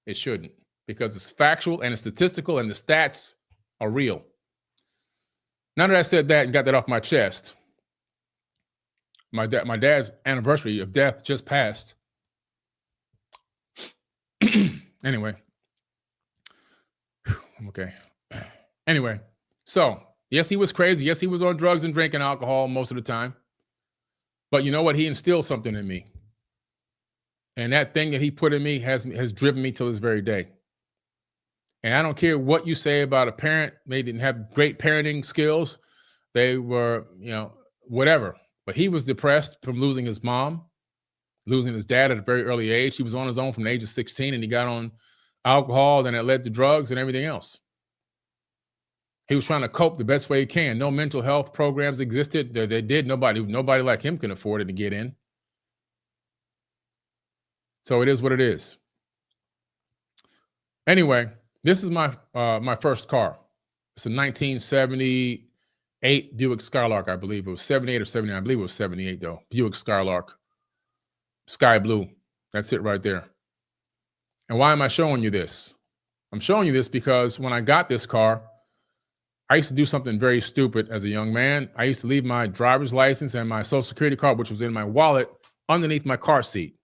It shouldn't, because it's factual and it's statistical and the stats are real. Now that I said that and got that off my chest, my dad's anniversary of death just passed. Anyway, I'm okay. Anyway, so yes, he was crazy. Yes, he was on drugs and drinking alcohol most of the time. But you know what? He instilled something in me. And that thing that he put in me has driven me till this very day. And I don't care what you say about a parent. They didn't have great parenting skills. They were, whatever. But he was depressed from losing his mom, losing his dad at a very early age. He was on his own from the age of 16, and he got on alcohol, then it led to drugs and everything else. He was trying to cope the best way he can. No mental health programs existed. They did. Nobody like him can afford it to get in. So it is what it is. Anyway, this is my first car. It's a 1978 Buick Skylark, I believe. It was 78 or 79. I believe it was 78, though. Buick Skylark. Sky blue. That's it right there. And why am I showing you this? I'm showing you this because when I got this car, I used to do something very stupid as a young man. I used to leave my driver's license and my Social Security card, which was in my wallet, underneath my car seat,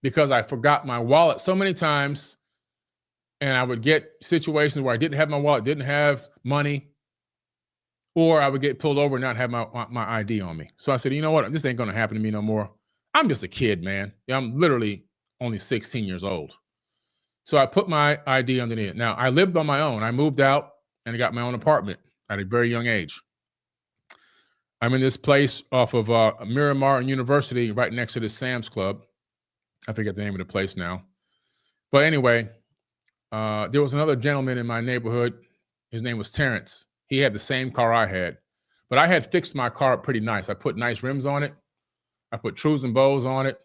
because I forgot my wallet so many times, and I would get situations where I didn't have my wallet, didn't have money, or I would get pulled over and not have my ID on me. So I said, you know what? This ain't going to happen to me no more. I'm just a kid, man. I'm literally only 16 years old. So I put my ID underneath it. Now, I lived on my own. I moved out and I got my own apartment at a very young age. I'm in this place off of Miramar and University, right next to the Sam's Club. I forget the name of the place now. But anyway, there was another gentleman in my neighborhood. His name was Terrence. He had the same car I had, but I had fixed my car up pretty nice. I put nice rims on it. I put trues and bows on it.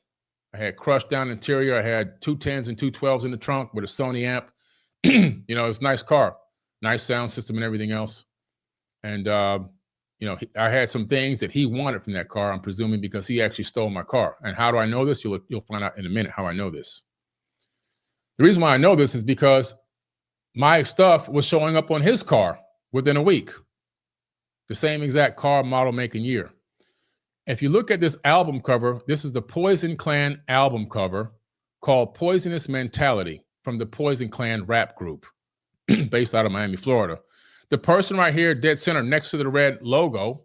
I had crushed down interior. I had 210s and 212s in the trunk with a Sony amp. You know, it was a nice car, nice sound system and everything else. And, you know, I had some things that he wanted from that car, I'm presuming, because he actually stole my car. And how do I know this? You'll find out in a minute how I know this. The reason why I know this is because my stuff was showing up on his car within a week. The same exact car, model, make, and year. If you look at this album cover, this is the Poison Clan album cover called Poisonous Mentality from the Poison Clan rap group based out of Miami, Florida. The person right here, dead center, next to the red logo,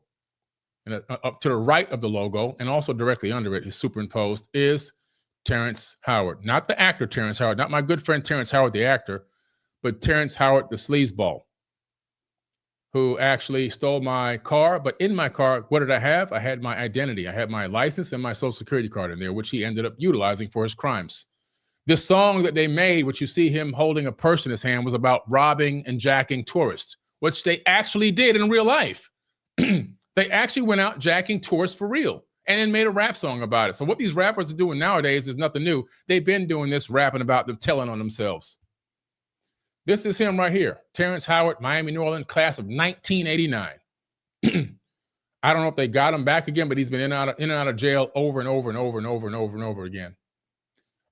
and up to the right of the logo, and also directly under it is superimposed, is Terrence Howard. Not the actor Terrence Howard, not my good friend Terrence Howard, the actor, but Terrence Howard, the sleazeball, who actually stole my car. But in my car, what did I have? I had my identity. I had my license and my social security card in there, which he ended up utilizing for his crimes. This song that they made, which you see him holding a purse in his hand, was about robbing and jacking tourists, which they actually did in real life. They actually went out jacking tourists for real and then made a rap song about it. So what these rappers are doing nowadays is nothing new. They've been doing this, rapping about them, telling on themselves. This is him right here, Terrence Howard, Miami, New Orleans, class of 1989. I don't know if they got him back again, but he's been in and out of jail over and over and over and over and over and over again.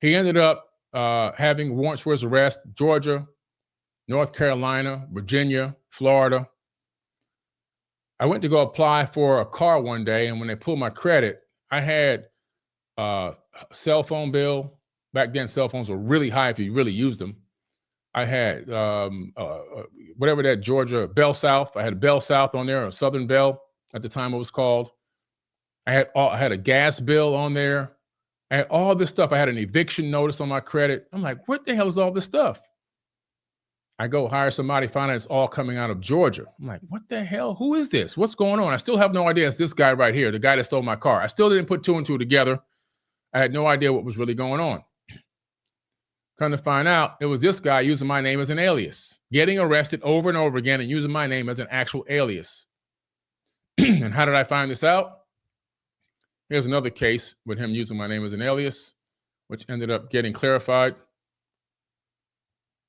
He ended up having warrants for his arrest: Georgia, North Carolina, Virginia, Florida. I went to go apply for a car one day, and when they pulled my credit, I had a cell phone bill. Back then, cell phones were really high if you really used them. I had whatever that Georgia Bell South. I had a Bell South on there, a Southern Bell at the time it was called. I had a gas bill on there. I had all this stuff. I had an eviction notice on my credit. I'm like, what the hell is all this stuff? I go hire somebody, find out it's all coming out of Georgia. I'm like, what the hell? Who is this? What's going on? I still have no idea. It's this guy right here, the guy that stole my car. I still didn't put two and two together. I had no idea what was really going on. Come to find out, it was this guy using my name as an alias, getting arrested over and over again and using my name as an actual alias. And how did I find this out? Here's another case with him using my name as an alias, which ended up getting clarified.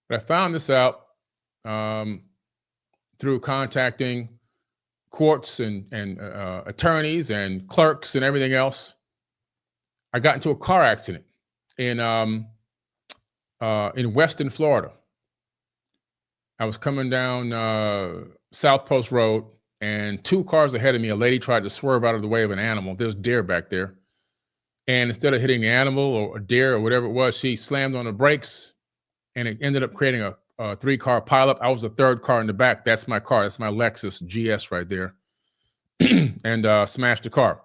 But I found this out through contacting courts and attorneys and clerks and everything else. I got into a car accident in Weston, Florida. I was coming down South Post Road, and two cars ahead of me, a lady tried to swerve out of the way of an animal. There's deer back there. And instead of hitting the animal or a deer or whatever it was, she slammed on the brakes, and it ended up creating a three-car pileup. I was the third car in the back. That's my car. That's my Lexus GS right there. And smashed the car.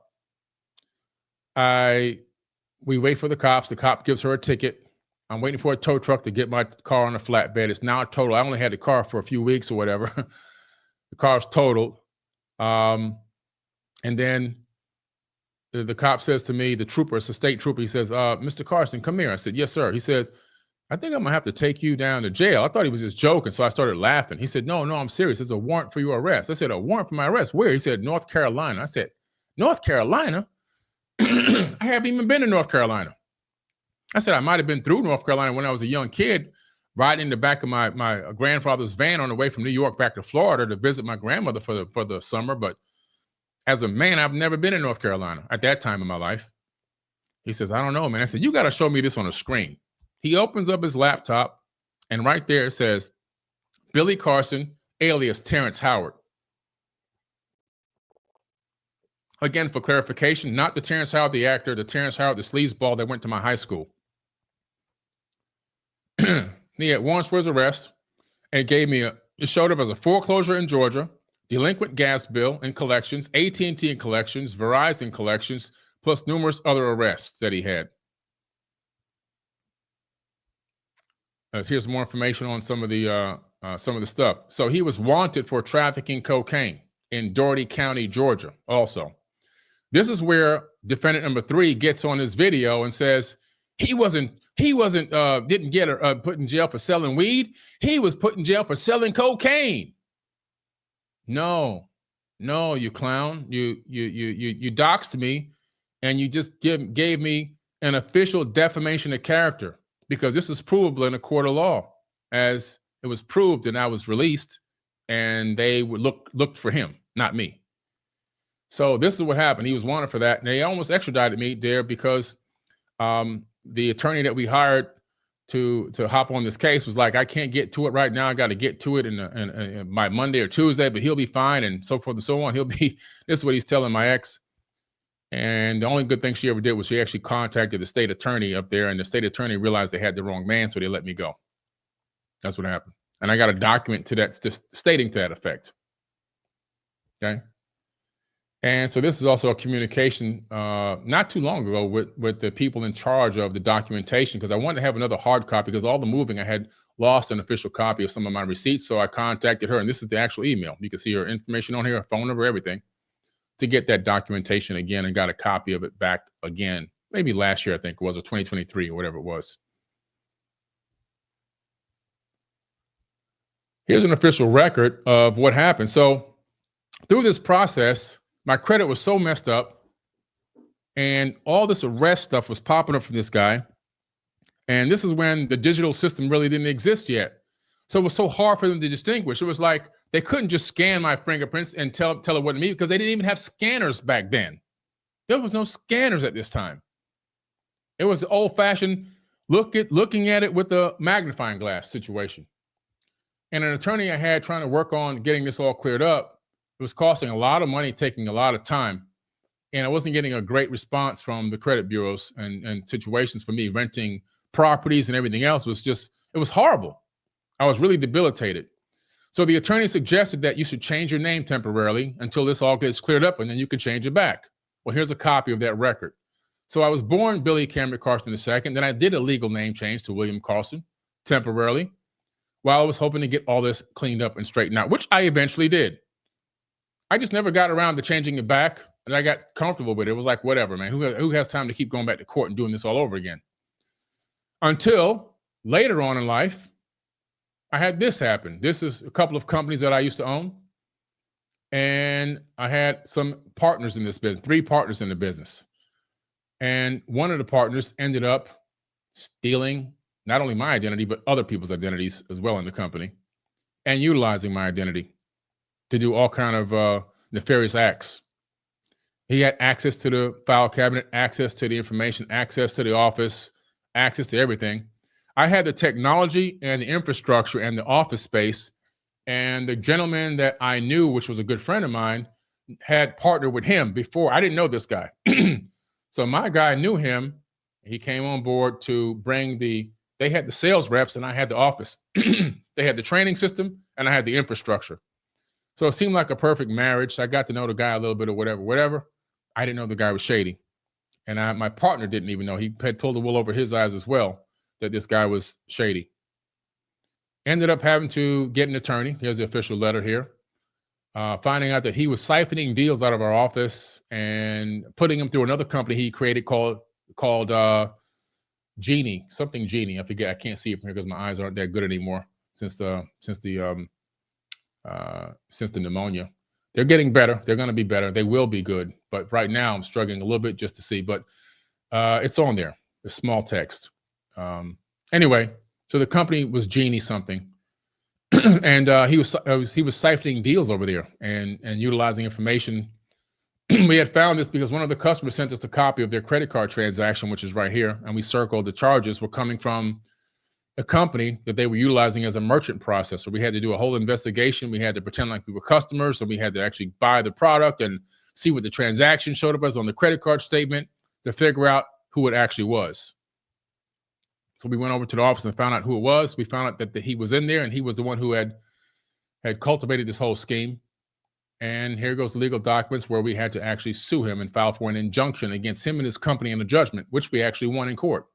We wait for the cops. The cop gives her a ticket. I'm waiting for a tow truck to get my car on a flatbed. It's now totaled. I only had the car for a few weeks or whatever. The car's totaled. And then the cop says to me, the trooper, it's a state trooper, he says, Mr. Carson, come here. I said, yes, sir. He says, I think I'm gonna have to take you down to jail. I thought he was just joking, so I started laughing. He said, no, I'm serious. There's a warrant for your arrest. I said, a warrant for my arrest? Where? He said, North Carolina. I said, North Carolina? I haven't even been to North Carolina. I said, I might have been through North Carolina when I was a young kid, riding in the back of my grandfather's van on the way from New York back to Florida to visit my grandmother for the summer. But as a man, I've never been in North Carolina at that time in my life. He says, I don't know, man. I said, you got to show me this on a screen. He opens up his laptop, and right there it says, Billy Carson, alias Terrence Howard. Again, for clarification, not the Terrence Howard, the actor, the Terrence Howard, the sleazeball that went to my high school. He had warrants for his arrest, and it showed up as a foreclosure in Georgia, delinquent gas bill and collections, AT&T and collections, Verizon collections, plus numerous other arrests that he had. Here's more information on some of the stuff. So he was wanted for trafficking cocaine in Dougherty County, Georgia. Also, this is where defendant number 3 gets on his video and says He wasn't didn't get put in jail for selling weed. He was put in jail for selling cocaine. No, you clown. You doxed me, and you just gave me an official defamation of character, because this is provable in a court of law, as it was proved and I was released, and they would looked for him, not me. So this is what happened. He was wanted for that, and they almost extradited me there because the attorney that we hired to hop on this case was like, I can't get to it right now. I got to get to it in by Monday or Tuesday, but he'll be fine, and so forth and so on. This is what he's telling my ex. And the only good thing she ever did was she actually contacted the state attorney up there, and the state attorney realized they had the wrong man, so they let me go. That's what happened. And I got a document to that stating to that effect. Okay. And so this is also a communication not too long ago with the people in charge of the documentation, because I wanted to have another hard copy, because all the moving, I had lost an official copy of some of my receipts. So I contacted her, and this is the actual email. You can see her information on here, her phone number, everything, to get that documentation again, and got a copy of it back again, maybe last year, I think it was, or 2023 or whatever it was. Here's an official record of what happened. So through this process, my credit was so messed up, and all this arrest stuff was popping up from this guy. And this is when the digital system really didn't exist yet. So it was so hard for them to distinguish. It was like they couldn't just scan my fingerprints and tell it wasn't me, because they didn't even have scanners back then. There was no scanners at this time. It was the old-fashioned looking at it with a magnifying glass situation. And an attorney I had trying to work on getting this all cleared up, it was costing a lot of money, taking a lot of time. And I wasn't getting a great response from the credit bureaus, and situations for me renting properties and everything else it was horrible. I was really debilitated. So the attorney suggested that you should change your name temporarily until this all gets cleared up, and then you can change it back. Well, here's a copy of that record. So I was born Billy Cameron Carson II. Then I did a legal name change to William Carson temporarily, while I was hoping to get all this cleaned up and straightened out, which I eventually did. I just never got around to changing it back, and I got comfortable with it. It was like, whatever, man. Who has time to keep going back to court and doing this all over again? Until later on in life, I had this happen. This is a couple of companies that I used to own, and I had some partners in this business, 3 partners in the business. And one of the partners ended up stealing not only my identity, but other people's identities as well in the company, and utilizing my identity to do all kind of nefarious acts. He had access to the file cabinet, access to the information, access to the office, access to everything. I had the technology and the infrastructure and the office space, and the gentleman that I knew, which was a good friend of mine, had partnered with him before. I didn't know this guy. So my guy knew him. He came on board to bring they had the sales reps, and I had the office. They had the training system, and I had the infrastructure. So it seemed like a perfect marriage. So I got to know the guy a little bit, or whatever. I didn't know the guy was shady. And my partner didn't even know. He had pulled the wool over his eyes as well, that this guy was shady. Ended up having to get an attorney. Here's the official letter here. Finding out that he was siphoning deals out of our office and putting them through another company he created called Genie, something Genie. I forget. I can't see it from here because my eyes aren't that good anymore since the pneumonia. They're getting better. They're going to be better. They will be good. But right now I'm struggling a little bit just to see, but it's on there. It's small text. Anyway, so the company was Genie something. And he was siphoning deals over there and utilizing information. We had found this because one of the customers sent us a copy of their credit card transaction, which is right here. And we circled the charges were coming from a company that they were utilizing as a merchant processor. We had to do a whole investigation. We had to pretend like we were customers. So we had to actually buy the product and see what the transaction showed up as on the credit card statement to figure out who it actually was. So we went over to the office and found out who it was. We found out that he was in there, and he was the one who had cultivated this whole scheme. And here goes the legal documents where we had to actually sue him and file for an injunction against him and his company in a judgment, which we actually won in court.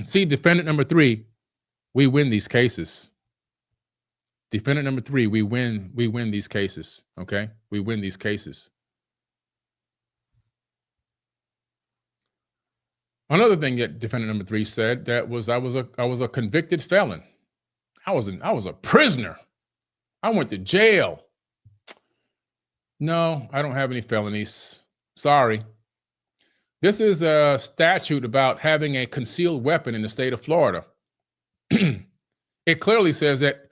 See, defendant number 3, we win these cases. Defendant number 3, we win these cases. Okay, we win these cases. Another thing that defendant number 3 said that was I was a convicted felon. I was a prisoner. I went to jail. No, I don't have any felonies. Sorry. This is a statute about having a concealed weapon in the state of Florida. It clearly says that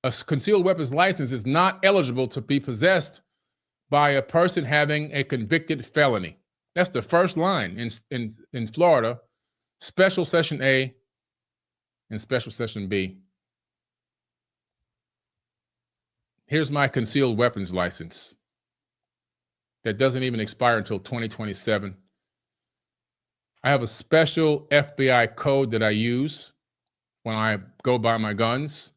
a concealed weapons license is not eligible to be possessed by a person having a convicted felony. That's the first line in Florida, Special Session A and Special Session B. Here's my concealed weapons license that doesn't even expire until 2027. I have a special FBI code that I use when I go buy my guns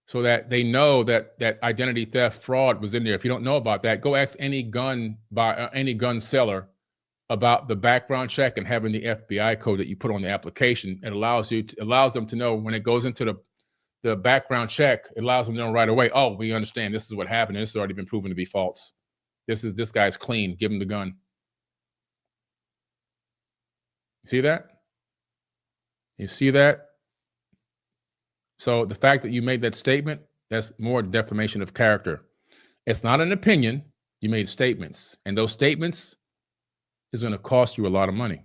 so that they know that identity theft fraud was in there. If you don't know about that, go ask any gun seller about the background check and having the FBI code that you put on the application. It allows them to know when it goes into the background check, it allows them to know right away, oh, we understand this is what happened. This has already been proven to be false. This guy's clean. Give him the gun. See that? You see that? So the fact that you made that statement, that's more defamation of character. It's not an opinion. You made statements, and those statements is going to cost you a lot of money.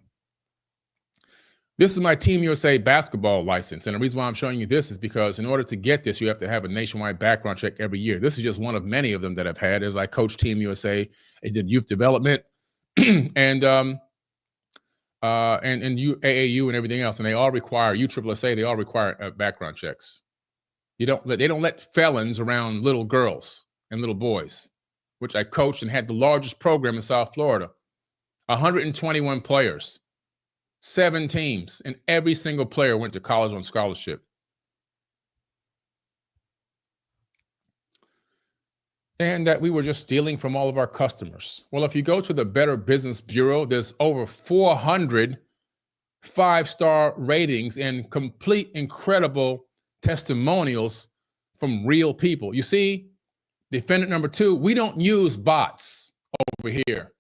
This is my Team USA basketball license, and the reason why I'm showing you this is because in order to get this, you have to have a nationwide background check every year. This is just one of many of them that I've had as I coach Team USA. I did youth development and AAU and everything else, and they all require USSSA. They all require background checks. They don't let felons around little girls and little boys, which I coached and had the largest program in South Florida. 121 players, 7 teams, and every single player went to college on scholarship. And that we were just stealing from all of our customers. Well, if you go to the Better Business Bureau, there's over 400 5-star ratings and complete incredible testimonials from real people. You see, defendant number 2, we don't use bots over here.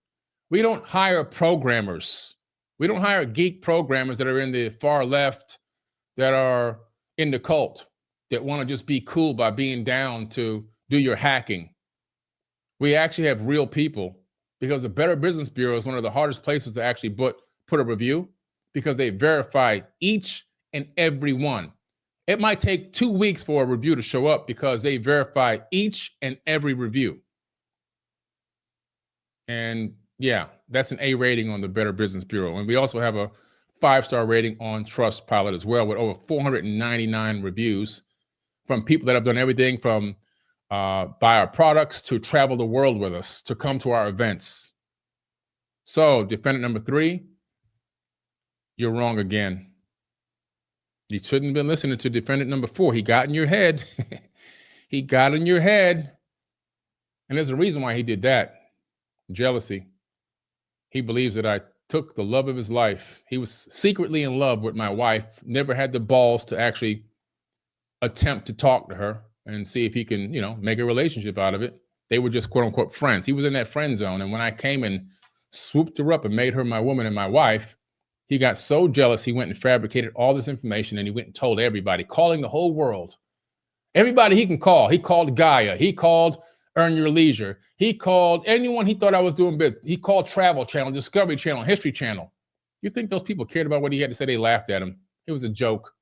We don't hire programmers. We don't hire geek programmers that are in the far left, that are in the cult, that want to just be cool by being down to do your hacking. We actually have real people, because the Better Business Bureau is one of the hardest places to actually put a review, because they verify each and every one. It might take 2 weeks for a review to show up because they verify each and every review. And yeah, that's an A rating on the Better Business Bureau. And we also have a 5-star rating on Trustpilot as well, with over 499 reviews from people that have done everything from buy our products to travel the world with us, to come to our events. So defendant number 3, you're wrong again. You shouldn't have been listening to defendant number 4. He got in your head. He got in your head. And there's a reason why he did that. Jealousy. He believes that I took the love of his life. He was secretly in love with my wife, never had the balls to actually attempt to talk to her and see if he can, make a relationship out of it. They were just quote unquote friends. He was in that friend zone. And when I came and swooped her up and made her my woman and my wife, he got so jealous, he went and fabricated all this information, and he went and told everybody, calling the whole world. Everybody he can call. He called Gaia. He called Earn Your Leisure. He called anyone he thought I was doing business. He called Travel Channel, Discovery Channel, History Channel. You think those people cared about what he had to say? They laughed at him. It was a joke.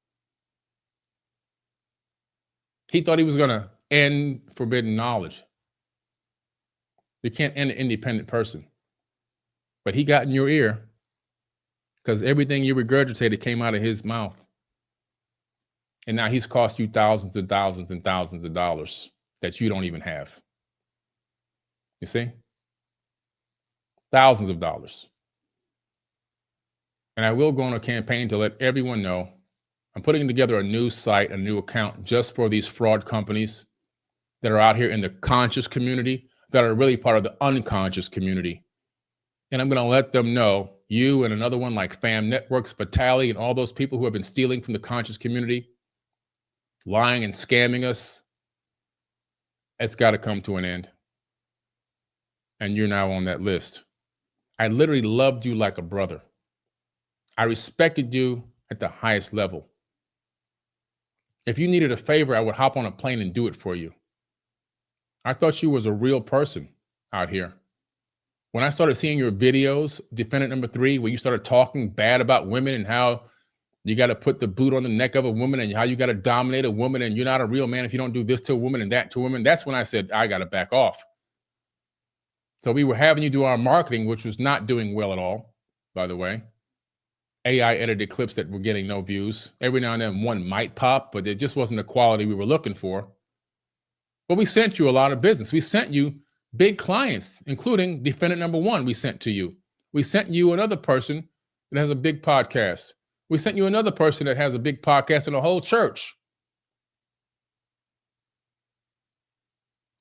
He thought he was going to end forbidden knowledge. You can't end an independent person. But he got in your ear because everything you regurgitated came out of his mouth. And now he's cost you thousands and thousands and thousands of dollars that you don't even have. You see? Thousands of dollars. And I will go on a campaign to let everyone know I'm putting together a new site, a new account just for these fraud companies that are out here in the conscious community, that are really part of the unconscious community. And I'm going to let them know, you and another one like Fam Networks, Vitali, and all those people who have been stealing from the conscious community, lying and scamming us, it's got to come to an end. And you're now on that list. I literally loved you like a brother. I respected you at the highest level. If you needed a favor, I would hop on a plane and do it for you. I thought you was a real person out here. When I started seeing your videos, defendant number 3, where you started talking bad about women and how you got to put the boot on the neck of a woman and how you got to dominate a woman and you're not a real man if you don't do this to a woman and that to a woman, that's when I said, I got to back off. So we were having you do our marketing, which was not doing well at all, by the way. AI edited clips that were getting no views. Every now and then one might pop, but it just wasn't the quality we were looking for. But we sent you a lot of business. We sent you big clients, including defendant number 1 we sent to you. We sent you another person that has a big podcast. We sent you another person that has a big podcast in a whole church.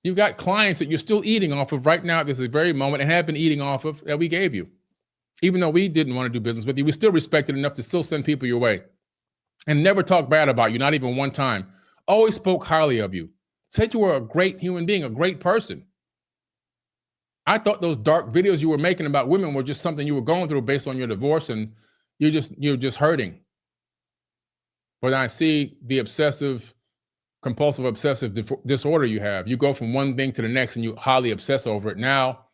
You've got clients that you're still eating off of right now at this very moment and have been eating off of that we gave you. Even though we didn't want to do business with you, we still respected enough to still send people your way and never talk bad about you, not even one time. Always spoke highly of you. Said you were a great human being, a great person. I thought those dark videos you were making about women were just something you were going through based on your divorce and you're just hurting. But I see the compulsive obsessive disorder you have. You go from one thing to the next and you highly obsess over it. Now,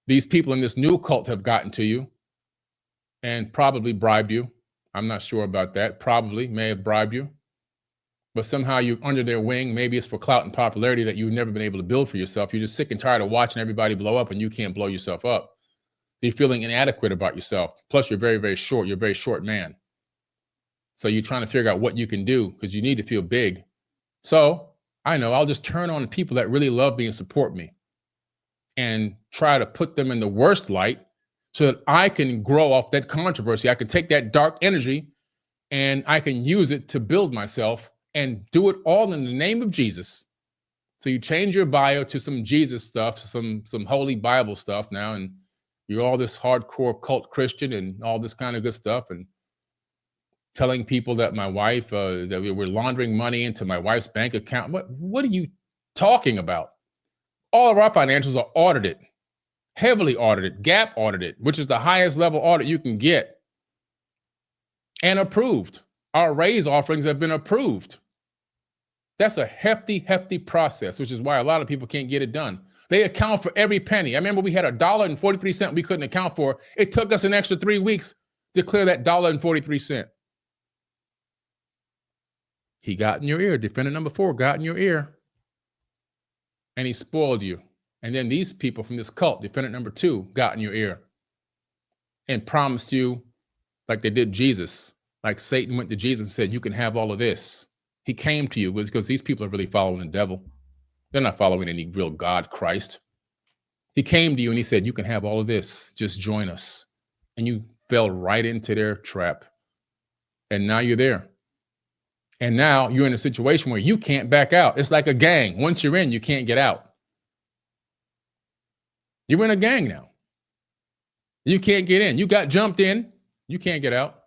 these people in this new cult have gotten to you and probably bribed you. I'm not sure about that. Probably may have bribed you. But somehow you're under their wing. Maybe it's for clout and popularity that you've never been able to build for yourself. You're just sick and tired of watching everybody blow up and you can't blow yourself up. You're feeling inadequate about yourself. Plus, you're very, very short. You're a very short man. So you're trying to figure out what you can do because you need to feel big. So I know I'll just turn on people that really love me and support me and try to put them in the worst light so that I can grow off that controversy. I can take that dark energy and I can use it to build myself and do it all in the name of Jesus. So you change your bio to some Jesus stuff, some holy Bible stuff now, and you're all this hardcore cult Christian and all this kind of good stuff, and telling people that my wife, that we were laundering money into my wife's bank account. What are you talking about? All of our financials are audited, heavily audited, GAAP audited, which is the highest level audit you can get, and approved. Our raise offerings have been approved. That's a hefty, hefty process, which is why a lot of people can't get it done. They account for every penny. I remember we had $1.43 we couldn't account for. It took us an extra 3 weeks to clear that $1.43. He got in your ear. Defendant number 4 got in your ear. And he spoiled you. And then these people from this cult, defendant number 2, got in your ear and promised you, like they did Jesus, like Satan went to Jesus and said, you can have all of this. He came to you because these people are really following the devil. They're not following any real God, Christ. He came to you and he said, you can have all of this. Just join us. And you fell right into their trap. And now you're there. And now you're in a situation where you can't back out. It's like a gang. Once you're in, you can't get out. You're in a gang now. You can't get in. You got jumped in. You can't get out.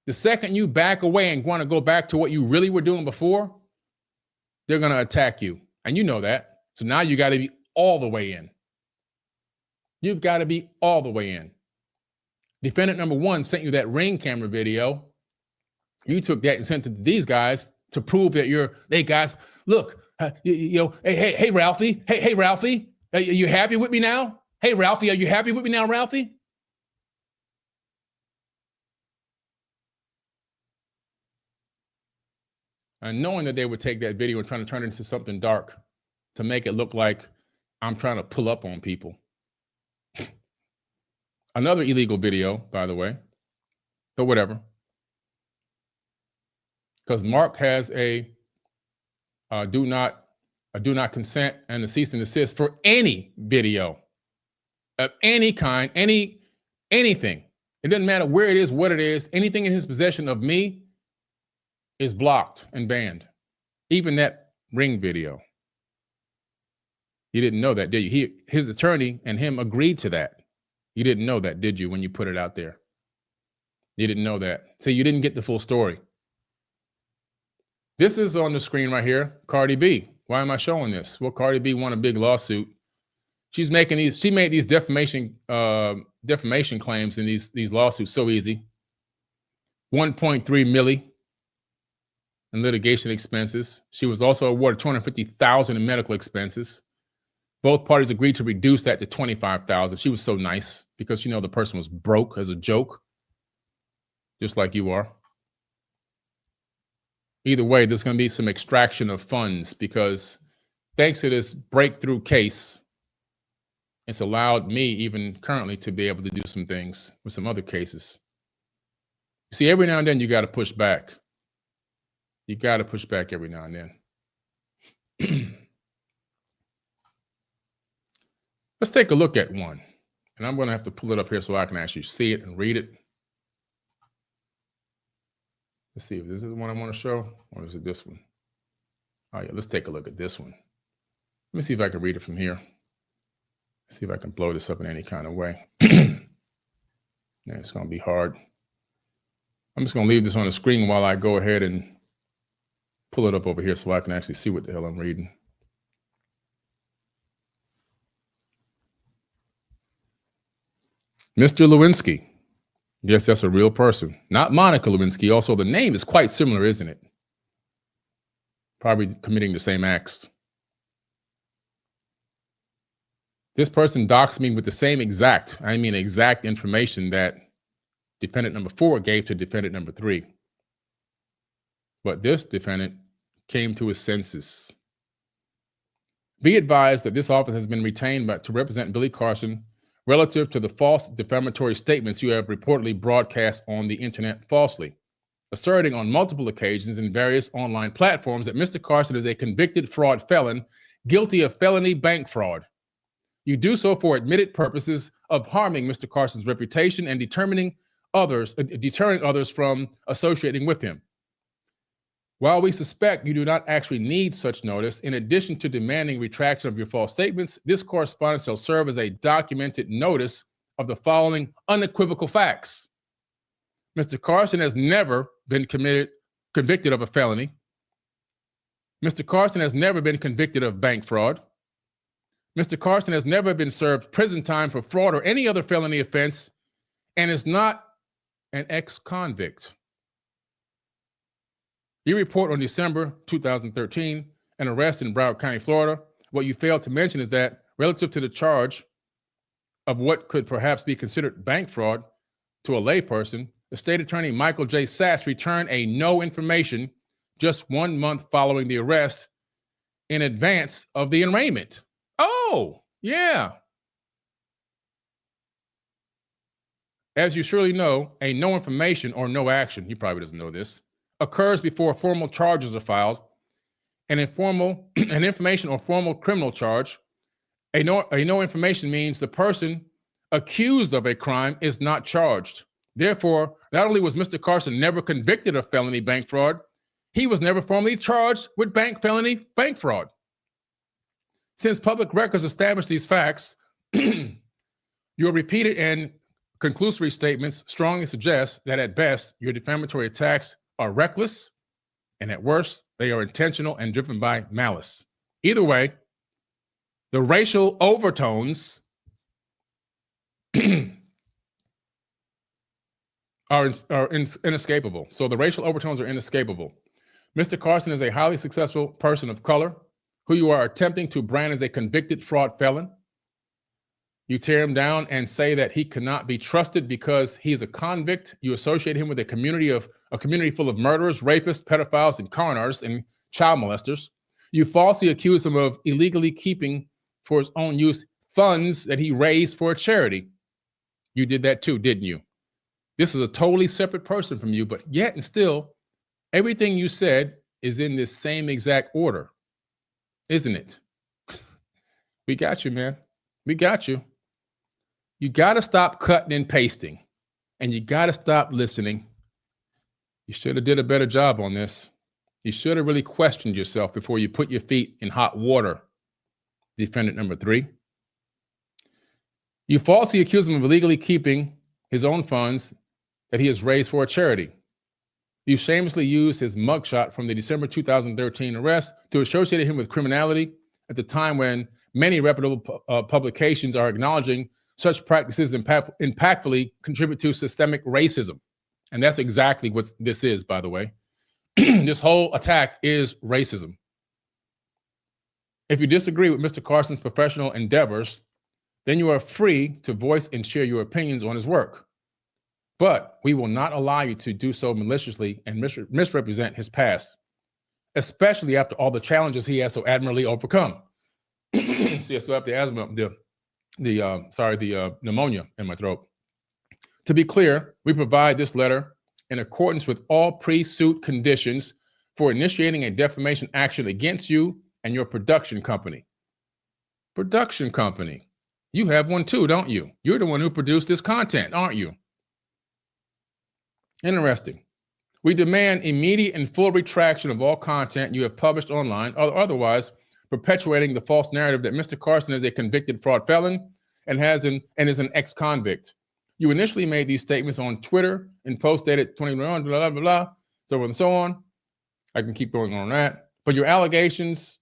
The second you back away and want to go back to what you really were doing before, they're going to attack you. And you know that. So now you got to be all the way in. You've got to be all the way in. Defendant number 1 sent you that Ring camera video. You took that and sent it to these guys to prove that hey guys, look, hey Ralphie, hey Ralphie, are you happy with me now? Hey Ralphie, are you happy with me now, Ralphie? And knowing that they would take that video and trying to turn it into something dark to make it look like I'm trying to pull up on people. Another illegal video, by the way, but whatever. Because Mark has a do not consent and a cease and desist for any video of any kind, anything. It doesn't matter where it is, what it is. Anything in his possession of me is blocked and banned. Even that Ring video. You didn't know that, did you? His attorney and him agreed to that. You didn't know that, did you, when you put it out there? You didn't know that. So you didn't get the full story. This is on the screen right here, Cardi B. Why am I showing this? Well, Cardi B won a big lawsuit. She made these defamation claims in these lawsuits so easy. 1.3 milli in litigation expenses. She was also awarded $250,000 in medical expenses. Both parties agreed to reduce that to $25,000. She was so nice because, you know, the person was broke as a joke, just like you are. Either way, there's going to be some extraction of funds because thanks to this breakthrough case, it's allowed me even currently to be able to do some things with some other cases. You see, every now and then you got to push back. You got to push back every now and then. Let's take a look at one. And I'm going to have to pull it up here so I can actually see it and read it. Let's see if this is the one I want to show, or is it this one? Oh, yeah, let's take a look at this one. Let me see if I can read it from here. See if I can blow this up in any kind of way. Yeah, it's going to be hard. I'm just going to leave this on the screen while I go ahead and pull it up over here so I can actually see what the hell I'm reading. Mr. Lewinsky. Yes, that's a real person. Not Monica Lewinsky. Also, the name is quite similar, isn't it? Probably committing the same acts. This person doxed me with the same exact information that defendant number 4 gave to defendant number 3. But this defendant came to his senses. Be advised that this office has been retained to represent Billy Carson relative to the false defamatory statements you have reportedly broadcast on the internet falsely, asserting on multiple occasions in various online platforms that Mr. Carson is a convicted fraud felon guilty of felony bank fraud. You do so for admitted purposes of harming Mr. Carson's reputation and deterring others from associating with him. While we suspect you do not actually need such notice, in addition to demanding retraction of your false statements, this correspondence shall serve as a documented notice of the following unequivocal facts. Mr. Carson has never been convicted of a felony. Mr. Carson has never been convicted of bank fraud. Mr. Carson has never been served prison time for fraud or any other felony offense and is not an ex-convict. You report on December 2013 an arrest in Broward County, Florida. What you failed to mention is that relative to the charge of what could perhaps be considered bank fraud to a layperson, the state attorney Michael J. Sass returned a no information just 1 month following the arrest in advance of the arraignment. Oh, yeah. As you surely know, a no information or no action, he probably doesn't know this, occurs before formal charges are filed. An information or formal criminal charge, a no information means the person accused of a crime is not charged. Therefore, not only was Mr. Carson never convicted of felony bank fraud, he was never formally charged with felony bank fraud. Since public records establish these facts, your repeated and conclusory statements strongly suggest that at best, your defamatory attacks are reckless, and at worst, they are intentional and driven by malice. Either way, the racial overtones are inescapable. So the racial overtones are inescapable. Mr. Carson is a highly successful person of color who you are attempting to brand as a convicted fraud felon. You tear him down and say that he cannot be trusted because he is a convict. You associate him with a community full of murderers, rapists, pedophiles, and con artists and child molesters. You falsely accuse him of illegally keeping for his own use funds that he raised for a charity. You did that too, didn't you? This is a totally separate person from you, but yet and still, everything you said is in this same exact order, isn't it? We got you, man. We got you. You got to stop cutting and pasting, and you got to stop listening. You should have did a better job on this. You should have really questioned yourself before you put your feet in hot water. Defendant number 3. You falsely accuse him of illegally keeping his own funds that he has raised for a charity. You shamelessly used his mugshot from the December 2013 arrest to associate him with criminality at the time when many reputable publications are acknowledging such practices impactfully contribute to systemic racism. And that's exactly what this is, by the way. This whole attack is racism. If you disagree with Mr. Carson's professional endeavors, then you are free to voice and share your opinions on his work. But we will not allow you to do so maliciously and misrepresent his past, especially after all the challenges he has so admirably overcome. See, I still have the asthma, the pneumonia in my throat. To be clear, we provide this letter in accordance with all pre-suit conditions for initiating a defamation action against you and your production company. Production company. You have one too, don't you? You're the one who produced this content, aren't you? Interesting. We demand immediate and full retraction of all content you have published online or otherwise perpetuating the false narrative that Mr. Carson is a convicted fraud felon and is an ex-convict. You initially made these statements on Twitter and post dated 21, blah, blah, blah, so on and so on. I can keep going on that. But your allegations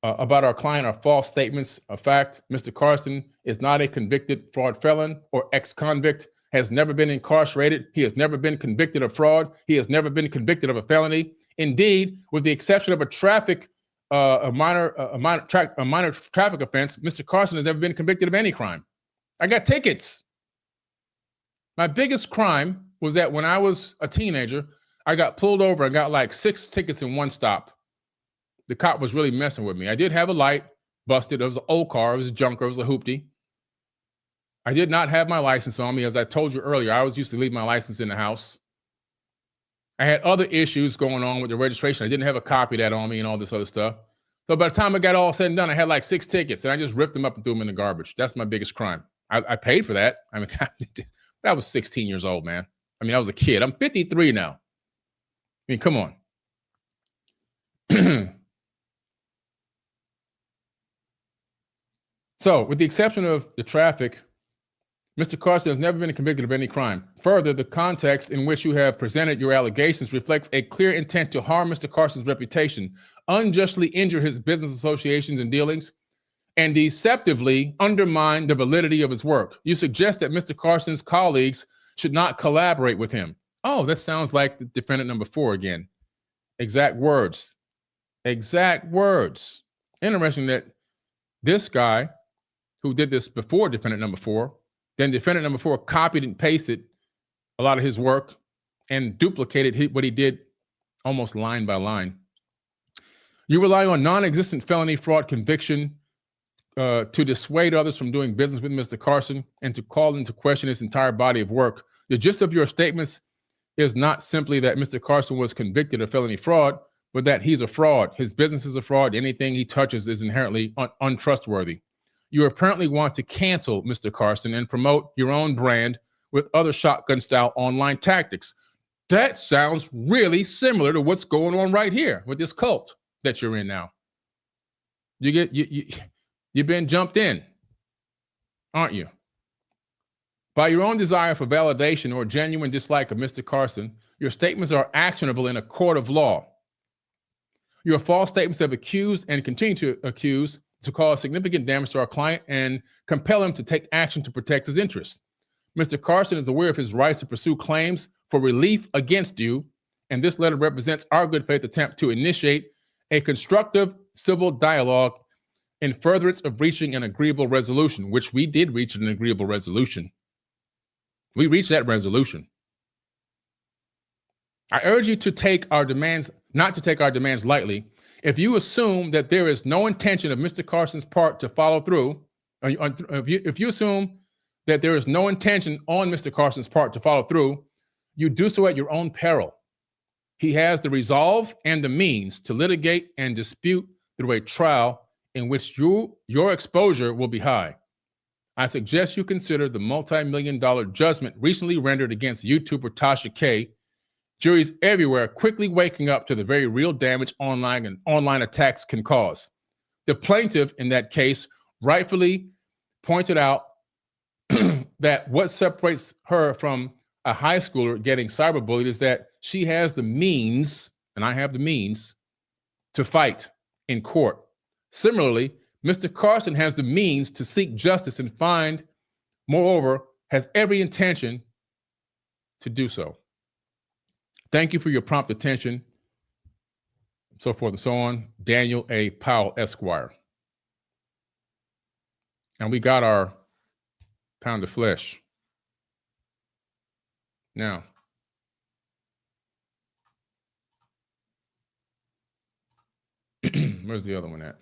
about our client are false statements of fact. Mr. Carson is not a convicted fraud felon or ex-convict, has never been incarcerated. He has never been convicted of fraud. He has never been convicted of a felony. Indeed, with the exception of a minor traffic offense, Mr. Carson has never been convicted of any crime. I got tickets. My biggest crime was that when I was a teenager, I got pulled over and got like 6 tickets in one stop. The cop was really messing with me. I did have a light busted. It was an old car. It was a junker. It was a hoopty. I did not have my license on me. As I told you earlier, I always used to leave my license in the house. I had other issues going on with the registration. I didn't have a copy of that on me and all this other stuff. So by the time I got all said and done, I had like 6 tickets and I just ripped them up and threw them in the garbage. That's my biggest crime. I paid for that. I mean, I was 16 years old, man. I mean, I was a kid. I'm 53 now. I mean, come on. So, with the exception of the traffic, Mr. Carson has never been convicted of any crime. Further, the context in which you have presented your allegations reflects a clear intent to harm Mr. Carson's reputation, unjustly injure his business associations and dealings, and deceptively undermine the validity of his work. You suggest that Mr. Carson's colleagues should not collaborate with him. Oh, that sounds like the defendant number 4 again. Exact words. Exact words. Interesting that this guy who did this before defendant number 4, then defendant number 4 copied and pasted a lot of his work and duplicated what he did almost line by line. You rely on non-existent felony fraud conviction to dissuade others from doing business with Mr. Carson and to call into question his entire body of work. The gist of your statements is not simply that Mr. Carson was convicted of felony fraud, but that he's a fraud. His business is a fraud. Anything he touches is inherently untrustworthy. You apparently want to cancel Mr. Carson and promote your own brand with other shotgun-style online tactics. That sounds really similar to what's going on right here with this cult that you're in now. You've been jumped in, aren't you? By your own desire for validation or genuine dislike of Mr. Carson, your statements are actionable in a court of law. Your false statements have accused and continue to accuse to cause significant damage to our client and compel him to take action to protect his interests. Mr. Carson is aware of his rights to pursue claims for relief against you, and this letter represents our good faith attempt to initiate a constructive civil dialogue in furtherance of reaching an agreeable resolution, which we did reach an agreeable resolution. We reached that resolution. I urge you to take our demands, not to take our demands lightly. If you assume that there is no intention of Mr. Carson's part to follow through, if you assume that there is no intention on Mr. Carson's part to follow through, you do so at your own peril. He has the resolve and the means to litigate and dispute through a trial in which your exposure will be high. I suggest you consider the multi-million-dollar judgment recently rendered against YouTuber Tasha K. Juries everywhere quickly waking up to the very real damage online attacks can cause. The plaintiff in that case rightfully pointed out that what separates her from a high schooler getting cyberbullied is that she has the means, and I have the means, to fight in court. Similarly, Mr. Carson has the means to seek justice and moreover, has every intention to do so. Thank you for your prompt attention, so forth and so on. Daniel A. Powell, Esquire. And we got our pound of flesh. Now, where's the other one at?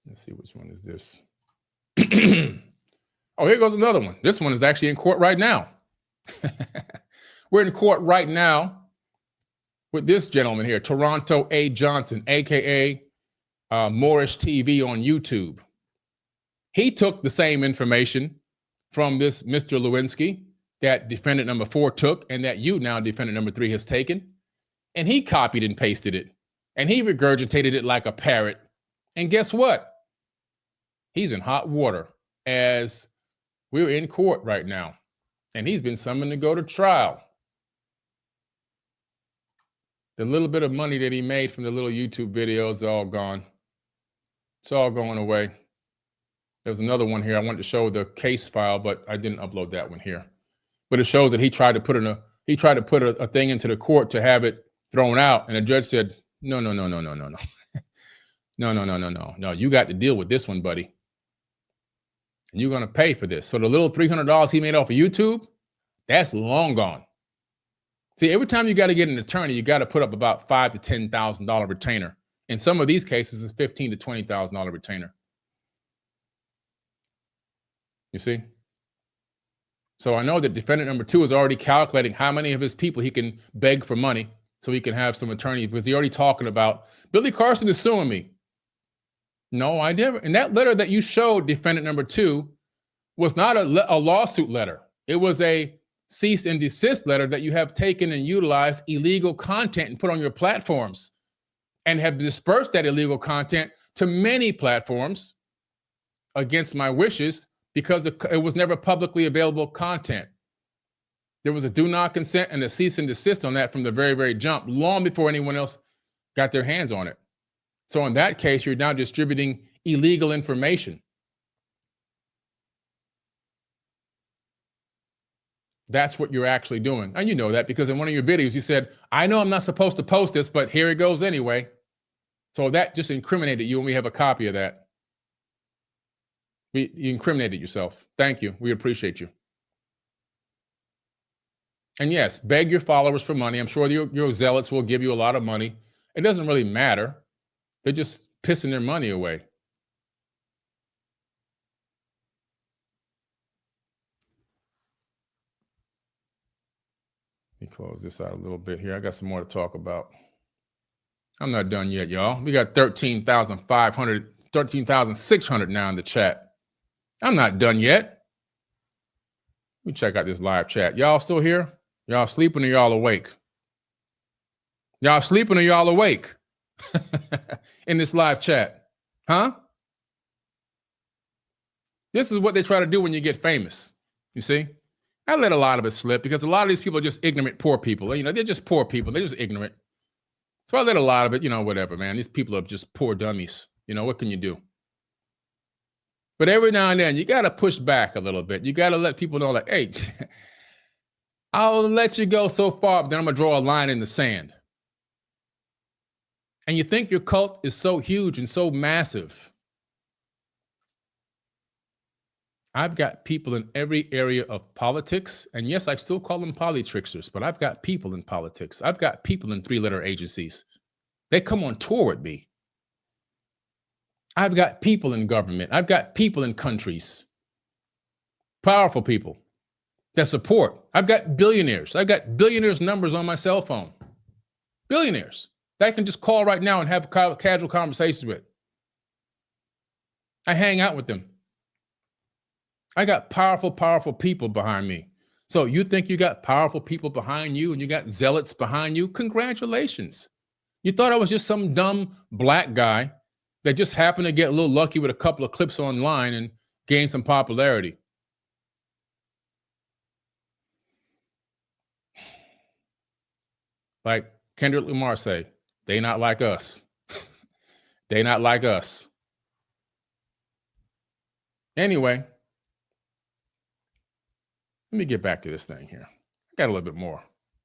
Let's see, which one is this? Oh, here goes another one. This one is actually in court right now. We're in court right now with this gentleman here, Toronto A. Johnson, aka Moorish TV on YouTube. He took the same information from this Mr. Lewinsky that defendant number 4 took, and that you now, defendant number 3, has taken, and he copied and pasted it, and he regurgitated it like a parrot. And guess what? He's in hot water as we're in court right now, and he's been summoned to go to trial. The little bit of money that he made from the little YouTube videos is all gone. It's all going away. There's another one here. I wanted to show the case file, but I didn't upload that one here. But it shows that he tried to put a thing into the court to have it thrown out, and the judge said, no. No, you got to deal with this one, buddy. And you're going to pay for this. So the little $300 he made off of YouTube, that's long gone. See, every time you got to get an attorney, you got to put up about $5,000 to $10,000 retainer. In some of these cases, it's $15,000 to $20,000 retainer. You see? So I know that defendant number 2 is already calculating how many of his people he can beg for money so he can have some attorney, because he's already talking about, Billy Carson is suing me. No, I never. And that letter that you showed defendant number 2 was not a lawsuit letter. It was a cease and desist letter that you have taken and utilized illegal content and put on your platforms, and have dispersed that illegal content to many platforms against my wishes, because it was never publicly available content. There was a do not consent and a cease and desist on that from the very, very jump, long before anyone else got their hands on it. So in that case, you're now distributing illegal information. That's what you're actually doing. And you know that because in one of your videos, you said, I know I'm not supposed to post this, but here it goes anyway. So that just incriminated you, and we have a copy of that. You incriminated yourself. Thank you. We appreciate you. And yes, beg your followers for money. I'm sure your zealots will give you a lot of money. It doesn't really matter. They're just pissing their money away. Let me close this out a little bit here. I got some more to talk about. I'm not done yet, y'all. We got 13,500, 13,600 now in the chat. I'm not done yet. Let me check out this live chat. Y'all still here? Y'all sleeping or y'all awake? Y'all sleeping or y'all awake? In this live chat. Huh? This is what they try to do when you get famous. You see? I let a lot of it slip because a lot of these people are just ignorant, poor people. You know, they're just poor people. They're just ignorant. So I let a lot of it, you know, whatever, man. These people are just poor dummies. You know, what can you do? But every now and then, you got to push back a little bit. You got to let people know, like, hey, I'll let you go so far, but then I'm going to draw a line in the sand. And you think your cult is so huge and so massive. I've got people in every area of politics. And yes, I still call them polytricksters, but I've got people in politics. I've got people in 3-letter agencies. They come on tour with me. I've got people in government. I've got people in countries. Powerful people that support. I've got billionaires. I've got billionaires' numbers on my cell phone. Billionaires that I can just call right now and have casual conversations with. I hang out with them. I got powerful, powerful people behind me. So you think you got powerful people behind you and you got zealots behind you? Congratulations. You thought I was just some dumb black guy that just happened to get a little lucky with a couple of clips online and gain some popularity. Like Kendrick Lamar say, they not like us. They not like us. Anyway, Let me get back to this thing here. I got a little bit more.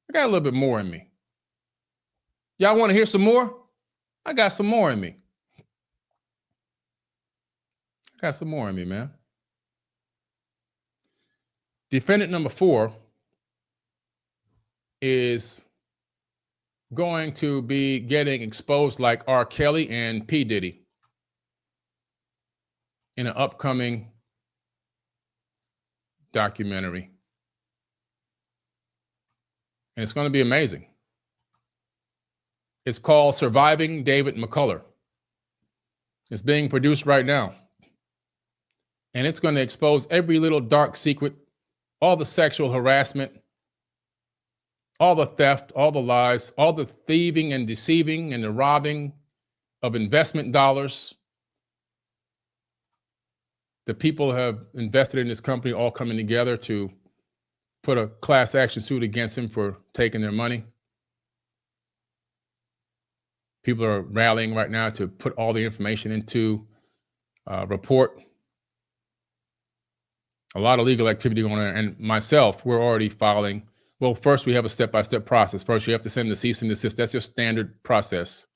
I got a little bit more in me. Y'all want to hear some more? I got some more in me. I got some more in me, man. Defendant number 4 is going to be getting exposed like R. Kelly and P. Diddy in an upcoming documentary. And it's going to be amazing. It's called Surviving David McCullough. It's being produced right now. And it's going to expose every little dark secret, all the sexual harassment, all the theft, all the lies, all the thieving and deceiving and the robbing of investment dollars. The people have invested in this company all coming together to put a class action suit against him for taking their money. People are rallying right now to put all the information into a report. A lot of legal activity going on, and myself, we're already filing. Well, first we have a step-by-step process. First, you have to send the cease and desist. That's your standard process.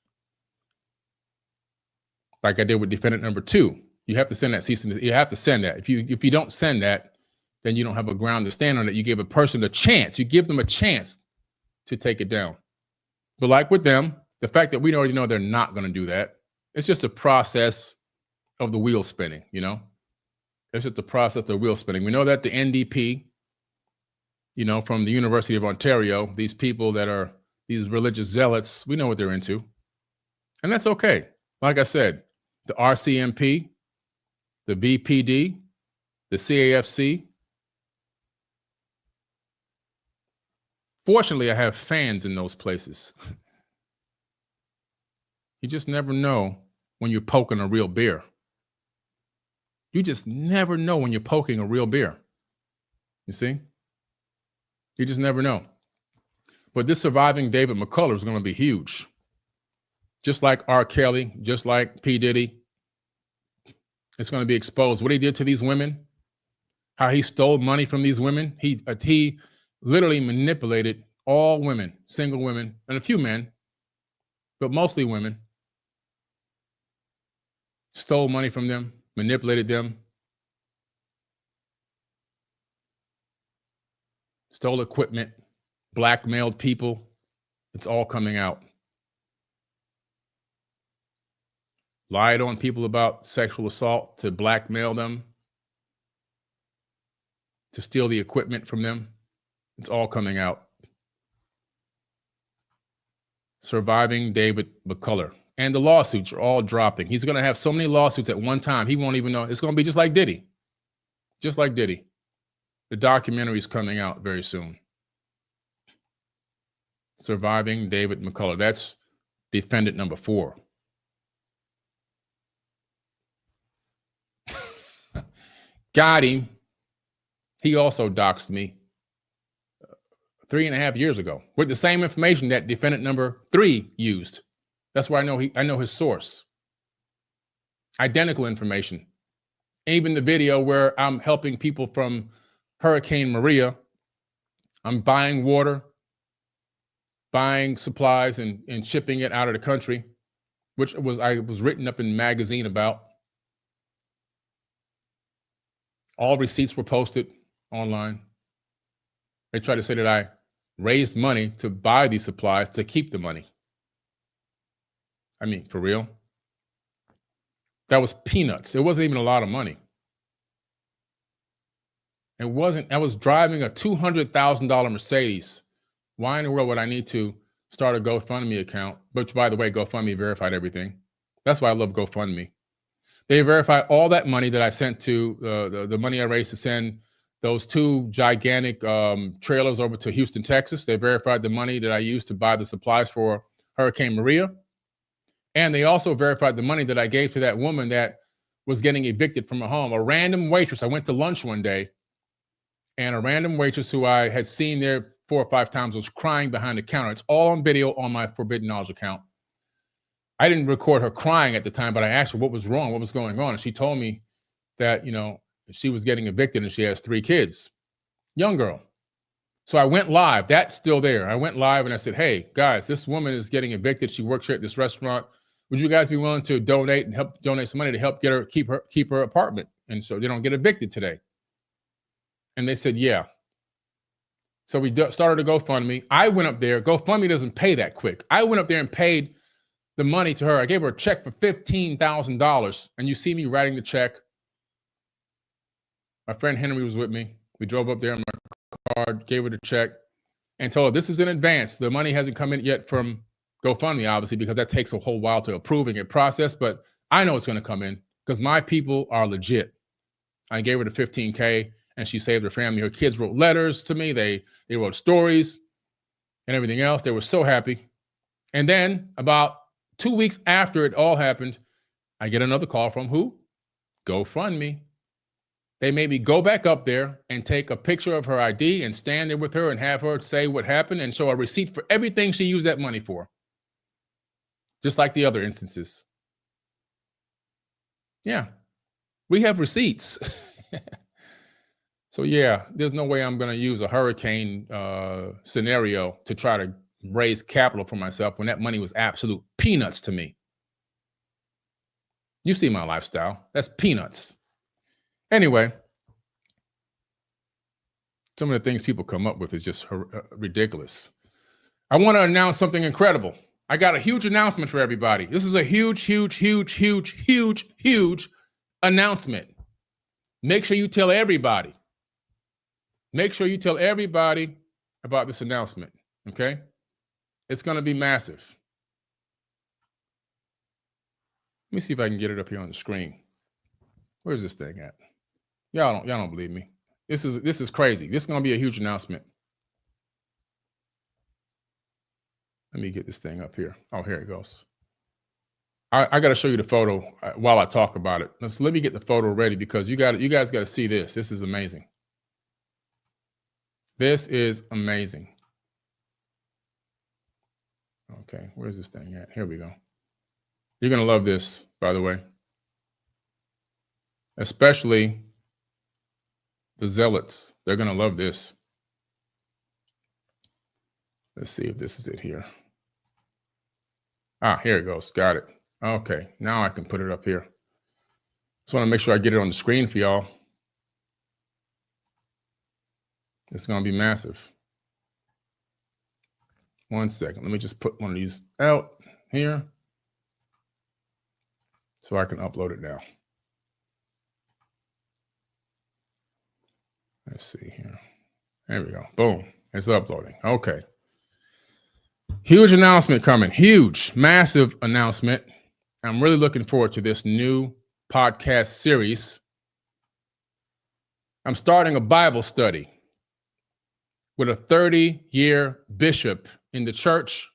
Like I did with defendant number 2. You have to send that cease and desist. You have to send that. If you don't send that, then you don't have a ground to stand on it. You give a person a chance. You give them a chance to take it down. But like with them, the fact that we already know they're not going to do that, it's just a process of the wheel spinning, you know? It's just the process of the wheel spinning. We know that the NDP, you know, from the University of Ontario, these people that are these religious zealots, we know what they're into. And that's okay. Like I said, the RCMP, the VPD, the CAFC. Fortunately, I have fans in those places. You just never know when you're poking a real bear. You just never know when you're poking a real bear. You see? You just never know. But this Surviving David McCullough is going to be huge. Just like R. Kelly, just like P. Diddy. It's going to be exposed. What he did to these women, how he stole money from these women. He literally manipulated all women, single women, and a few men, but mostly women. Stole money from them, manipulated them, stole equipment, blackmailed people. It's all coming out. Lied on people about sexual assault to blackmail them, to steal the equipment from them. It's all coming out. Surviving David McCullough. And the lawsuits are all dropping. He's going to have so many lawsuits at one time, he won't even know. It's going to be just like Diddy. Just like Diddy. The documentary is coming out very soon. Surviving David McCullough. That's defendant number 4. Got him. He also doxed me 3.5 years ago with the same information that defendant number 3 used. That's why I know his source. Identical information. Even the video where I'm helping people from Hurricane Maria. I'm buying water, buying supplies, and shipping it out of the country, which I was written up in a magazine about. All receipts were posted online. They tried to say that I raised money to buy these supplies to keep the money. I mean, for real? That was peanuts. It wasn't even a lot of money. It wasn't. I was driving a $200,000 Mercedes. Why in the world would I need to start a GoFundMe account? Which, by the way, GoFundMe verified everything. That's why I love GoFundMe. They verified all that money that I sent to, the money I raised to send those 2 gigantic trailers over to Houston, Texas. They verified the money that I used to buy the supplies for Hurricane Maria. And they also verified the money that I gave to that woman that was getting evicted from her home. A random waitress. I went to lunch one day, and a random waitress who I had seen there 4 or 5 times was crying behind the counter. It's all on video on my Forbidden Knowledge account. I didn't record her crying at the time, but I asked her what was wrong, what was going on. And she told me that, you know, she was getting evicted and she has 3 kids. young girl. So I went live. That's still there. I went live and I said, hey, guys, this woman is getting evicted. She works here at this restaurant. Would you guys be willing to donate and help donate some money to help get her keep her apartment, and so they don't get evicted today? And they said, yeah. So we started a GoFundMe. I went up there. GoFundMe doesn't pay that quick. I went up there and paid the money to her. I gave her a check for $15,000. And you see me writing the check. My friend Henry was with me. We drove up there in my car, gave her the check, and told her this is in advance. The money hasn't come in yet from GoFundMe, obviously, because that takes a whole while to approve and get processed. But I know it's going to come in because my people are legit. I gave her the $15K. And she saved her family. Her kids wrote letters to me. They wrote stories and everything else. They were so happy. And then about 2 weeks after it all happened, I get another call from who? GoFundMe. They made me go back up there and take a picture of her ID and stand there with her and have her say what happened and show a receipt for everything she used that money for. Just like the other instances. Yeah, we have receipts. So yeah, there's no way I'm going to use a hurricane scenario to try to raise capital for myself when that money was absolute peanuts to me. You see my lifestyle. That's peanuts. Anyway, some of the things people come up with is just ridiculous. I want to announce something incredible. I got a huge announcement for everybody. This is a huge announcement. Make sure you tell everybody. Make sure you tell everybody about this announcement, okay? It's going to be massive. Let me see if I can get it up here on the screen. Where's this thing at? Y'all don't believe me. This is crazy. This is going to be a huge announcement. Let me get this thing up here. Oh, here it goes. I got to show you the photo while I talk about it. So let me get the photo ready because you guys got to see this. This is amazing. This is amazing. Okay, where's this thing at? Here we go. You're going to love this, by the way. Especially the zealots. They're going to love this. Let's see if this is it here. Ah, here it goes. Got it. Okay, now I can put it up here. Just want to make sure I get it on the screen for y'all. It's going to be massive. 1 second. Let me just put one of these out here so I can upload it now. Let's see here. There we go. Boom. It's uploading. Okay. Huge announcement coming. Huge, massive announcement. I'm really looking forward to this new podcast series. I'm starting a Bible study with a 30-year bishop in the church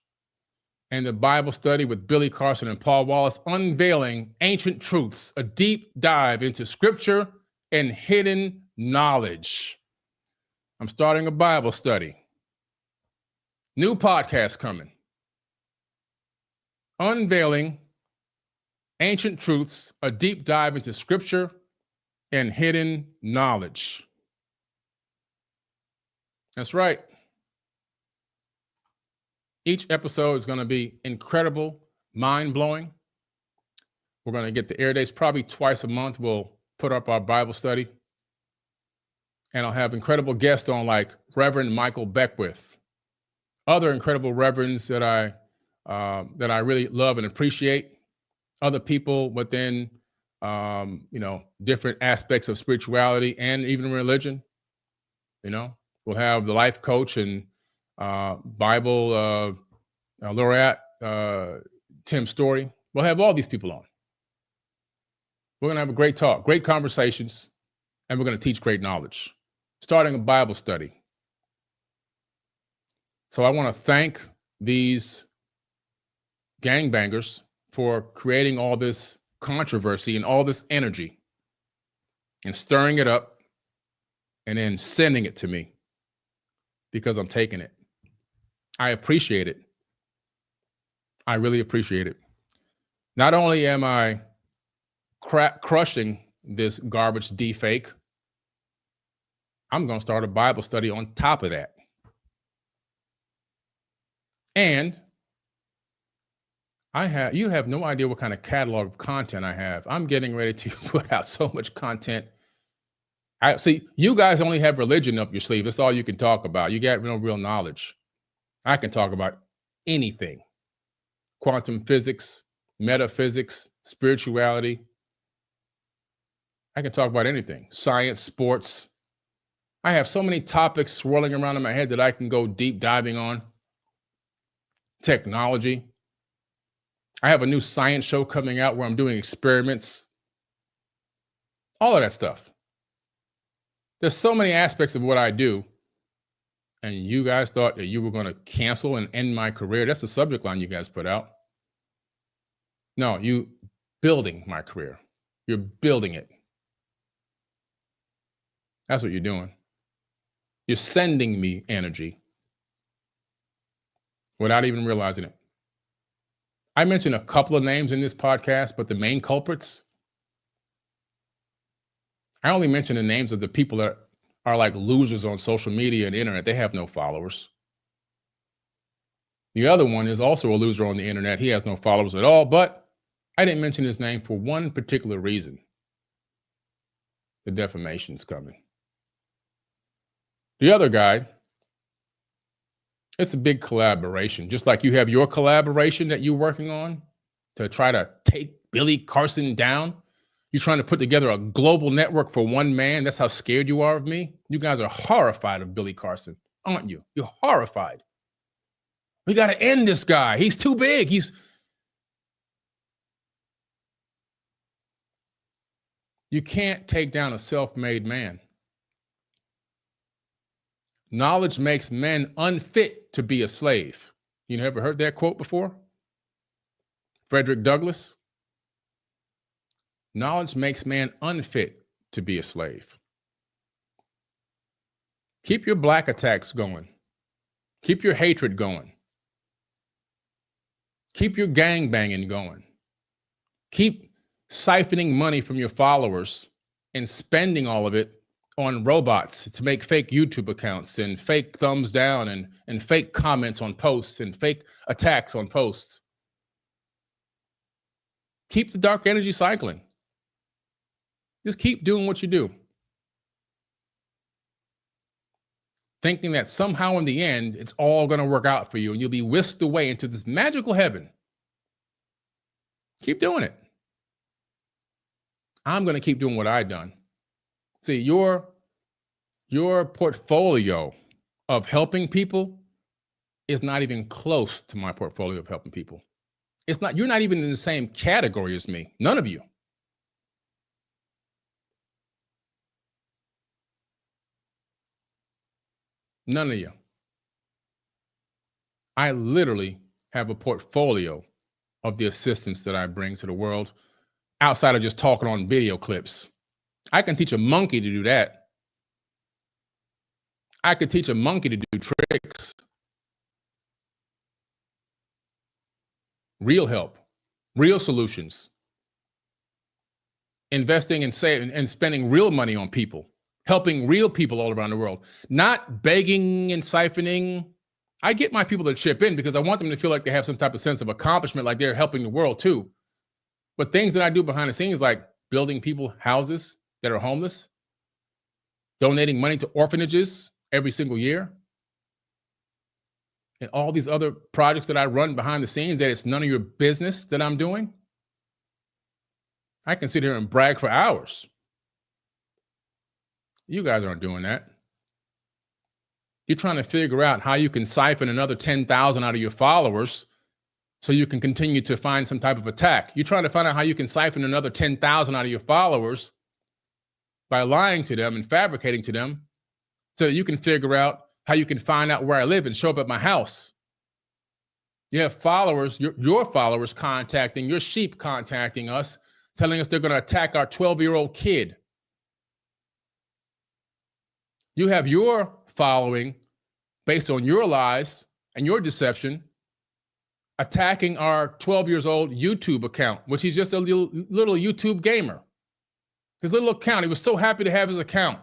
and the Bible study with Billy Carson and Paul Wallace, unveiling ancient truths, a deep dive into scripture and hidden knowledge. I'm starting a Bible study. New podcast coming. Unveiling ancient truths, a deep dive into scripture and hidden knowledge. That's right. Each episode is going to be incredible, mind-blowing. We're going to get the air dates probably twice a month. We'll put up our Bible study. And I'll have incredible guests on like Reverend Michael Beckwith, other incredible reverends that I really love and appreciate, other people within different aspects of spirituality and even religion. We'll have the life coach and Bible laureate Tim Story. We'll have all these people on. We're going to have a great talk, great conversations, and we're going to teach great knowledge. Starting a Bible study. So I want to thank these gangbangers for creating all this controversy and all this energy and stirring it up and then sending it to me because I'm taking it. I appreciate it. I really appreciate it. Not only am I crushing this garbage defake, I'm going to start a Bible study on top of that. And you have no idea what kind of catalog of content I have. I'm getting ready to put out so much content. I see you guys only have religion up your sleeve. That's all you can talk about. You got no real knowledge. I can talk about anything. Quantum physics, metaphysics, spirituality. I can talk about anything. Science, sports. I have so many topics swirling around in my head that I can go deep diving on. Technology. I have a new science show coming out where I'm doing experiments. All of that stuff. There's so many aspects of what I do. And you guys thought that you were going to cancel and end my career. That's the subject line you guys put out. No, you building my career. You're building it. That's what you're doing. You're sending me energy without even realizing it. I mentioned a couple of names in this podcast, but the main culprits, I only mention the names of the people that are like losers on social media and the internet. They have no followers. The other one is also a loser on the internet. He has no followers at all, but I didn't mention his name for one particular reason. The defamation's coming. The other guy, it's a big collaboration. Just like you have your collaboration that you're working on to try to take Billy Carson down. You're trying to put together a global network for one man. That's how scared you are of me. You guys are horrified of Billy Carson, aren't you? You're horrified. We got to end this guy. He's too big. You can't take down a self-made man. Knowledge makes men unfit to be a slave. You never heard that quote before? Frederick Douglass. Knowledge makes man unfit to be a slave. Keep your black attacks going. Keep your hatred going. Keep your gang banging going. Keep siphoning money from your followers and spending all of it on robots to make fake YouTube accounts and fake thumbs down and fake comments on posts and fake attacks on posts. Keep the dark energy cycling. Just keep doing what you do. Thinking that somehow in the end, it's all going to work out for you and you'll be whisked away into this magical heaven. Keep doing it. I'm going to keep doing what I've done. See, your portfolio of helping people is not even close to my portfolio of helping people. It's not, you're not even in the same category as me. None of you. None of you. I literally have a portfolio of the assistance that I bring to the world outside of just talking on video clips. I can teach a monkey to do that. I could teach a monkey to do tricks. Real help, real solutions. Investing and saving and spending real money on people, helping real people all around the world, not begging and siphoning. I get my people to chip in because I want them to feel like they have some type of sense of accomplishment, like they're helping the world too. But things that I do behind the scenes, like building people houses that are homeless, donating money to orphanages every single year, and all these other projects that I run behind the scenes that it's none of your business that I'm doing. I can sit here and brag for hours. You guys aren't doing that. You're trying to figure out how you can siphon another 10,000 out of your followers so you can continue to find some type of attack. You're trying to find out how you can siphon another 10,000 out of your followers by lying to them and fabricating to them so that you can figure out how you can find out where I live and show up at my house. You have followers, your followers contacting, your sheep contacting us, telling us they're going to attack our 12-year-old kid. You have your following, based on your lies and your deception, attacking our 12-year-old YouTube account, which he's just a little YouTube gamer. His little account, he was so happy to have his account.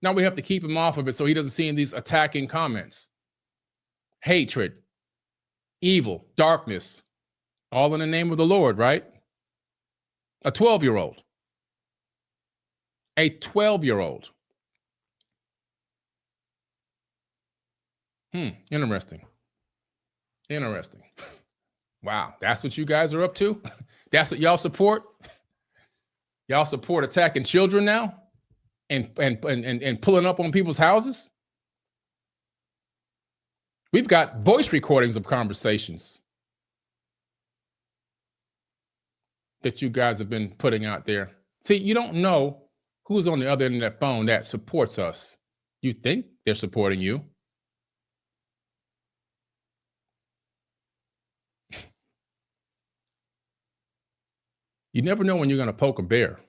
Now we have to keep him off of it so he doesn't see these attacking comments. Hatred, evil, darkness, all in the name of the Lord, right? A 12-year-old. A 12-year-old. Interesting. Interesting. Wow, that's what you guys are up to? That's what y'all support? Y'all support attacking children now and pulling up on people's houses? We've got voice recordings of conversations that you guys have been putting out there. See, you don't know who's on the other end of that phone that supports us. You think they're supporting you. You never know when you're going to poke a bear.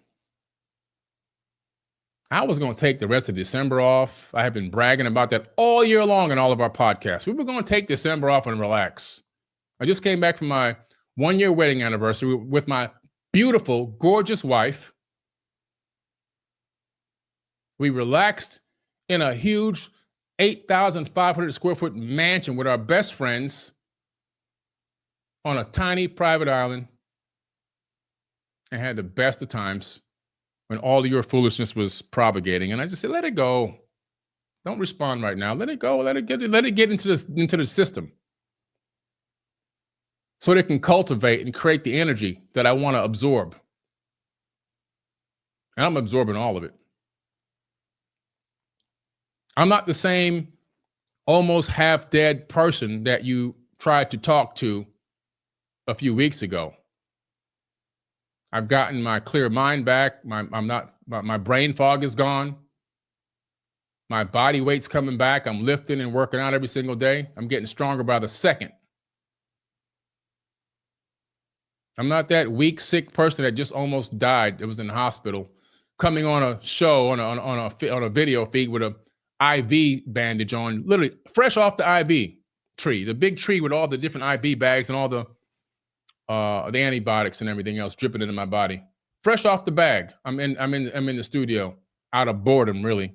I was going to take the rest of December off. I have been bragging about that all year long in all of our podcasts. We were going to take December off and relax. I just came back from my 1-year wedding anniversary with my beautiful, gorgeous wife. We relaxed in a huge 8,500 square foot mansion with our best friends on a tiny private island and had the best of times when all of your foolishness was propagating. And I just said, let it go. Don't respond right now. Let it go. Let it get into the system so that it can cultivate and create the energy that I want to absorb. And I'm absorbing all of it. I'm not the same almost half dead person that you tried to talk to a few weeks ago. I've gotten my clear mind back. My brain fog is gone. My body weight's coming back. I'm lifting and working out every single day. I'm getting stronger by the second. I'm not that weak, sick person that just almost died. It was in the hospital, coming on a show on a video feed with a IV bandage on, literally fresh off the IV tree, the big tree with all the different IV bags and all the antibiotics and everything else dripping into my body. Fresh off the bag. I'm in the studio, out of boredom, really.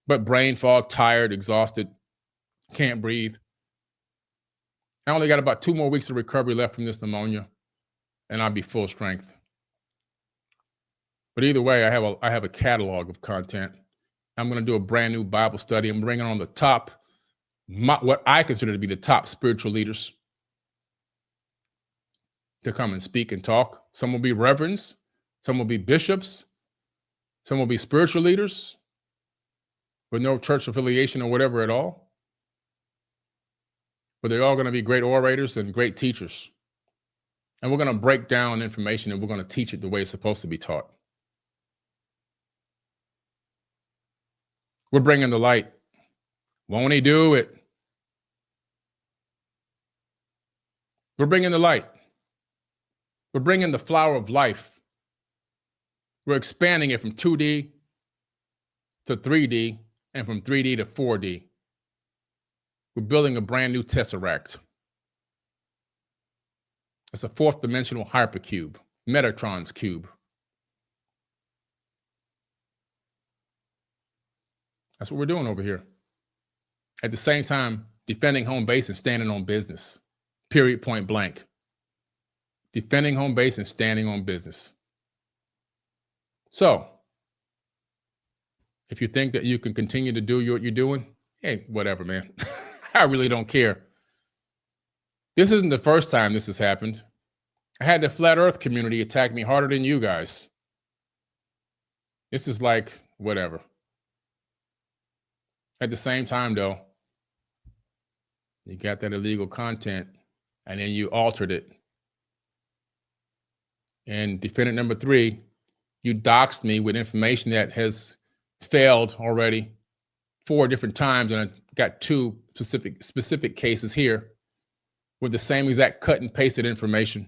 But brain fog, tired, exhausted, can't breathe. I only got about 2 more weeks of recovery left from this pneumonia, and I'll be full strength. But either way, I have a catalog of content. I'm going to do a brand new Bible study. I'm bringing on the top, what I consider to be the top spiritual leaders to come and speak and talk. Some will be reverends, some will be bishops, some will be spiritual leaders with no church affiliation or whatever at all. But they're all going to be great orators and great teachers. And we're going to break down information and we're going to teach it the way it's supposed to be taught. We're bringing the light. Won't he do it? We're bringing the light. We're bringing the flower of life. We're expanding it from 2D to 3D and from 3D to 4D. We're building a brand new tesseract. It's a 4th dimensional hypercube, Metatron's cube. That's what we're doing over here. At the same time, defending home base and standing on business. Period, point blank. Defending home base and standing on business. So, if you think that you can continue to do what you're doing, hey, whatever, man. I really don't care. This isn't the first time this has happened. I had the flat earth community attack me harder than you guys. This is like, whatever. At the same time, though, you got that illegal content and then you altered it. And defendant number 3, you doxed me with information that has failed already 4 different times. And I got 2 specific cases here with the same exact cut and pasted information.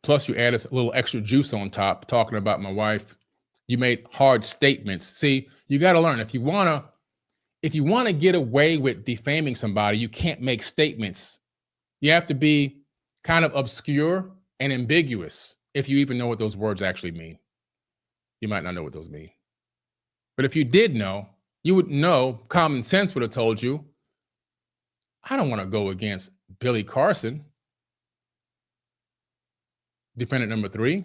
Plus, you added a little extra juice on top, talking about my wife. You made hard statements. See, you got to learn. If you want to get away with defaming somebody, you can't make statements. You have to be kind of obscure and ambiguous if you even know what those words actually mean. You might not know what those mean. But if you did know, you would know, common sense would have told you, I don't want to go against Billy Carson, defendant number 3,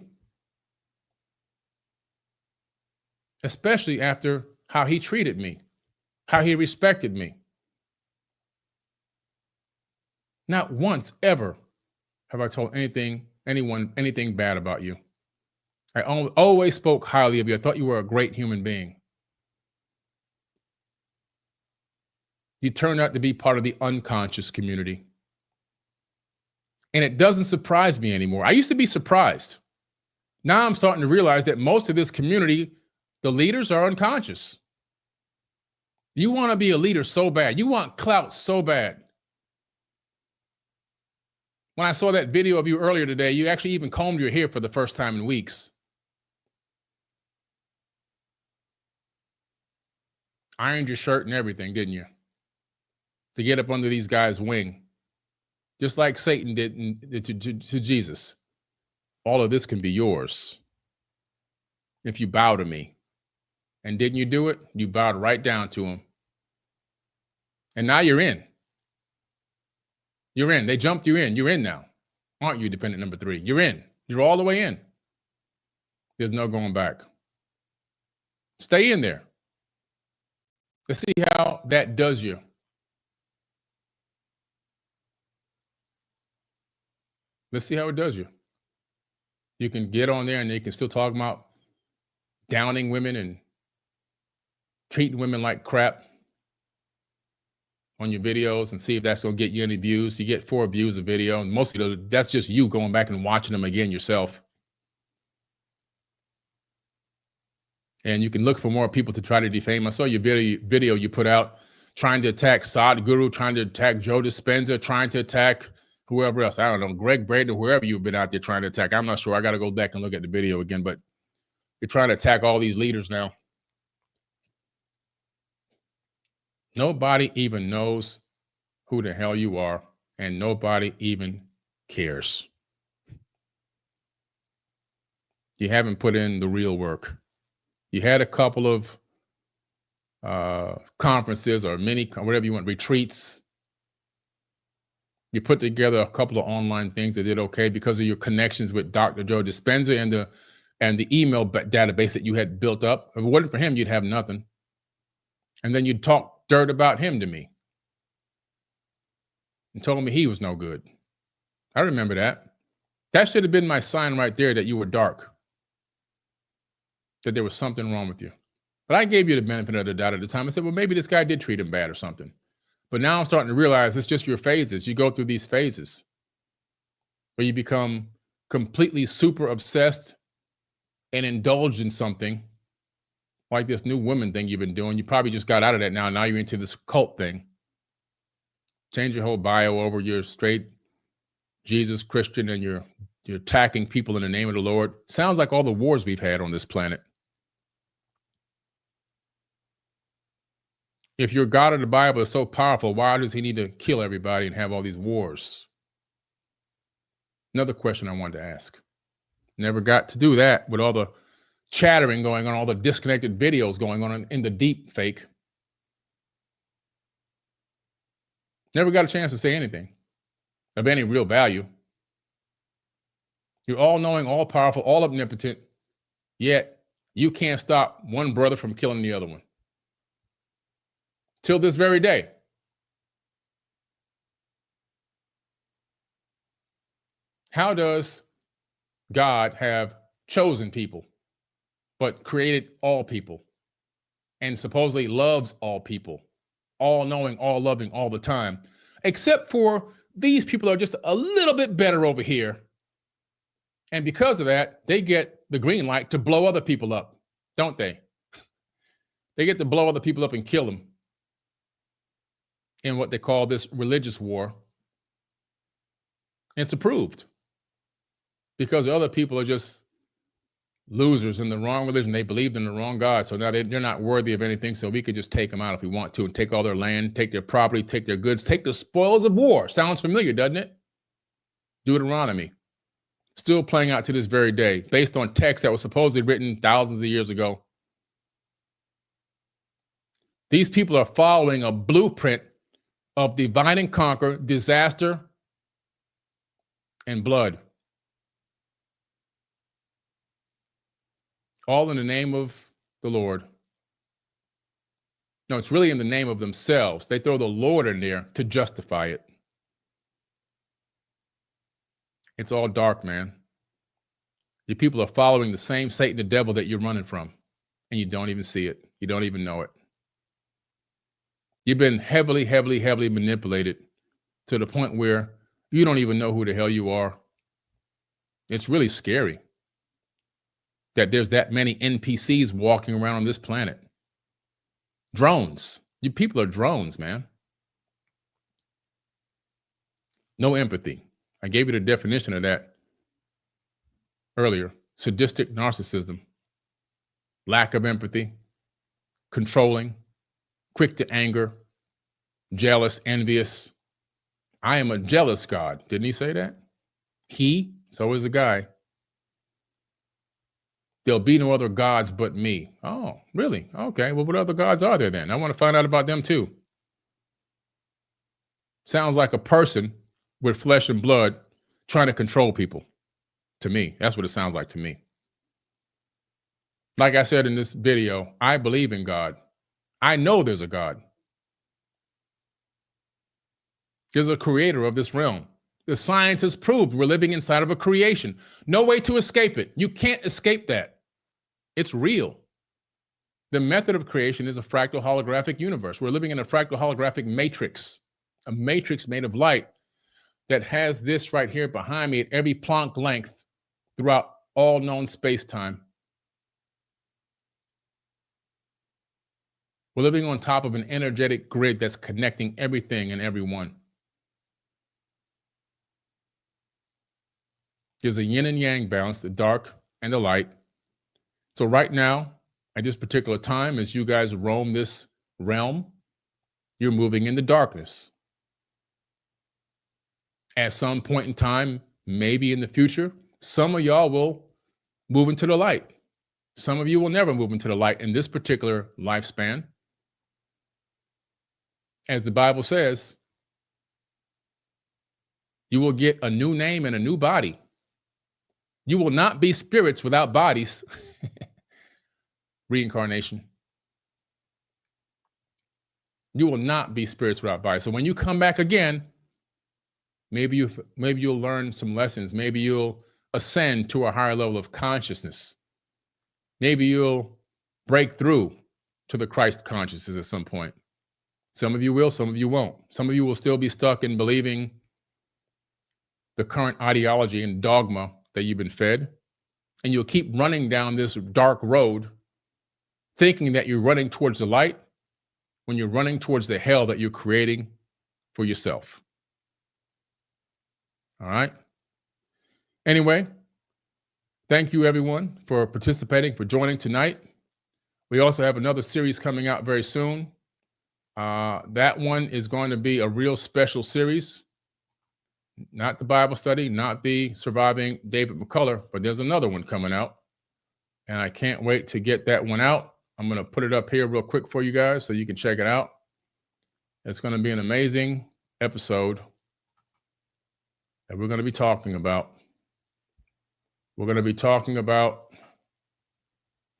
especially after how he treated me, how he respected me. Not once ever have I told anyone anything bad about you. I always spoke highly of you. I thought you were a great human being. You turned out to be part of the unconscious community. And it doesn't surprise me anymore. I used to be surprised. Now I'm starting to realize that most of this community, the leaders are unconscious. You want to be a leader so bad. You want clout so bad. When I saw that video of you earlier today, you actually even combed your hair for the first time in weeks. Ironed your shirt and everything, didn't you? To get up under these guys' wing. Just like Satan did to Jesus. All of this can be yours if you bow to me. And didn't you do it? You bowed right down to him. And now you're in. You're in. They jumped you in. You're in now. Aren't you, defendant number 3? You're in. You're all the way in. There's no going back. Stay in there. Let's see how that does you. Let's see how it does you. You can get on there and you can still talk about downing women and treating women like crap on your videos and see if that's going to get you any views. You get 4 views a video, and most of those, that's just you going back and watching them again yourself. And you can look for more people to try to defame. I saw your video you put out trying to attack Sadhguru, trying to attack Joe Dispenza, trying to attack whoever else. I don't know, Greg Braden, whoever you've been out there trying to attack. I'm not sure. I got to go back and look at the video again, but you're trying to attack all these leaders now. Nobody even knows who the hell you are, and nobody even cares. You haven't put in the real work. You had a couple of conferences or whatever you want, retreats. You put together a couple of online things that did okay because of your connections with Dr. Joe Dispenza and the email database that you had built up. If it wasn't for him, you'd have nothing. And then you'd talk dirt about him to me and told me he was no good. I remember that. That should have been my sign right there that you were dark, that there was something wrong with you. But I gave you the benefit of the doubt at the time. I said, well, maybe this guy did treat him bad or something. But now I'm starting to realize it's just your phases. You go through these phases where you become completely super obsessed and indulged in something like this new woman thing you've been doing. You probably just got out of that now. Now you're into this cult thing. Change your whole bio over. You're straight Jesus Christian and you're attacking people in the name of the Lord. Sounds like all the wars we've had on this planet. If your God of the Bible is so powerful, why does he need to kill everybody and have all these wars? Another question I wanted to ask. Never got to do that with all the chattering going on, all the disconnected videos going on in the deep fake. Never got a chance to say anything of any real value. You're all knowing, all powerful, all omnipotent, yet you can't stop one brother from killing the other one. Till this very day. How does God have chosen people, but created all people, and supposedly loves all people, all knowing, all loving, all the time, except for these people are just a little bit better over here. And because of that, they get the green light to blow other people up, don't they? They get to blow other people up and kill them in what they call this religious war. It's approved because other people are just losers in the wrong religion. They believed in the wrong God. So now they're not worthy of anything. So we could just take them out if we want to and take all their land, take their property, take their goods, take the spoils of war. Sounds familiar, doesn't it? Deuteronomy. Still playing out to this very day, based on text that was supposedly written thousands of years ago. These people are following a blueprint of divide and conquer, disaster, and blood. All in the name of the Lord. No, it's really in the name of themselves. They throw the Lord in there to justify it. It's all dark, man. You people are following the same Satan, the devil that you're running from, and you don't even see it. You don't even know it. You've been heavily, heavily, heavily manipulated to the point where you don't even know who the hell you are. It's really scary that there's that many NPCs walking around on this planet. Drones. You people are drones, man. No empathy. I gave you the definition of that earlier. Sadistic narcissism. Lack of empathy. Controlling. Quick to anger. Jealous, envious. I am a jealous God. Didn't he say that? He, so is a guy. There'll be no other gods but me. Oh, really? Okay. Well, what other gods are there then? I want to find out about them too. Sounds like a person with flesh and blood trying to control people. To me, that's what it sounds like to me. Like I said in this video, I believe in God. I know there's a God. There's a creator of this realm. The science has proved we're living inside of a creation. No way to escape it. You can't escape that. It's real. The method of creation is a fractal holographic universe. We're living in a fractal holographic matrix, a matrix made of light that has this right here behind me at every Planck length throughout all known space-time. We're living on top of an energetic grid that's connecting everything and everyone. There's a yin and yang balance, the dark and the light. So right now, at this particular time, as you guys roam this realm, you're moving into darkness. At some point in time, maybe in the future, some of y'all will move into the light. Some of you will never move into the light in this particular lifespan. As the Bible says, you will get a new name and a new body. You will not be spirits without bodies. Reincarnation. You will not be spirits without bodies. So when you come back again, maybe you'll learn some lessons. Maybe you'll ascend to a higher level of consciousness. Maybe you'll break through to the Christ consciousness at some point. Some of you will, some of you won't. Some of you will still be stuck in believing the current ideology and dogma that you've been fed, and you'll keep running down this dark road thinking that you're running towards the light when you're running towards the hell that you're creating for yourself. All right? Anyway, thank you everyone for participating, for joining tonight. We also have another series coming out very soon. That one is going to be a real special series. Not the Bible study, not the Surviving David McCullough, but there's another one coming out. And I can't wait to get that one out. I'm going to put it up here real quick for you guys so you can check it out. It's going to be an amazing episode that we're going to be talking about. We're going to be talking about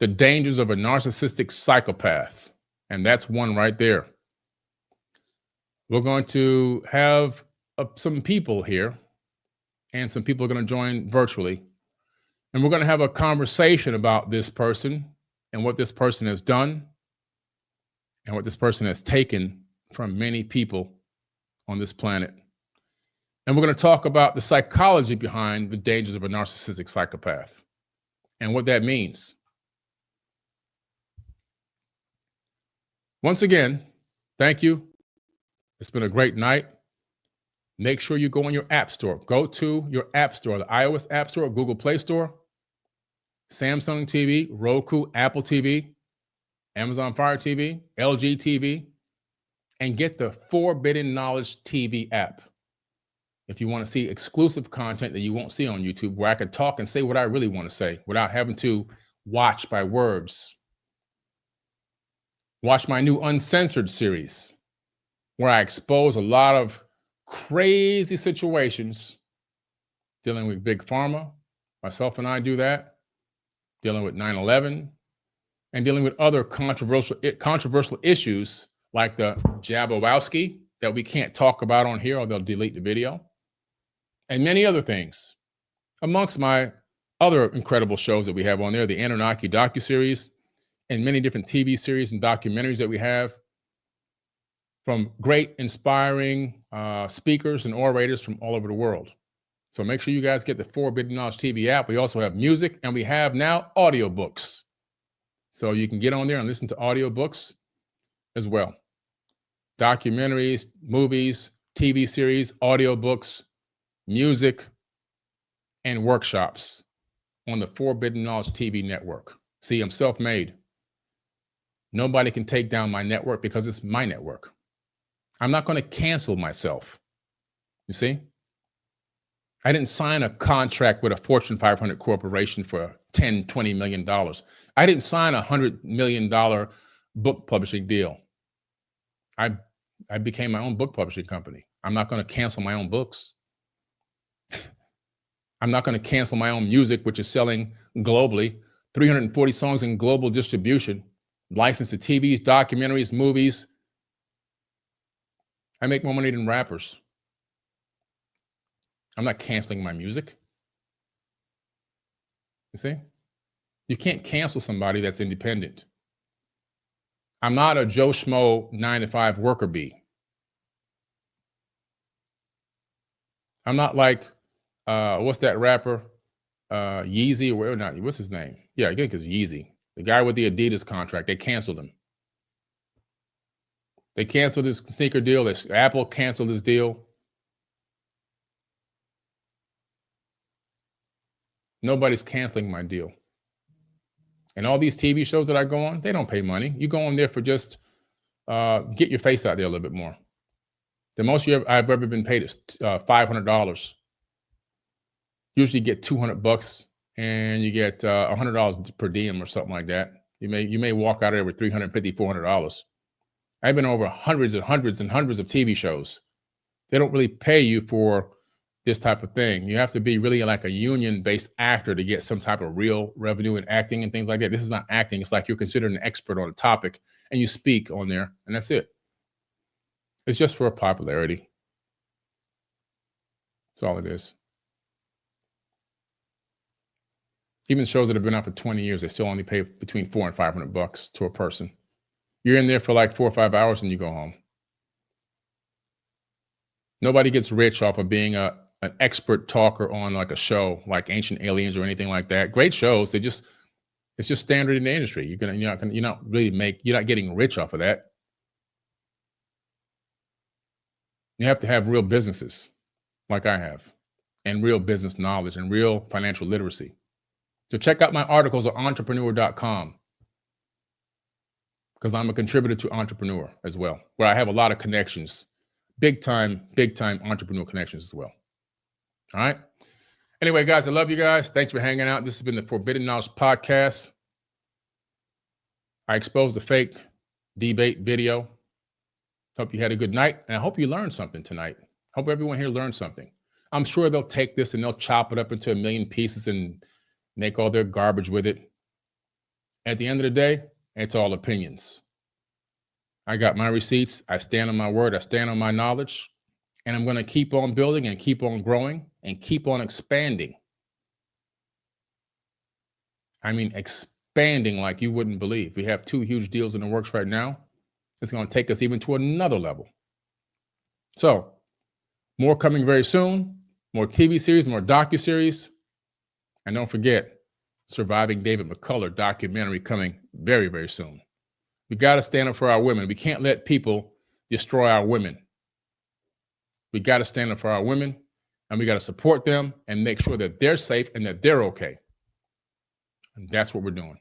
the dangers of a narcissistic psychopath. And that's one right there. We're going to have some people here, and some people are going to join virtually. And we're going to have a conversation about this person and what this person has done and what this person has taken from many people on this planet. And we're going to talk about the psychology behind the dangers of a narcissistic psychopath and what that means. Once again, thank you. It's been a great night. Make sure you go on your app store. Go to your app store, the iOS App Store, Google Play Store, Samsung TV, Roku, Apple TV, Amazon Fire TV, LG TV, and get the Forbidden Knowledge TV app. If you want to see exclusive content that you won't see on YouTube, where I could talk and say what I really want to say without having to watch by words. Watch my new Uncensored series, where I expose a lot of crazy situations dealing with Big Pharma. Myself and I do that, dealing with 9/11, and dealing with other controversial issues like the Jabberwocky that we can't talk about on here or they'll delete the video, and many other things. Amongst my other incredible shows that we have on there, the Anunnaki docuseries, and many different TV series and documentaries that we have from great, inspiring speakers and orators from all over the world. So make sure you guys get the Forbidden Knowledge TV app. We also have music, and we have now audiobooks. So you can get on there and listen to audiobooks as well. Documentaries, movies, TV series, audiobooks, music, and workshops on the Forbidden Knowledge TV network. See, I'm self-made. Nobody can take down my network because it's my network. I'm not going to cancel myself. You see? I didn't sign a contract with a Fortune 500 corporation for $10, $20 million. I didn't sign a $100 million book publishing deal. I became my own book publishing company. I'm not going to cancel my own books. I'm not going to cancel my own music, which is selling globally, 340 songs in global distribution, licensed to TVs, documentaries, movies. I make more money than rappers. I'm not canceling my music. You see? You can't cancel somebody that's independent. I'm not a Joe Schmo 9-to-5 worker bee. I'm not like, what's that rapper? Yeezy, or not, what's his name? Yeah, I think it's Yeezy. The guy with the Adidas contract, they canceled him. They canceled his sneaker deal. Apple canceled his deal. Nobody's canceling my deal. And all these TV shows that I go on, they don't pay money. You go on there for just get your face out there a little bit more. The most I've ever been paid is $500. Usually get $200 and you get $100 per diem or something like that. You may walk out of there with $350, $400. I've been over hundreds and hundreds and hundreds of TV shows. They don't really pay you for this type of thing. You have to be really like a union-based actor to get some type of real revenue in acting and things like that. This is not acting. It's like you're considered an expert on a topic and you speak on there, and that's it. It's just for popularity. That's all it is. Even shows that have been out for 20 years, they still only pay between $400 and $500 to a person. You're in there for like 4 or 5 hours and you go home. Nobody gets rich off of being an expert talker on like a show like Ancient Aliens or anything like that. Great shows. It's just standard in the industry. You're not getting rich off of that. You have to have real businesses like I have, and real business knowledge and real financial literacy. So check out my articles on entrepreneur.com, because I'm a contributor to Entrepreneur as well, where I have a lot of connections, big time entrepreneur connections as well. All right. Anyway, guys, I love you guys. Thanks for hanging out. This has been the Forbidden Knowledge Podcast. I exposed the fake debate video. Hope you had a good night, and I hope you learned something tonight. Hope everyone here learned something. I'm sure they'll take this and they'll chop it up into a million pieces and make all their garbage with it. At the end of the day, it's all opinions. I got my receipts. I stand on my word. I stand on my knowledge. And I'm going to keep on building and keep on growing and keep on expanding. I mean, expanding like you wouldn't believe. We have 2 huge deals in the works right now. It's going to take us even to another level. So, more coming very soon. More TV series, more docuseries. And don't forget, Surviving David McCullough documentary coming very, very soon. We got to stand up for our women. We can't let people destroy our women. We got to stand up for our women, and we got to support them and make sure that they're safe and that they're okay. And that's what we're doing.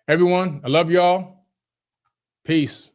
Everyone, I love y'all. Peace.